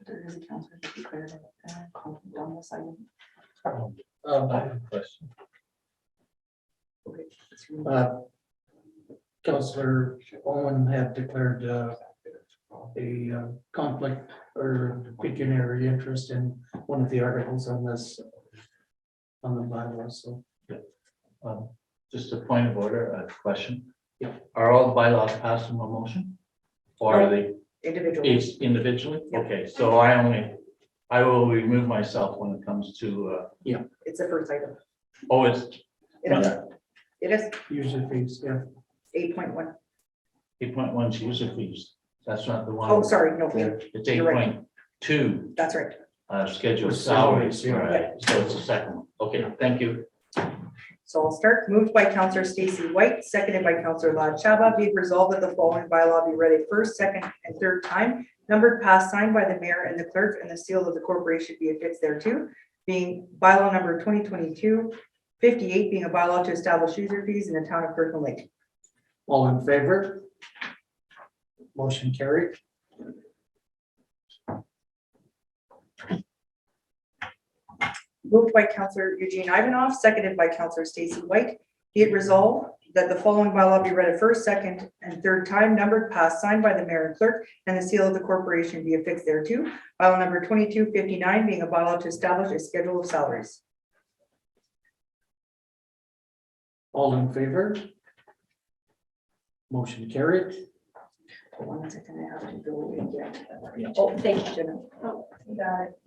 [SPEAKER 2] there is a councillor that declared a conflict on this item.
[SPEAKER 3] I have a question.
[SPEAKER 2] Okay.
[SPEAKER 1] Councillor Owen had declared a conflict or pecuniary interest in one of the articles on this, on the bylaws, so.
[SPEAKER 3] Just a point of order, a question. Are all the bylaws passed in one motion? Or are they
[SPEAKER 2] Individually.
[SPEAKER 3] each individually?
[SPEAKER 2] Yeah.
[SPEAKER 3] Okay, so I will remove myself when it comes to,
[SPEAKER 2] It's the first item.
[SPEAKER 3] oh, it's
[SPEAKER 2] It is. It is
[SPEAKER 1] User fees, yeah.
[SPEAKER 2] 8.1.
[SPEAKER 3] 8.1 user fees. That's not the one.
[SPEAKER 2] Oh, sorry, no,
[SPEAKER 3] It's
[SPEAKER 2] You're right.
[SPEAKER 3] 8.2,
[SPEAKER 2] that's right.
[SPEAKER 3] scheduled
[SPEAKER 1] With
[SPEAKER 3] salaries,
[SPEAKER 1] salaries, yeah.
[SPEAKER 3] right? So it's the second one. Okay, thank you.
[SPEAKER 2] So I'll start. Moved by Councillor Stacy White, seconded by Councillor Lad Chaba. Be it resolved that the following bylaw be read a first, second, and third time, numbered, passed, signed by the mayor and the clerk, and the seal of the corporation be affixed thereto, being bylaw number 2022-58, being a bylaw to establish user fees in the town of Kirkland Lake.
[SPEAKER 1] All in favor? Motion carried.
[SPEAKER 2] Moved by Councillor Eugene Ivanov, seconded by Councillor Stacy White. Be it resolved that the following bylaw be read a first, second, and third time, numbered, passed, signed by the mayor and clerk, and the seal of the corporation be affixed thereto. Bylaw number 2259, being a bylaw to establish a schedule of salaries.
[SPEAKER 1] All in favor? Motion carried.
[SPEAKER 2] One second, I have to go and get.
[SPEAKER 1] Yeah.
[SPEAKER 2] Oh, thank you, Jenna. Oh, you got it.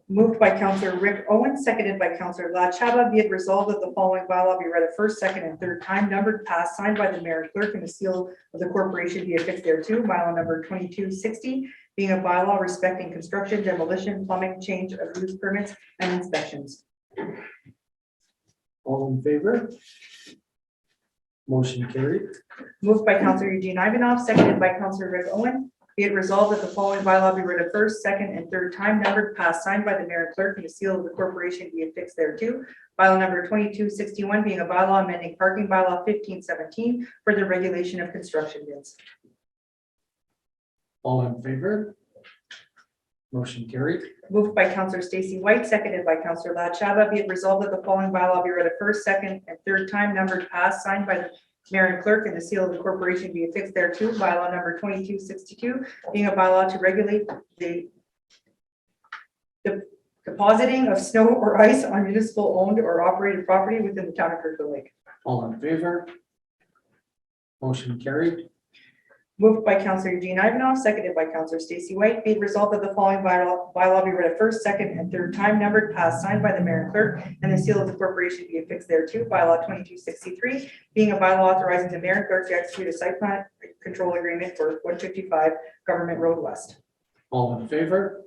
[SPEAKER 2] Moved by Councillor Rick Owen, seconded by Councillor Lad Chaba. Be it resolved that the following bylaw be read a first, second, and third time, numbered, passed, signed by the mayor and clerk, and the seal of the corporation be affixed thereto. Bylaw number 2260, being a bylaw respecting construction, demolition, plumbing, change of use permits, and inspections.
[SPEAKER 1] All in favor? Motion carried.
[SPEAKER 2] Moved by Councillor Eugene Ivanov, seconded by Councillor Rick Owen. Be it resolved that the following bylaw be read a first, second, and third time, numbered, passed, signed by the mayor and clerk, and the seal of the corporation be affixed thereto. Bylaw number 2261, being a bylaw amending parking bylaw 1517 for the regulation of construction bids.
[SPEAKER 1] All in favor? Motion carried.
[SPEAKER 2] Moved by Councillor Stacy White, seconded by Councillor Lad Chaba. Be it resolved that the following bylaw be read a first, second, and third time, numbered, passed, signed by the mayor and clerk, and the seal of the corporation be affixed thereto. Bylaw number 2262, being a bylaw to regulate the Depositing of snow or ice on municipal owned or operated property within the town of Kirkland Lake.
[SPEAKER 1] All in favor? Motion carried.
[SPEAKER 2] Moved by Councillor Eugene Ivanov, seconded by Councillor Stacy White. Be it resolved that the following bylaw be read a first, second, and third time, numbered, passed, signed by the mayor and clerk, and the seal of the corporation be affixed thereto. Bylaw 2263, being a bylaw authorizing the mayor and clerk to execute a site plan control agreement for 155 Government Road West.
[SPEAKER 1] All in favor?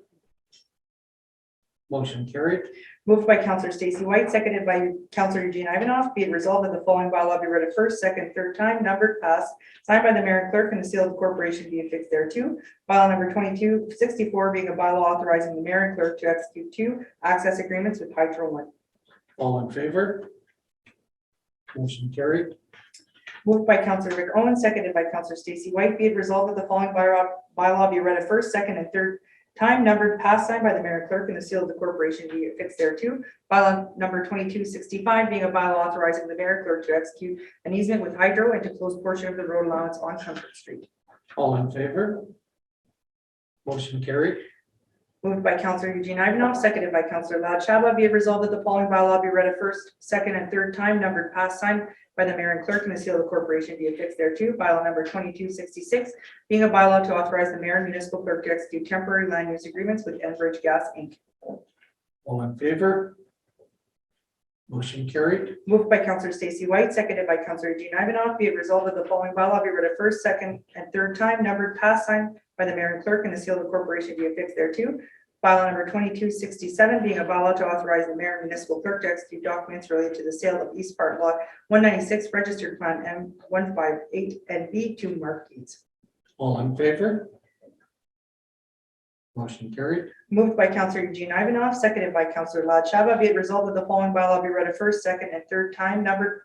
[SPEAKER 1] Motion carried.
[SPEAKER 2] Moved by Councillor Stacy White, seconded by Councillor Eugene Ivanov. Be it resolved that the following bylaw be read a first, second, third time, numbered, passed, signed by the mayor and clerk, and the seal of the corporation be affixed thereto. Bylaw number 2264, being a bylaw authorizing the mayor and clerk to execute 2 access agreements with Hydro One.
[SPEAKER 1] All in favor? Motion carried.
[SPEAKER 2] Moved by Councillor Rick Owen, seconded by Councillor Stacy White. Be it resolved that the following bylaw be read a first, second, and third time, numbered, passed, signed by the mayor and clerk, and the seal of the corporation be affixed thereto. Bylaw number 2265, being a bylaw authorizing the mayor and clerk to execute an easement with Hydro and to close portion of the road allowance on Comfort Street.
[SPEAKER 1] All in favor? Motion carried.
[SPEAKER 2] Moved by Councillor Eugene Ivanov, seconded by Councillor Lad Chaba. Be it resolved that the following bylaw be read a first, second, and third time, numbered, passed, signed by the mayor and clerk, and the seal of the corporation be affixed thereto. Bylaw number 2266, being a bylaw to authorize the mayor and municipal clerk to execute temporary land use agreements with Enbridge Gas Inc.
[SPEAKER 1] All in favor? Motion carried.
[SPEAKER 2] Moved by Councillor Stacy White, seconded by Councillor Eugene Ivanov. Be it resolved that the following bylaw be read a first, second, and third time, numbered, passed, signed by the mayor and clerk, and the seal of the corporation be affixed thereto. Bylaw number 2267, being a bylaw to authorize the mayor and municipal clerk to execute documents related to the sale of East Part Lot 196, registered plan M158 and B2 Mark Keats.
[SPEAKER 1] All in favor? Motion carried.
[SPEAKER 2] Moved by Councillor Eugene Ivanov, seconded by Councillor Lad Chaba. Be it resolved that the following bylaw be read a first, second, and third time, numbered,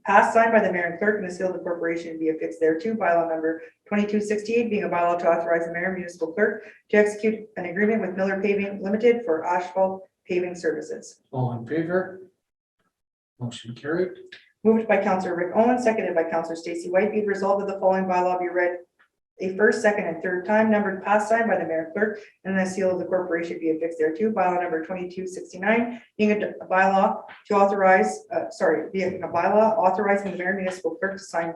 [SPEAKER 2] passed, signed by the mayor and clerk, and the seal of the corporation be affixed thereto. Bylaw number 2268, being a bylaw to authorize the mayor and municipal clerk to execute an agreement with Miller Paving Limited for asphalt paving services.
[SPEAKER 1] All in favor? Motion carried.
[SPEAKER 2] Moved by Councillor Rick Owen, seconded by Councillor Stacy White. Be it resolved that the following bylaw be read a first, second, and third time, numbered, passed, signed by the mayor and clerk, and the seal of the corporation be affixed thereto. Bylaw number 2269, being a bylaw to authorize, being a bylaw authorizing the mayor and municipal clerk to sign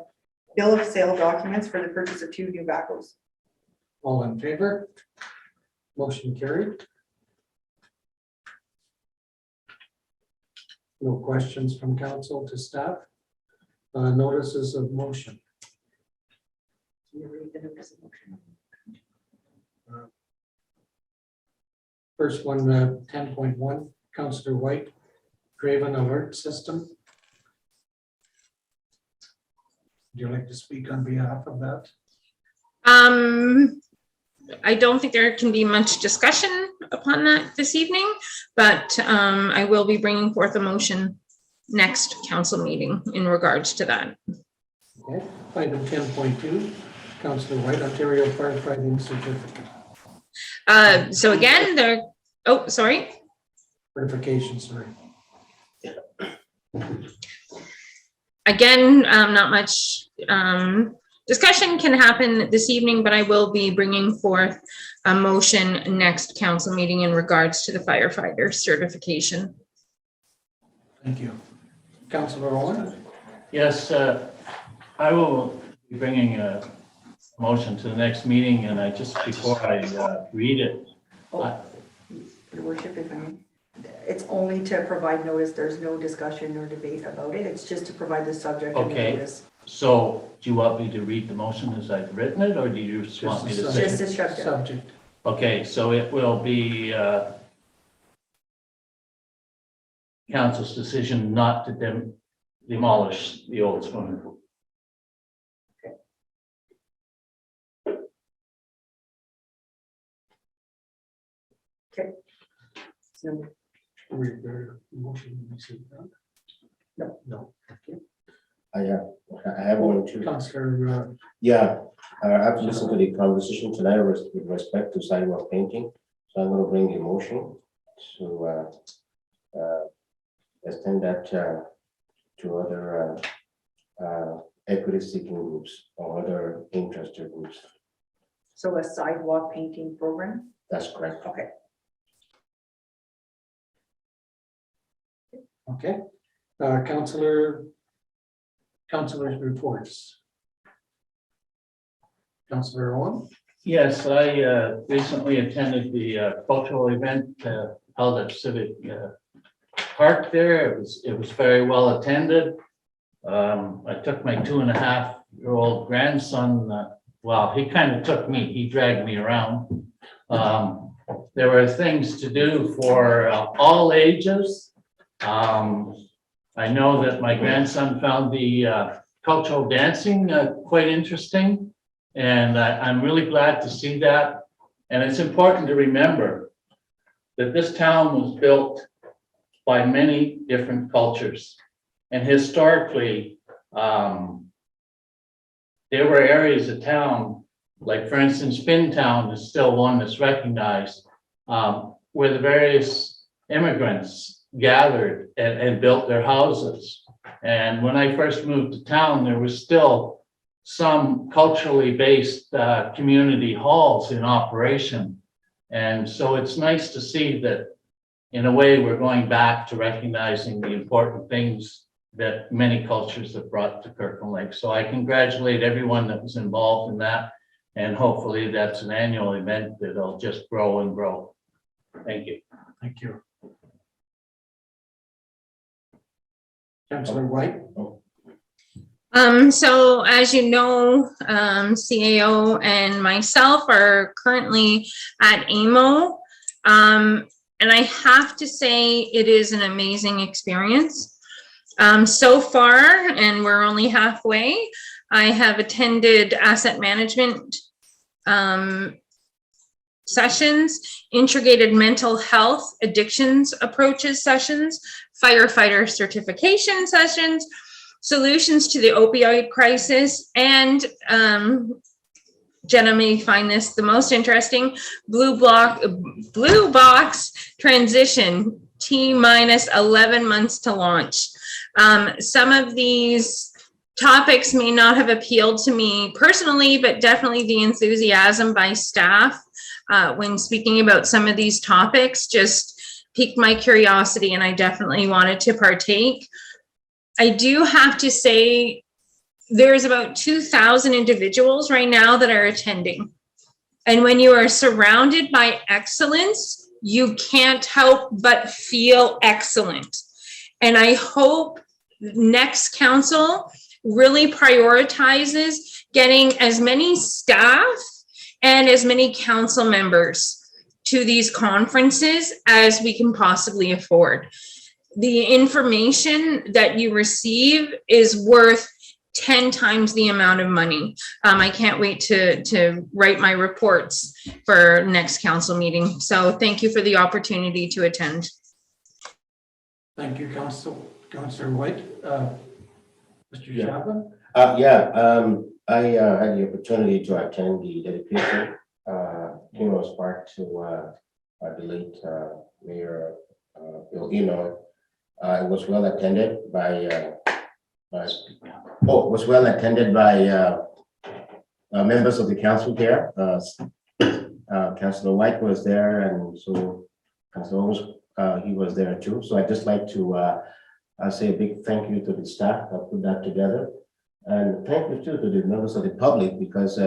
[SPEAKER 2] bill of sale documents for the purchase of 2 new backhoes.
[SPEAKER 1] All in favor? Motion carried. No questions from council to staff. Notices of motion.
[SPEAKER 2] Can you read the notice of motion?
[SPEAKER 1] First one, 10.1, Councillor White, Draven Alert System. Would you like to speak on behalf of that?
[SPEAKER 7] I don't think there can be much discussion upon that this evening, but I will be bringing forth a motion next council meeting in regards to that.
[SPEAKER 1] Okay. Item 10.2, Councillor White, Ontario Firefighting Certificate.
[SPEAKER 7] So again, sorry.
[SPEAKER 1] Certification, sorry.
[SPEAKER 7] Again, not much discussion can happen this evening, but I will be bringing forth a motion next council meeting in regards to the firefighter certification.
[SPEAKER 1] Thank you. Councillor Owen?
[SPEAKER 3] Yes, I will be bringing a motion to the next meeting, and before I read it.
[SPEAKER 2] Your worship, if I may. It's only to provide notice. There's no discussion or debate about it. It's just to provide the subject of the
[SPEAKER 3] Okay.
[SPEAKER 2] notice.
[SPEAKER 3] So do you want me to read the motion as I've written it, or do you just want me to say?
[SPEAKER 2] Just the subject.
[SPEAKER 1] Subject.
[SPEAKER 3] Okay, so it will be council's decision not to demolish the old swimming pool.
[SPEAKER 2] So,
[SPEAKER 1] Read the motion. No. No. Okay.
[SPEAKER 6] I have one too.
[SPEAKER 1] Councillor,
[SPEAKER 6] Yeah, I've listened to the conversation tonight with respect to sidewalk painting, so I'm gonna bring a motion to extend that to other equity seeking groups or other interested groups.
[SPEAKER 2] so a sidewalk painting program.
[SPEAKER 6] That's correct.
[SPEAKER 2] Okay.
[SPEAKER 1] Okay, councillors reports. Councillor Owen?
[SPEAKER 3] Yes, I recently attended the cultural event held at Civic Park there. It was very well attended. I took my 2.5-year-old grandson, well, he kind of took me, he dragged me around. There were things to do for all ages. I know that my grandson found the cultural dancing quite interesting, and I'm really glad to see that. And it's important to remember that this town was built by many different cultures. And historically, there were areas of town, like for instance, Finntown is still one that's recognized, where the various immigrants gathered and built their houses. And when I first moved to town, there was still some culturally based community halls in operation. And so it's nice to see that in a way, we're going back to recognizing the important things that many cultures have brought to Kirkland Lake. So I congratulate everyone that was involved in that. And hopefully that's an annual event that'll just grow and grow. Thank you.
[SPEAKER 1] Thank you. Councillor White?
[SPEAKER 7] So as you know, CAO and myself are currently at AMO. And I have to say it is an amazing experience. So far, and we're only halfway, I have attended asset management sessions, integrated mental health addictions approaches sessions, firefighter certification sessions, solutions to the opioid crisis, and Jenna may find this the most interesting, blue box transition, T-minus 11 months to launch. Some of these topics may not have appealed to me personally, but definitely the enthusiasm by staff when speaking about some of these topics just piqued my curiosity, and I definitely wanted to partake. I do have to say, there's about 2,000 individuals right now that are attending. And when you are surrounded by excellence, you can't help but feel excellent. And I hope next council really prioritizes getting as many staff and as many council members to these conferences as we can possibly afford. The information that you receive is worth 10 times the amount of money. I can't wait to write my reports for next council meeting. So thank you for the opportunity to attend.
[SPEAKER 1] Thank you, Councillor White. Mr. Shaba?
[SPEAKER 6] I had the opportunity to attend the dedication funeral spark to the late Mayor Bill Eno. It was well attended by members of the council here. Councillor White was there, and so Councillor Owens, he was there too. So I'd just like to say a big thank you to the staff that put that together. And thank you too to the members of the public, because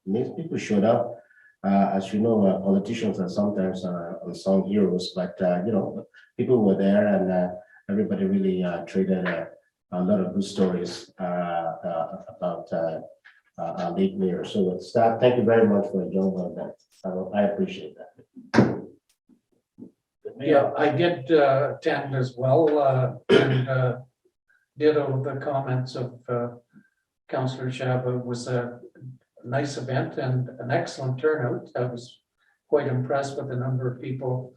[SPEAKER 6] many people showed up. As you know, politicians are sometimes unsung heroes, but you know, people were there, and everybody really traded a lot of good stories about our late mayor. So staff, thank you very much for a job on that. I appreciate that.
[SPEAKER 1] Yeah, I did attend as well, and ditto the comments of Councillor Shaba. It was a nice event and an excellent turnout. I was quite impressed with the number of people,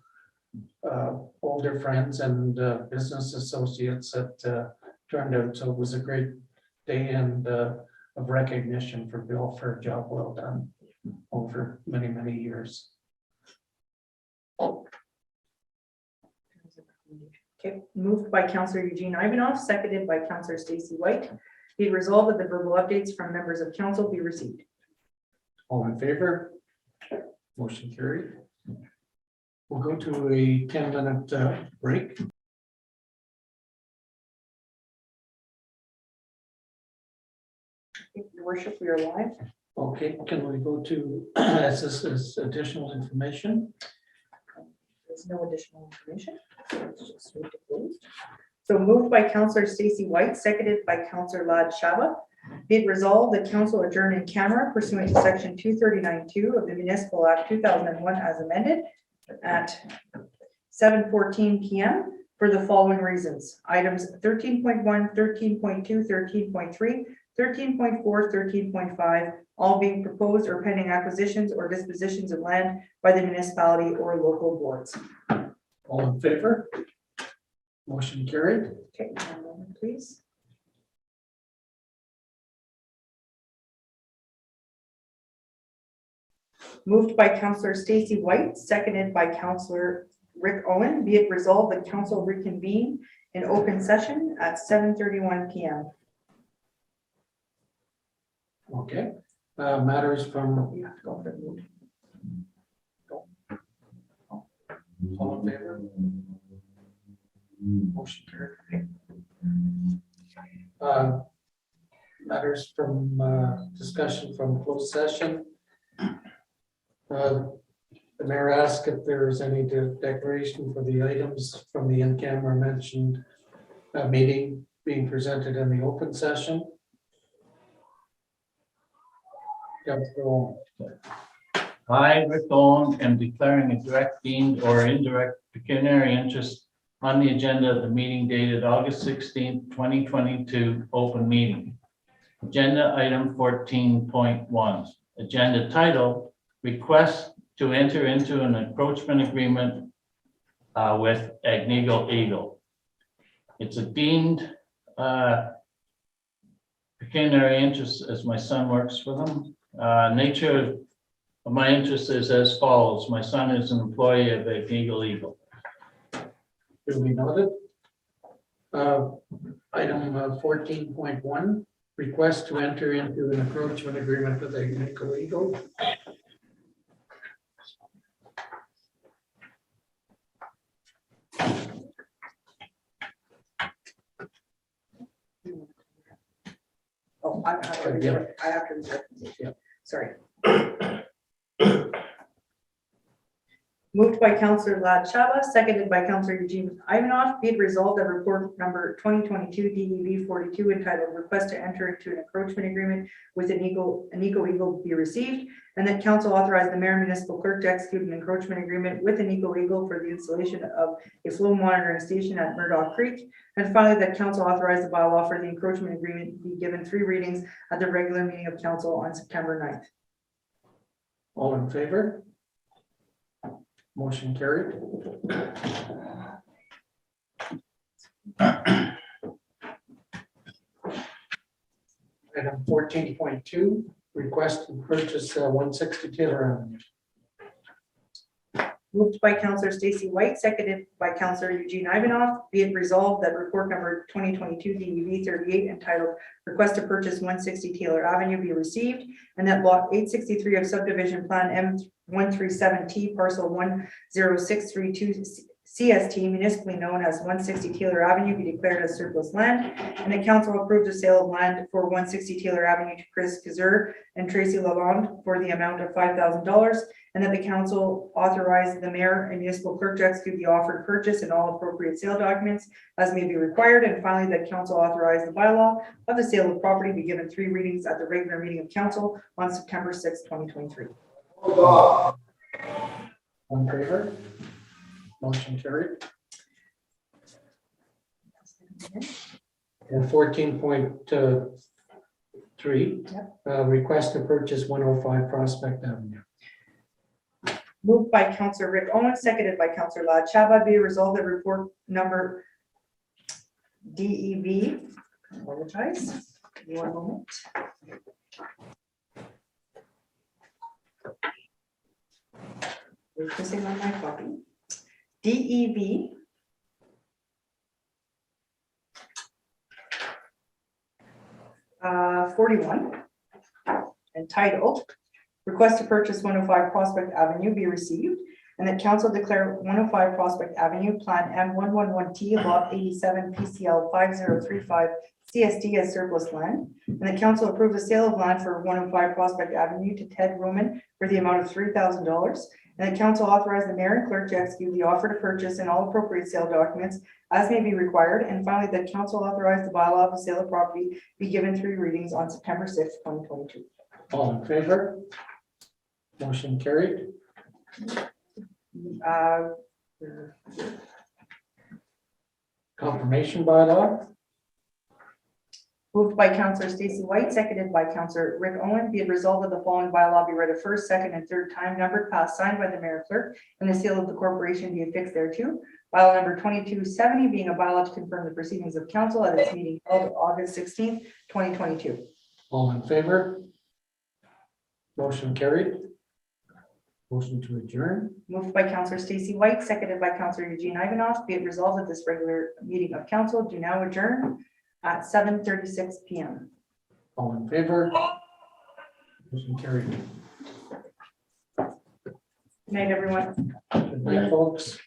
[SPEAKER 1] older friends and business associates that turned out. So it was a great day and of recognition for Bill for a job well done over many, many years.
[SPEAKER 2] Okay, moved by Councillor Eugene Ivanov, seconded by Councillor Stacy White. Be it resolved that the verbal updates from members of council be received.
[SPEAKER 1] All in favor? Motion carried. We'll go to a 10-minute break.
[SPEAKER 2] worship, we are live.
[SPEAKER 1] Okay, can we go to, as this is additional information?
[SPEAKER 2] There's no additional information. Let's just move to close. So moved by Counselor Stacy White, seconded by Counselor Lad Shaba. Be it resolved that council adjourn in camera pursuant to section 239(2) of the Municipal Act 2001 as amended at 7:14 p.m. for the following reasons. Items 13.1, 13.2, 13.3, 13.4, 13.5, all being proposed or pending acquisitions or dispositions of land by the municipality or local boards.
[SPEAKER 1] All in favor? Motion carried.
[SPEAKER 2] Okay, 1 moment, please. Moved by Counselor Stacy White, seconded by Counselor Rick Owen. Be it resolved that council reconvene in open session at 7:31 p.m.
[SPEAKER 1] Okay, matters from,
[SPEAKER 2] You have to go for the vote.
[SPEAKER 1] all in favor? Motion carried. Matters from, discussion from closed session. The mayor asked if there is any declaration for the items from the in-camera mentioned meeting being presented in the open session.
[SPEAKER 3] I, Rick Owen, am declaring a direct, deemed, or indirect pecuniary interest on the agenda of the meeting dated August 16th, 2022, open meeting. Agenda item 14.1, agenda title, request to enter into an encroachment agreement with Agnico Eagle. It's a deemed pecuniary interest as my son works for them. Nature of my interest is as follows. My son is an employee of Agnico Eagle.
[SPEAKER 1] Duly noted. Item 14.1, request to enter into an encroachment agreement with Agnico Eagle.
[SPEAKER 2] Oh, I have to read it. I have to read it.
[SPEAKER 1] Yeah.
[SPEAKER 2] Sorry. Moved by Counselor Lad Shaba, seconded by Counselor Eugene Ivanov. Be it resolved that report number 2022 DEV 42 entitled Request to Enter into an Encroachment Agreement with Agnico Eagle be received, and that council authorize the mayor and municipal clerk to execute an encroachment agreement with Agnico Eagle for the installation of a flow monitoring station at Murdoch Creek. And finally, that council authorize the bylaw for the encroachment agreement be given 3 readings at the regular meeting of council on September 9th.
[SPEAKER 1] All in favor? Motion carried. Item 14.2, request to purchase 160 Taylor Avenue.
[SPEAKER 2] Moved by Counselor Stacy White, seconded by Counselor Eugene Ivanov. Be it resolved that report number 2022 DEV 38 entitled Request to Purchase 160 Taylor Avenue be received, and that lot 863 of subdivision plan M137T parcel 10632 CST municipally known as 160 Taylor Avenue be declared as surplus land, and the council approved the sale of land for 160 Taylor Avenue to Chris Kazur and Tracy Lalonde for the amount of $5,000, and that the council authorized the mayor and municipal clerk to execute the offered purchase and all appropriate sale documents as may be required, and finally that council authorized the bylaw of the sale of property be given 3 readings at the regular meeting of council on September 6, 2023.
[SPEAKER 1] All in favor? Motion carried. And 14.3, request to purchase 105 Prospect Avenue.
[SPEAKER 2] Moved by Counselor Rick Owen, seconded by Counselor Lad Shaba. Be resolved that report number DEV, apologize, give me 1 moment. Focusing on my copy. DEV 41, entitled Request to Purchase 105 Prospect Avenue be received, and that council declare 105 Prospect Avenue, Plan M111T, Lot 87, PCL 5035, CSD as surplus land, and the council approved the sale of land for 105 Prospect Avenue to Ted Ruman for the amount of $3,000. And the council authorized the mayor and clerk to execute the offer to purchase and all appropriate sale documents as may be required. And finally, the council authorized the bylaw of the sale of property be given 3 readings on September 6th, 2022.
[SPEAKER 1] All in favor? Motion carried. Confirmation bylaw.
[SPEAKER 2] Moved by Councillor Stacy White, seconded by Councillor Rick Owen. Be it resolved that the following bylaw be read a first, second, and third time, numbered, passed, signed by the mayor and clerk, and the seal of the corporation be affixed thereto. Bylaw number 2270 being a bylaw to confirm the proceedings of council at its meeting held August 16th, 2022.
[SPEAKER 1] All in favor? Motion carried. Motion to adjourn.
[SPEAKER 2] Moved by Councillor Stacy White, seconded by Councillor Eugene Ivanoff. Be it resolved that this regular meeting of council do now adjourn at 7:36 p.m.
[SPEAKER 1] All in favor? Motion carried.
[SPEAKER 2] Good night, everyone.
[SPEAKER 1] Good night, folks.